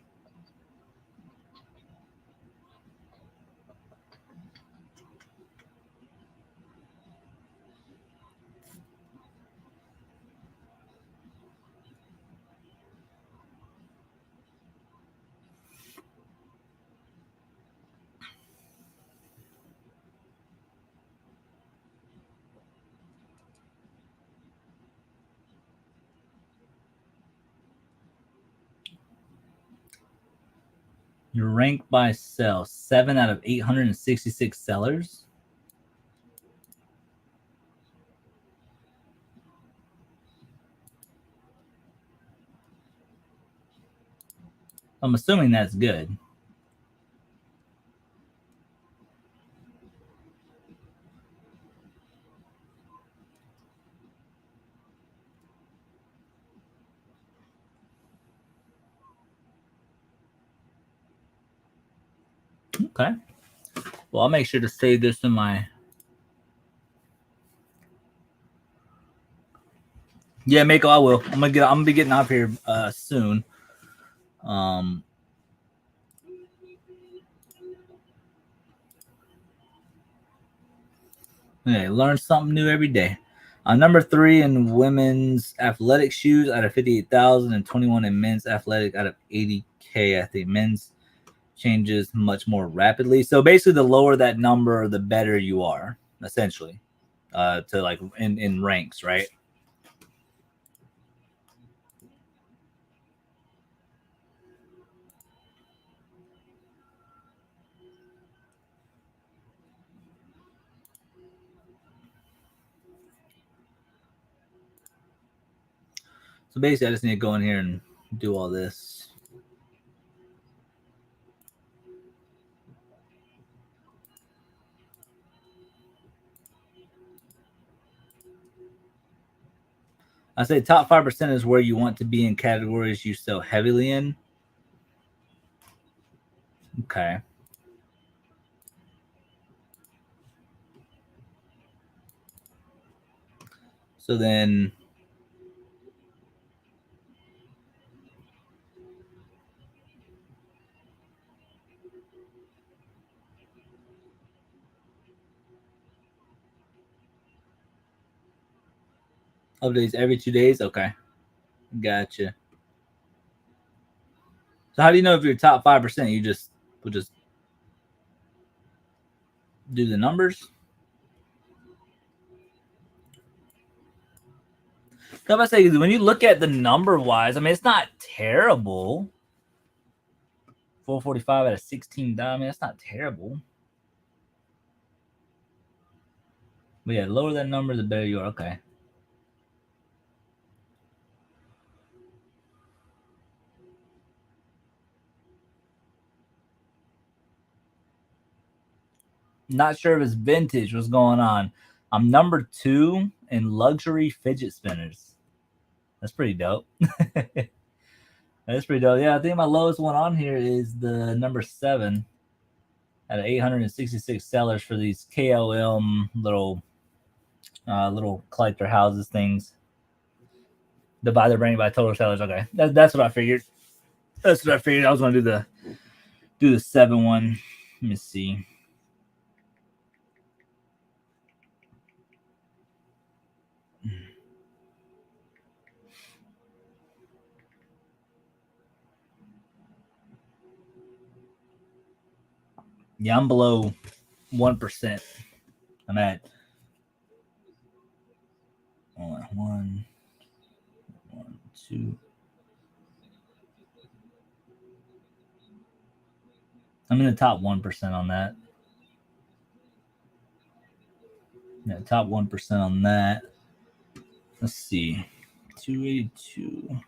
You're ranked by sell, 7 out of 866 sellers. I'm assuming that's good. Okay. Well, I'll make sure to save this in my Yeah, Mako, I will. I'm gonna be getting off here soon. Yeah, learn something new every day. Number 3 in women's athletic shoes out of 58,000 and 21 in men's athletic out of 80K. I think men's changes much more rapidly. So basically, the lower that number, the better you are, essentially, to like in ranks, right? So basically, I just need to go in here and do all this. I say top 5% is where you want to be in categories you sell heavily in. Okay. So then updates every 2 days. Okay. Gotcha. So how do you know if you're top 5%? You just will just do the numbers. I say when you look at the number wise, I mean it's not terrible. 445 out of 16. I mean that's not terrible. But yeah, lower that number, the better you are. Okay. Not sure if it's vintage. What's going on? I'm number 2 in luxury fidget spinners. That's pretty dope. That's pretty dope. Yeah, I think my lowest one on here is the number 7 out of 866 sellers for these KLM little collector houses things. Divided rank by total sellers. Okay, that's what I figured. That's what I figured. I was gonna do the 7 one. Let me see. Yeah, I'm below 1%. I'm at one, 2. I'm in the top 1% on that. Yeah, top 1% on that. Let's see. 282.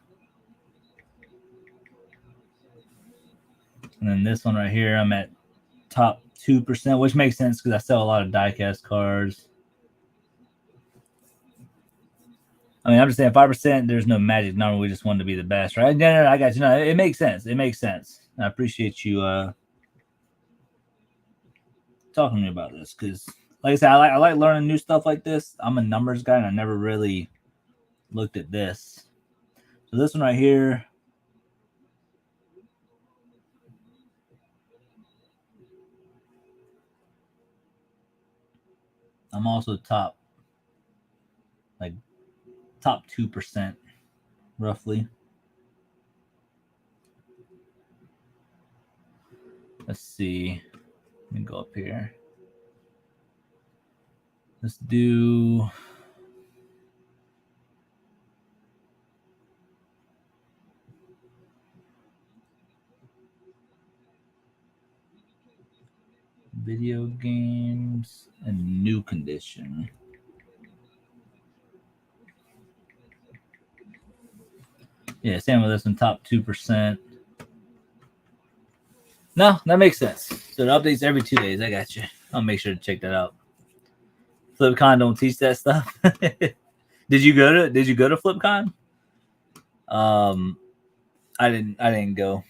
And then this one right here, I'm at top 2%, which makes sense because I sell a lot of diecast cars. I mean, I'm just saying 5%, there's no magic number. We just wanted to be the best, right? No, I got you. No, it makes sense. It makes sense. I appreciate you talking to me about this because, like I said, I like learning new stuff like this. I'm a numbers guy, and I never really looked at this. So this one right here, I'm also top 2% roughly. Let's see. Let me go up here. Let's do video games and new condition. Yeah, same with this one, top 2%. No, that makes sense. So it updates every 2 days. I got you. I'll make sure to check that out. FlipCon don't teach that stuff. Did you go to FlipCon? I didn't go.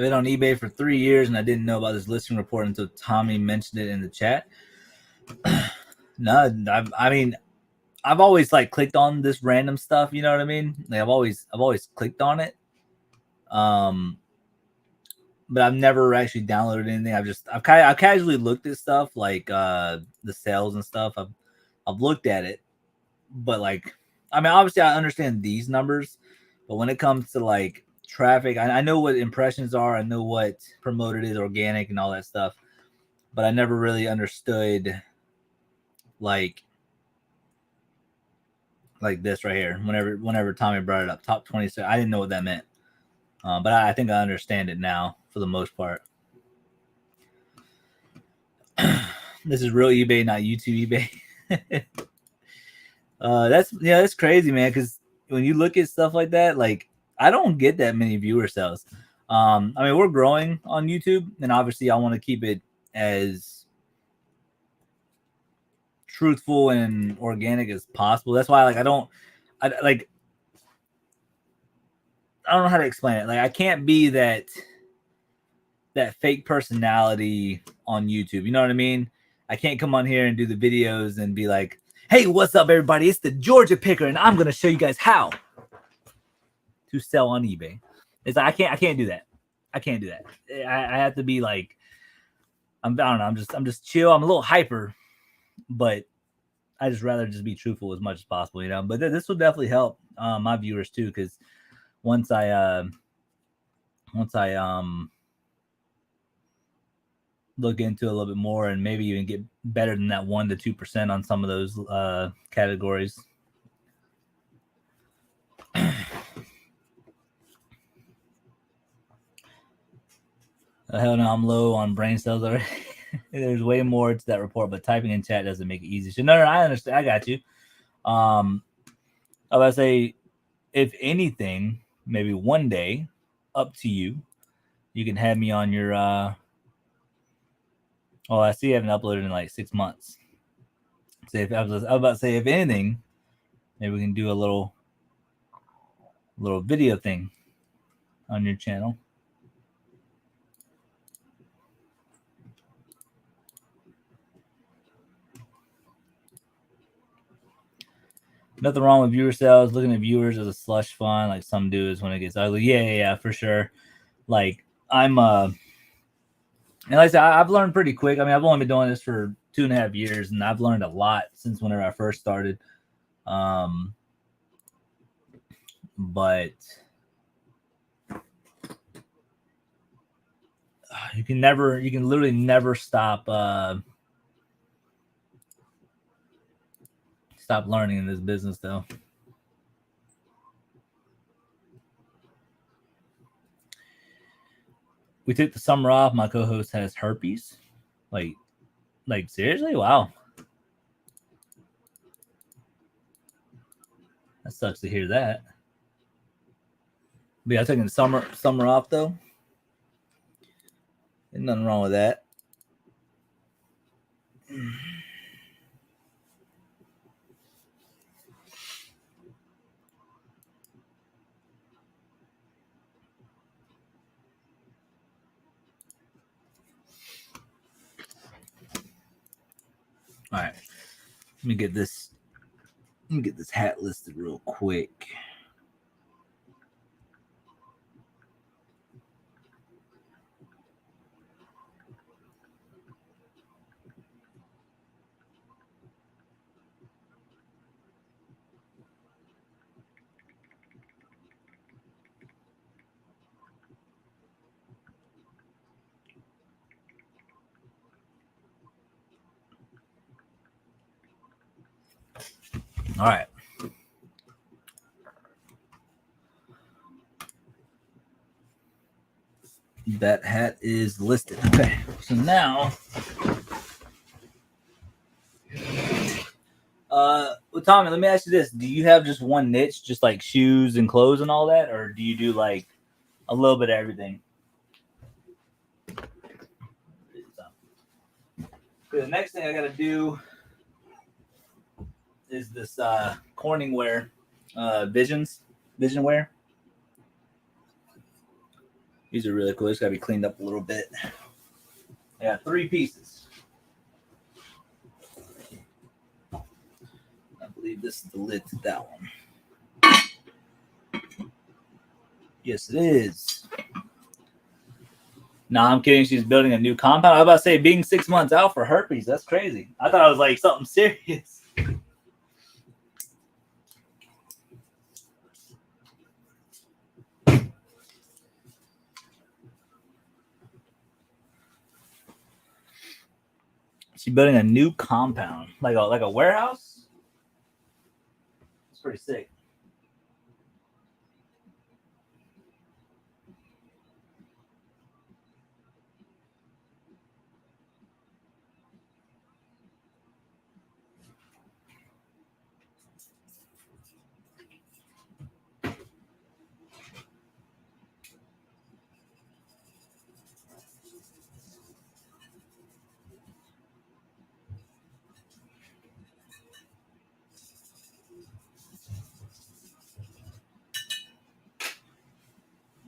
been on eBay for 3 years, and I didn't know about this listing report until Tommy mentioned it in the chat. No, I mean, I've always like clicked on this random stuff. You know what I mean? Like I've always clicked on it. But I've never actually downloaded anything. I've casually looked at stuff like the sales and stuff. I've looked at it, but like, I mean, obviously I understand these numbers, but when it comes to like traffic, I know what impressions are. I know what promoted is, organic, and all that stuff, but I never really understood like this right here. Whenever Tommy brought it up, top 26, I didn't know what that meant, but I think I understand it now for the most part. This is real eBay, not YouTube eBay. That's crazy, man. Because when you look at stuff like that, like I don't get that many viewer sales. I mean, we're growing on YouTube, and obviously, I want to keep it as truthful and organic as possible. That's why, like, I don't know how to explain it. Like, I can't be that fake personality on YouTube. You know what I mean? I can't come on here and do the videos and be like, hey, what's up, everybody? It's the Georgia Picker, and I'm going to show you guys how to sell on eBay. It's like, I can't do that. I can't do that. I have to be like, I don't know. I'm just chill. I'm a little hyper, but I just rather just be truthful as much as possible, you know. But this will definitely help my viewers too, because once I look into it a little bit more and maybe even get better than that 1% to 2% on some of those categories. Hell no, I'm low on brain cells already. There's way more to that report, but typing in chat doesn't make it easy. So no, I understand. I got you. I was about to say, if anything, maybe one day, up to you. You can have me on your. I see you haven't uploaded in like 6 months. So I was about to say, if anything, maybe we can do a little video thing on your channel. Nothing wrong with viewer sales. Looking at viewers as a slush fund, like some do, is when it gets ugly. Yeah, for sure. Like I'm and like I said, I've learned pretty quick. I mean, I've only been doing this for 2.5 years, and I've learned a lot since whenever I first started. But you can literally never stop learning in this business, though. We took the summer off. My co-host has herpes. Like seriously? Wow. That sucks to hear that. But yeah, taking the summer off though. There's nothing wrong with that. All right. Let me get this hat listed real quick. All right. That hat is listed. Okay. So now, well, Tommy, let me ask you this: do you have just one niche, just like shoes and clothes and all that, or do you do like a little bit of everything? The next thing I got to do is this Corningware vision wear. These are really cool. It's got to be cleaned up a little bit. Yeah, 3 pieces. I believe this is the lid to that one. Yes, it is. No, I'm kidding. She's building a new compound. I was about to say, being 6 months out for herpes, that's crazy. I thought it was like something serious. She's building a new compound, like a warehouse. It's pretty sick.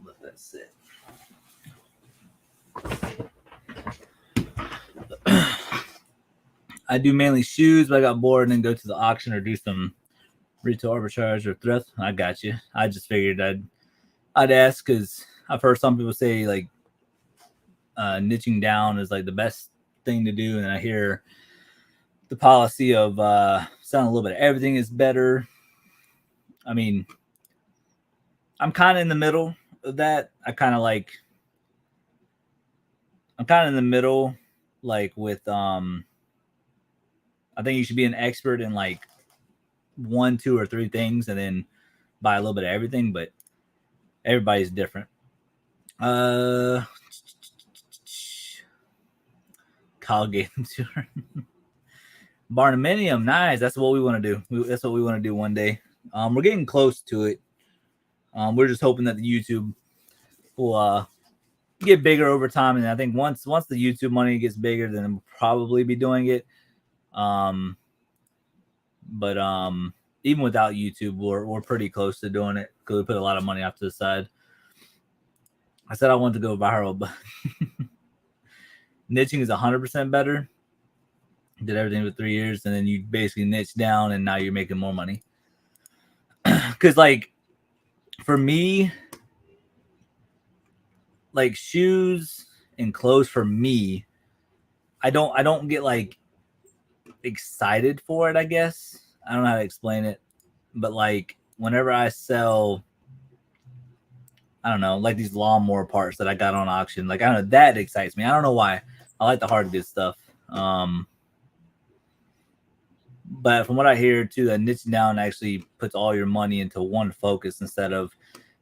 Let that sit. I do mainly shoes, but I got bored and then go to the auction or do some retail arbitrage or thrift. I got you. I just figured I'd ask because I've heard some people say like niching down is like the best thing to do, and I hear the policy of selling a little bit of everything is better. I mean, I'm kind of in the middle of that. I'm kind of in the middle, like with I think you should be an expert in like 1, 2, or 3 things, and then buy a little bit of everything. But everybody's different. Kyle gave him to her. Barnuminium, nice. That's what we want to do. That's what we want to do one day. We're getting close to it. We're just hoping that the YouTube will get bigger over time, and I think once the YouTube money gets bigger, then we'll probably be doing it. But even without YouTube, we're pretty close to doing it because we put a lot of money off to the side. I said I wanted to go viral, but niching is 100% better. Did everything for 3 years, and then you basically niche down, and now you're making more money. Because like for me, like shoes and clothes for me, I don't get like excited for it, I guess. I don't know how to explain it. But like whenever I sell, I don't know, like these lawnmower parts that I got on auction, like I don't know, that excites me. I don't know why. I like the hard good stuff. But from what I hear too, that niche down actually puts all your money into one focus instead of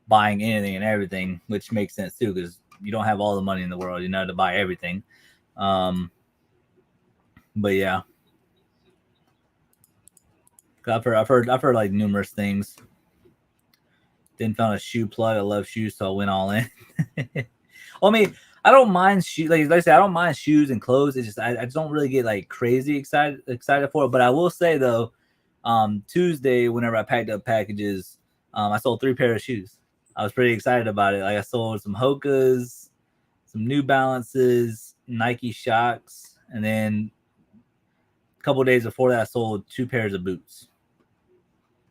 buying anything and everything, which makes sense too, because you don't have all the money in the world, to buy everything. But yeah, I've heard like numerous things. Then found a shoe plug. I love shoes, so I went all in. Well, I mean, I don't mind shoes. Like I said, I don't mind shoes and clothes. It's just I just don't really get like crazy excited for it. But I will say though, Tuesday, whenever I packed up packages, I sold 3 pairs of shoes. I was pretty excited about it. Like I sold some Hokas, some New Balances, Nike Shocks, and then a couple days before that, I sold 2 pairs of boots.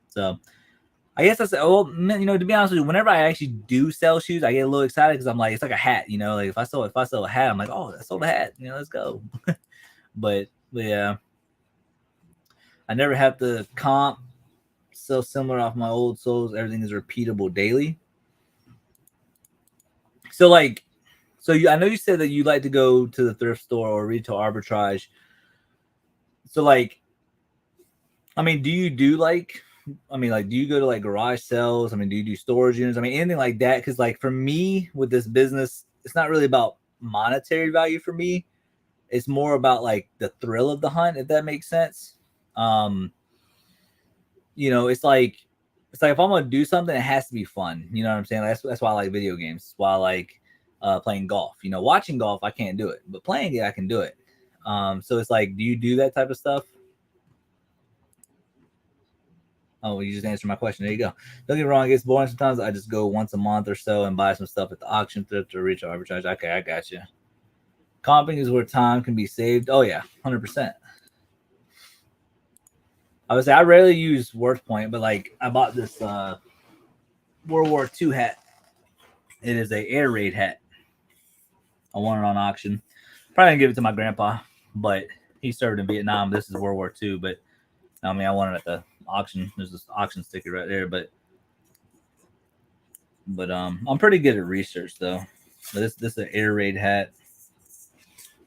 So I guess that's to be honest with you, whenever I actually do sell shoes, I get a little excited because I'm like, it's like a hat, like if I sell a hat, I'm like, oh, I sold a hat, let's go. but yeah, I never have to comp, sell similar off my old souls. Everything is repeatable daily. So I know you said that you like to go to the thrift store or retail arbitrage. So I mean, do you do do you go to like garage sales? I mean, do you do storage units? I mean, anything like that? Because like for me with this business, it's not really about monetary value for me. It's more about like the thrill of the hunt, if that makes sense. It's like if I'm gonna do something, it has to be fun. You know what I'm saying? That's why I like video games. That's why I like playing golf. Watching golf, I can't do it, but playing it, I can do it. So it's like, do you do that type of stuff? Oh, you just answered my question. There you go. Don't get me wrong, it gets boring sometimes. I just go once a month or so and buy some stuff at the auction thrift or retail arbitrage. Okay, I got you. Comping is where time can be saved. Oh yeah, 100%. I would say I rarely use WorthPoint, but like I bought this World War II hat. It is a air raid hat. I won it on auction. Probably gonna give it to my grandpa, but he served in Vietnam. This is World War II, but I mean I won it at the auction. There's this auction sticker right there, but I'm pretty good at research though. But this is an air raid hat,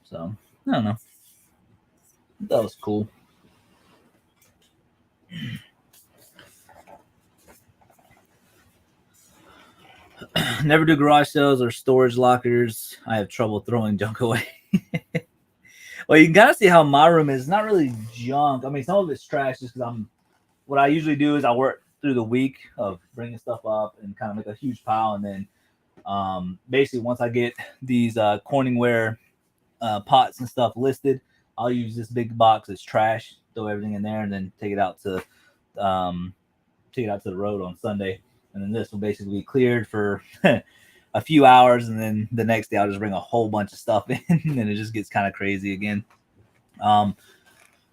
so I don't know. That was cool. Never do garage sales or storage lockers. I have trouble throwing junk away. Well, you can kind of see how my room is. It's not really junk. I mean, some of it's trash just because I'm. What I usually do is I work through the week of bringing stuff up and kind of make a huge pile, and then basically once I get these Corningware pots and stuff listed, I'll use this big box that's trash, throw everything in there, and then um, take it out to the road on Sunday, and then this will basically be cleared for a few hours, and then the next day I'll just bring a whole bunch of stuff in, and it just gets kind of crazy again.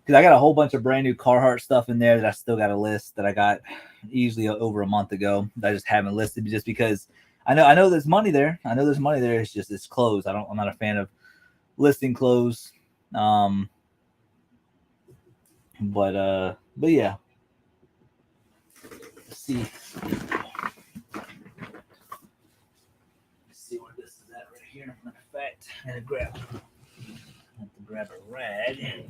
Because I got a whole bunch of brand new Carhartt stuff in there that I still got a list that I got easily over a month ago that I just haven't listed just because I know there's money there. I know there's money there. It's just it's clothes. I'm not a fan of listing clothes. But yeah. Let's see. See where this is at right here. Matter of fact, I have to grab a rag.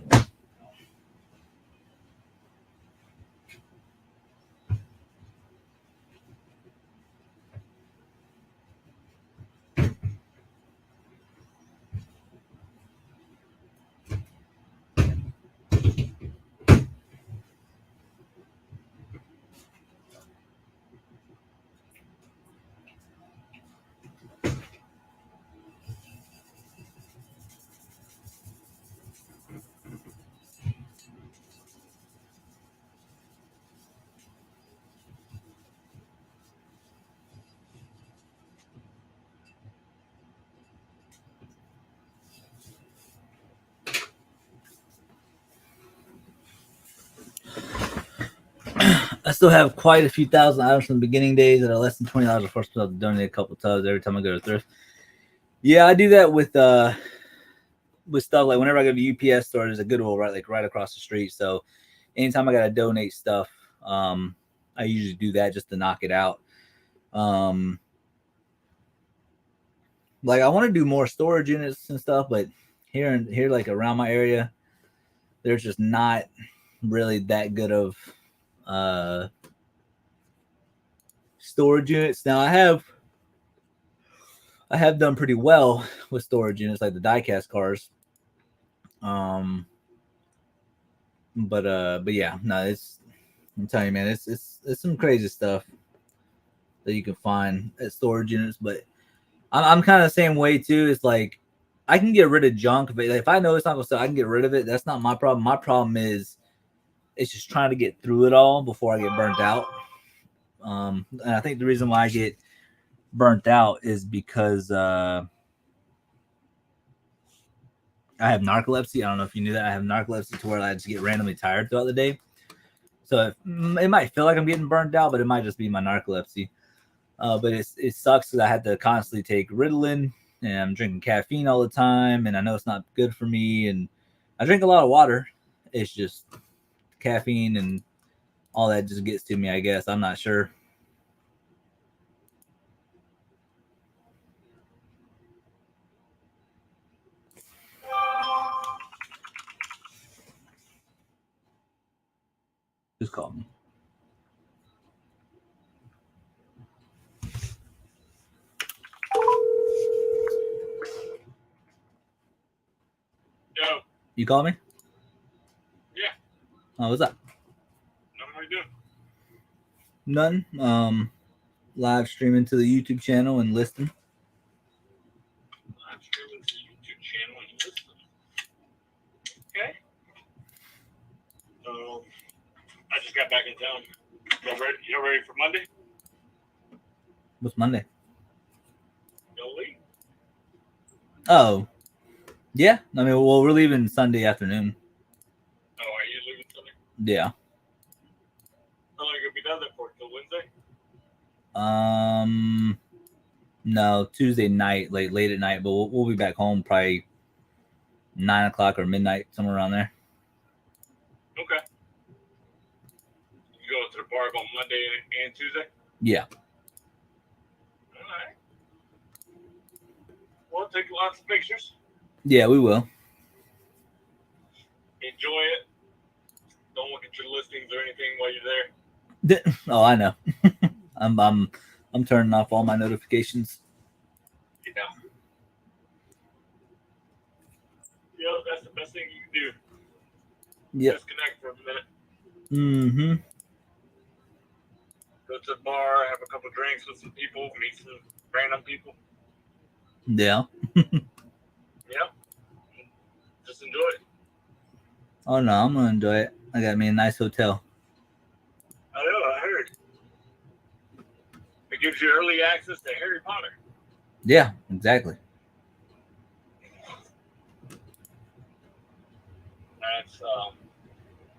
I still have quite a few thousand items from the beginning days that are less than $20. Of course, I'll donate a couple tubs every time I go to thrift. Yeah, I do that with stuff like whenever I go to UPS store, there's a Goodwill right across the street. So anytime I gotta donate stuff, I usually do that just to knock it out. Like I want to do more storage units and stuff, but here like around my area, there's just not really that good of storage units. Now I have done pretty well with storage units like the diecast cars. But yeah, no, I'm telling you, man, it's some crazy stuff that you can find at storage units. But I'm kind of the same way too. It's like I can get rid of junk, but if I know it's not gonna sell, I can get rid of it. That's not my problem. My problem is it's just trying to get through it all before I get burnt out. And I think the reason why I get burnt out is because I have narcolepsy. I don't know if you knew that. I have narcolepsy to where I just get randomly tired throughout the day. So it might feel like I'm getting burnt out, but it might just be my narcolepsy. But it sucks because I had to constantly take Ritalin, and I'm drinking caffeine all the time, and I know it's not good for me. And I drink a lot of water. It's just caffeine and all that just gets to me, I guess. I'm not sure. Who's called me? Yo. You call me? Yeah. Oh, what's up? Nothing. How you doing? None. Live streaming to the YouTube channel and listening. I'm streaming to the YouTube channel and listening. Okay. I just got back in town. You ready for Monday? What's Monday? You'll leave. Oh, yeah. I mean, well, we're leaving Sunday afternoon. Oh, are you leaving Sunday? Yeah. How long are you gonna be down there for? Till Wednesday? No, Tuesday night, late at night, but we'll be back home probably 9 o'clock or midnight, somewhere around there. Okay. You go to the park on Monday and Tuesday? Yeah. Alright. Well, take lots of pictures. Yeah, we will. Enjoy it. Don't look at your listings or anything while you're there. Oh, I know. I'm turning off all my notifications. Yeah. Yeah, that's the best thing you can do. Yep. Disconnect for a minute. Mm-hmm. Go to the bar, have a couple drinks with some people, meet some random people. Yeah. Yeah. Just enjoy it. Oh no, I'm gonna enjoy it. I got me a nice hotel. I know, I heard. It gives you early access to Harry Potter. Yeah, exactly.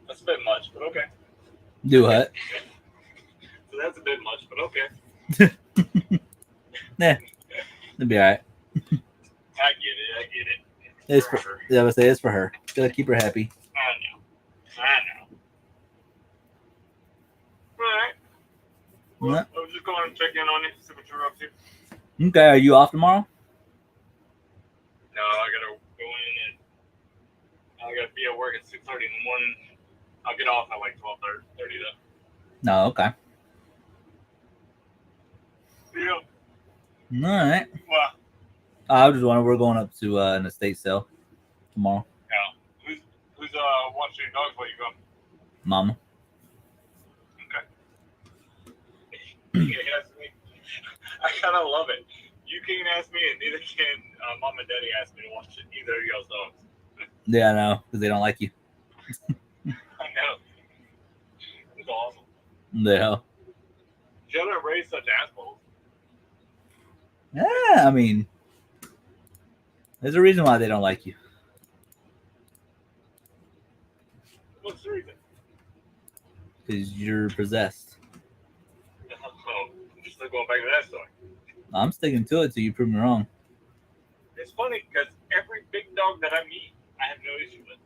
That's a bit much, but okay. Do what? So that's a bit much, but okay. Nah, it'll be all right. I get it. It's for, her. yeah, I would say it's for her. Gotta keep her happy. I know. All right. Well, Yeah. I was just going to check in on you, see what you're up to. Okay, are you off tomorrow? No, I gotta go in and I gotta be at work at 6:30 in the morning. I'll get off at like 12:30 though. No, okay. Yeah. All right. Well, I was just wondering, we're going up to an estate sale tomorrow. yeah. Who's watching your dogs while you go? Mama. Okay. You can't ask me. I kind of love it. You can't ask me, and neither can Mom and Daddy ask me to watch either of y'all's dogs. Yeah, I know, because they don't like you. I know. It's awesome. Yeah. Y'all don't raise such assholes. Yeah, I mean, there's a reason why they don't like you. What's the reason? Because you're possessed. Oh, I'm just going back to that story. I'm sticking to it till you prove me wrong. It's funny because every big dog that I meet, I have no issue with.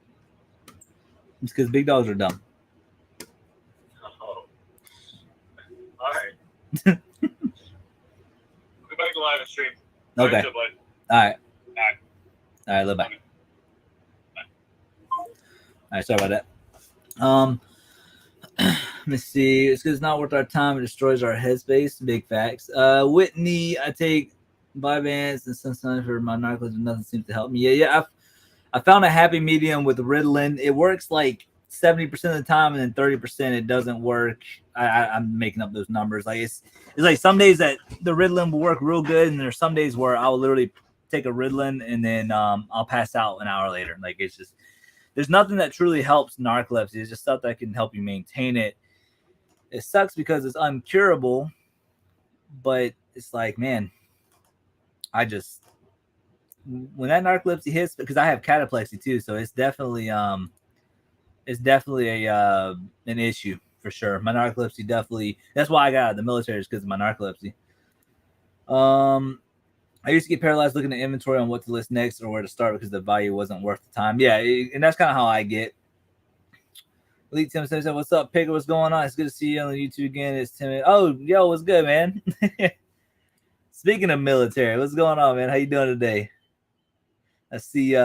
It's because big dogs are dumb. Oh. All right. Go back to live stream. Okay. All right. All right. All All right. Bye. Okay. All right. Sorry about that. Let me see. It's because it's not worth our time. It destroys our headspace. Big facts. Whitney, I take Vyvanse and sometimes for my narcolepsy. Nothing seems to help me. Yeah. I found a happy medium with Ritalin. It works like 70% of the time, and then 30% it doesn't work. I'm making up those numbers. Like it's like some days that the Ritalin will work real good, and there's some days where I'll literally take a Ritalin and then I'll pass out an hour later. Like it's just there's nothing that truly helps narcolepsy. It's just stuff that can help you maintain it. It sucks because it's uncurable, but it's like, man, I just when that narcolepsy hits, because I have cataplexy too, so it's definitely a an issue for sure. My narcolepsy definitely. That's why I got out of the military, is because of my narcolepsy. I used to get paralyzed looking at inventory on what to list next or where to start because the value wasn't worth the time. Yeah, and that's kind of how I get. Elite Tim says, "What's up, Pigger? What's going on? It's good to see you on YouTube again. It's Tim. Oh, yo, what's good, man? Speaking of military, what's going on, man? How you doing today? I see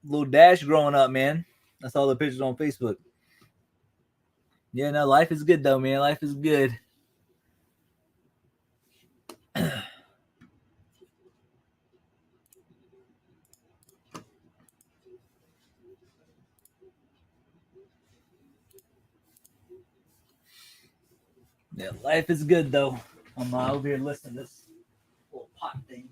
little Dash growing up, man. I saw the pictures on Facebook. Yeah, no, life is good though, man. Life is good. Yeah, life is good though. I'm over here listening to this little pot thing.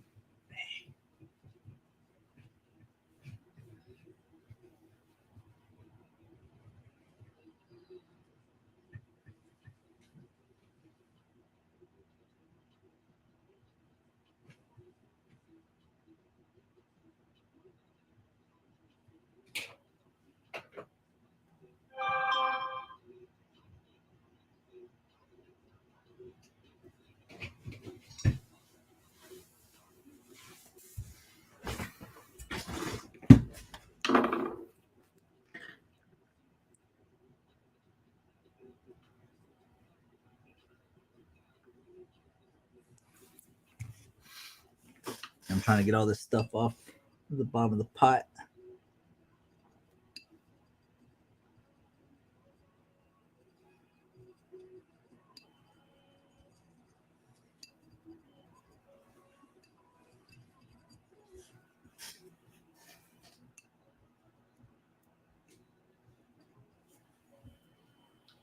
trying to get all this stuff off the bottom of the pot.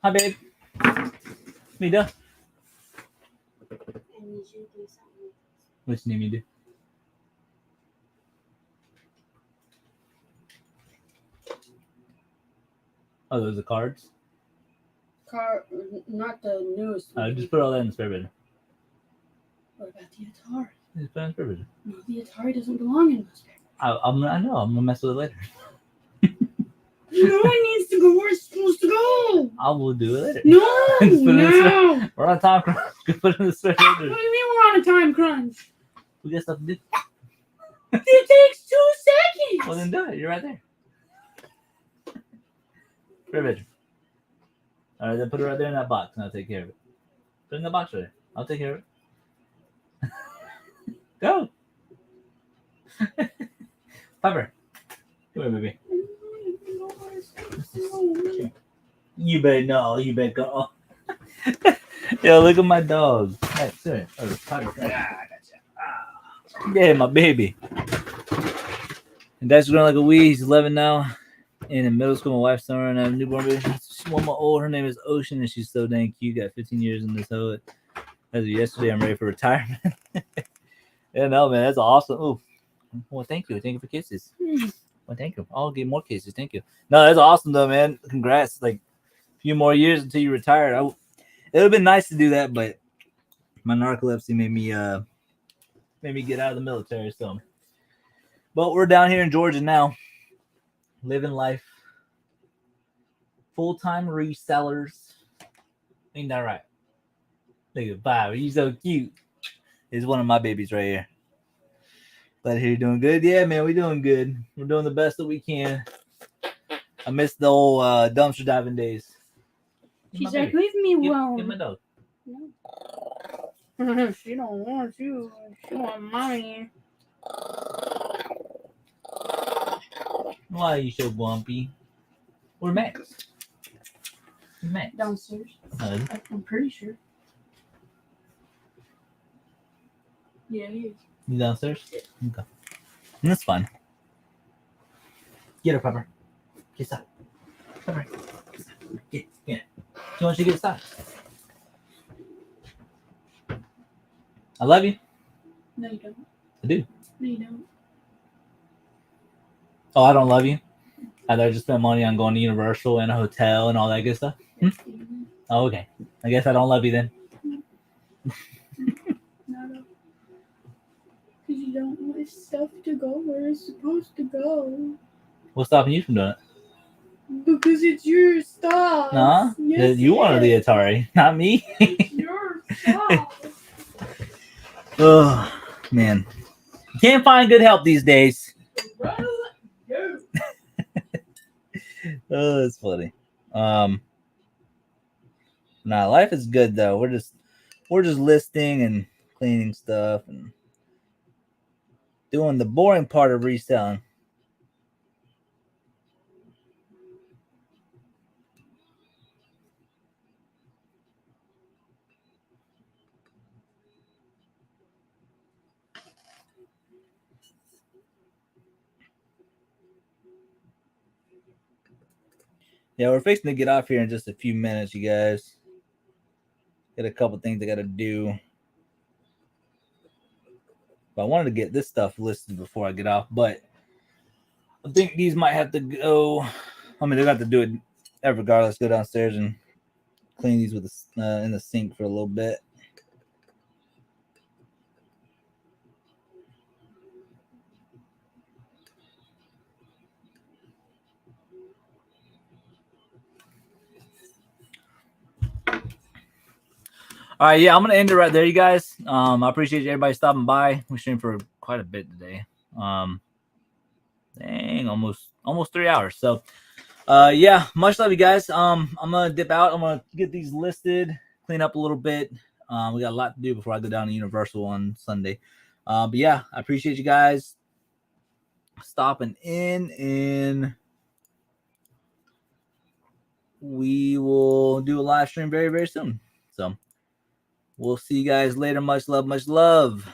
Hi, babe. Me do. I need you to do something. What you need me to do? Oh, those are cards? Not the newest. Just put all that in the spare bedroom. What about the Atari? Just put it in the spare bedroom. No, the Atari doesn't belong in the spare. I know. I'm going to mess with it later. No one needs to go where it's supposed to go. I will do it later. No, Just put it in the spare- no. We're on time crunch. Just put it in the spare What bedroom. do you mean we're on a time crunch? We got stuff to do. It takes 2 seconds. Well, then do it. You're right there. Spare bedroom. All right, then put it right there in that box, and I'll take care of it. Put it in the box right there. I'll take care of it. Go. Pepper. Come here, baby. You better no. You better go. Yo, look at my dog. Hey, sorry. Oh, Pepper. Ah, I got you. Yeah, my baby. And that's growing like a weed. He's 11 now. And in middle school, my wife's summer and I have a newborn baby. She's 1 month old. Her name is Ocean, and she's so dang cute. Got 15 years in this hood. As of yesterday, I'm ready for retirement. Yeah, no, man, that's awesome. Oh, well, thank you. Thank you for kisses. Well, thank you. I'll get more kisses. Thank you. No, that's awesome, though, man. Congrats. Like, a few more years until you retire. It would have been nice to do that, but my narcolepsy made me get out of the military. So, but we're down here in Georgia now, living life. Full-time resellers. Ain't that right? Look at Bob. He's so cute. He's one of my babies right here. Glad to hear you're doing good. Yeah, man, we're doing good. We're doing the best that we can. I miss the old dumpster diving days. She's like, leave me alone. Give my dog. No. She don't want you. She want mommy. Why are you so bumpy? Where's Max? Where's Max? Downstairs. I'm pretty sure. Yeah, he is. You downstairs? Okay. That's fine. Get her, Pepper. Get inside. Pepper. Get. She wants you to get inside. I love you. No, you don't. I do. No, you don't. Oh, I don't love you? I'd rather just spend money on going to Universal and a hotel and all that good stuff? Oh, okay. I guess I don't love you then. No. Because you don't want stuff to go where it's supposed to go. What's stopping you from doing it? Because it's your stuff. Nah, Yes, you wanted the Atari, not me. It's your stuff. Oh, man. You can't find good help these days. Oh, that's funny. Nah, life is good though. We're just listing and cleaning stuff and doing the boring part of reselling. Yeah, we're fixing to get off here in just a few minutes, you guys. Got a couple things I got to do. But I wanted to get this stuff listed before I get off. But I think these might have to go. I mean, they're going to have to do it regardless. Go downstairs and clean these with in the sink for a little bit. All right, yeah, I'm gonna end it right there, you guys. I appreciate everybody stopping by. We streamed for quite a bit today. Dang, almost 3 hours. So, yeah, much love, you guys. I'm gonna dip out. I'm gonna get these listed, clean up a little bit. We got a lot to do before I go down to Universal on Sunday. But yeah, I appreciate you guys stopping in, and we will do a live stream very, very soon. So we'll see you guys later. Much love, much love.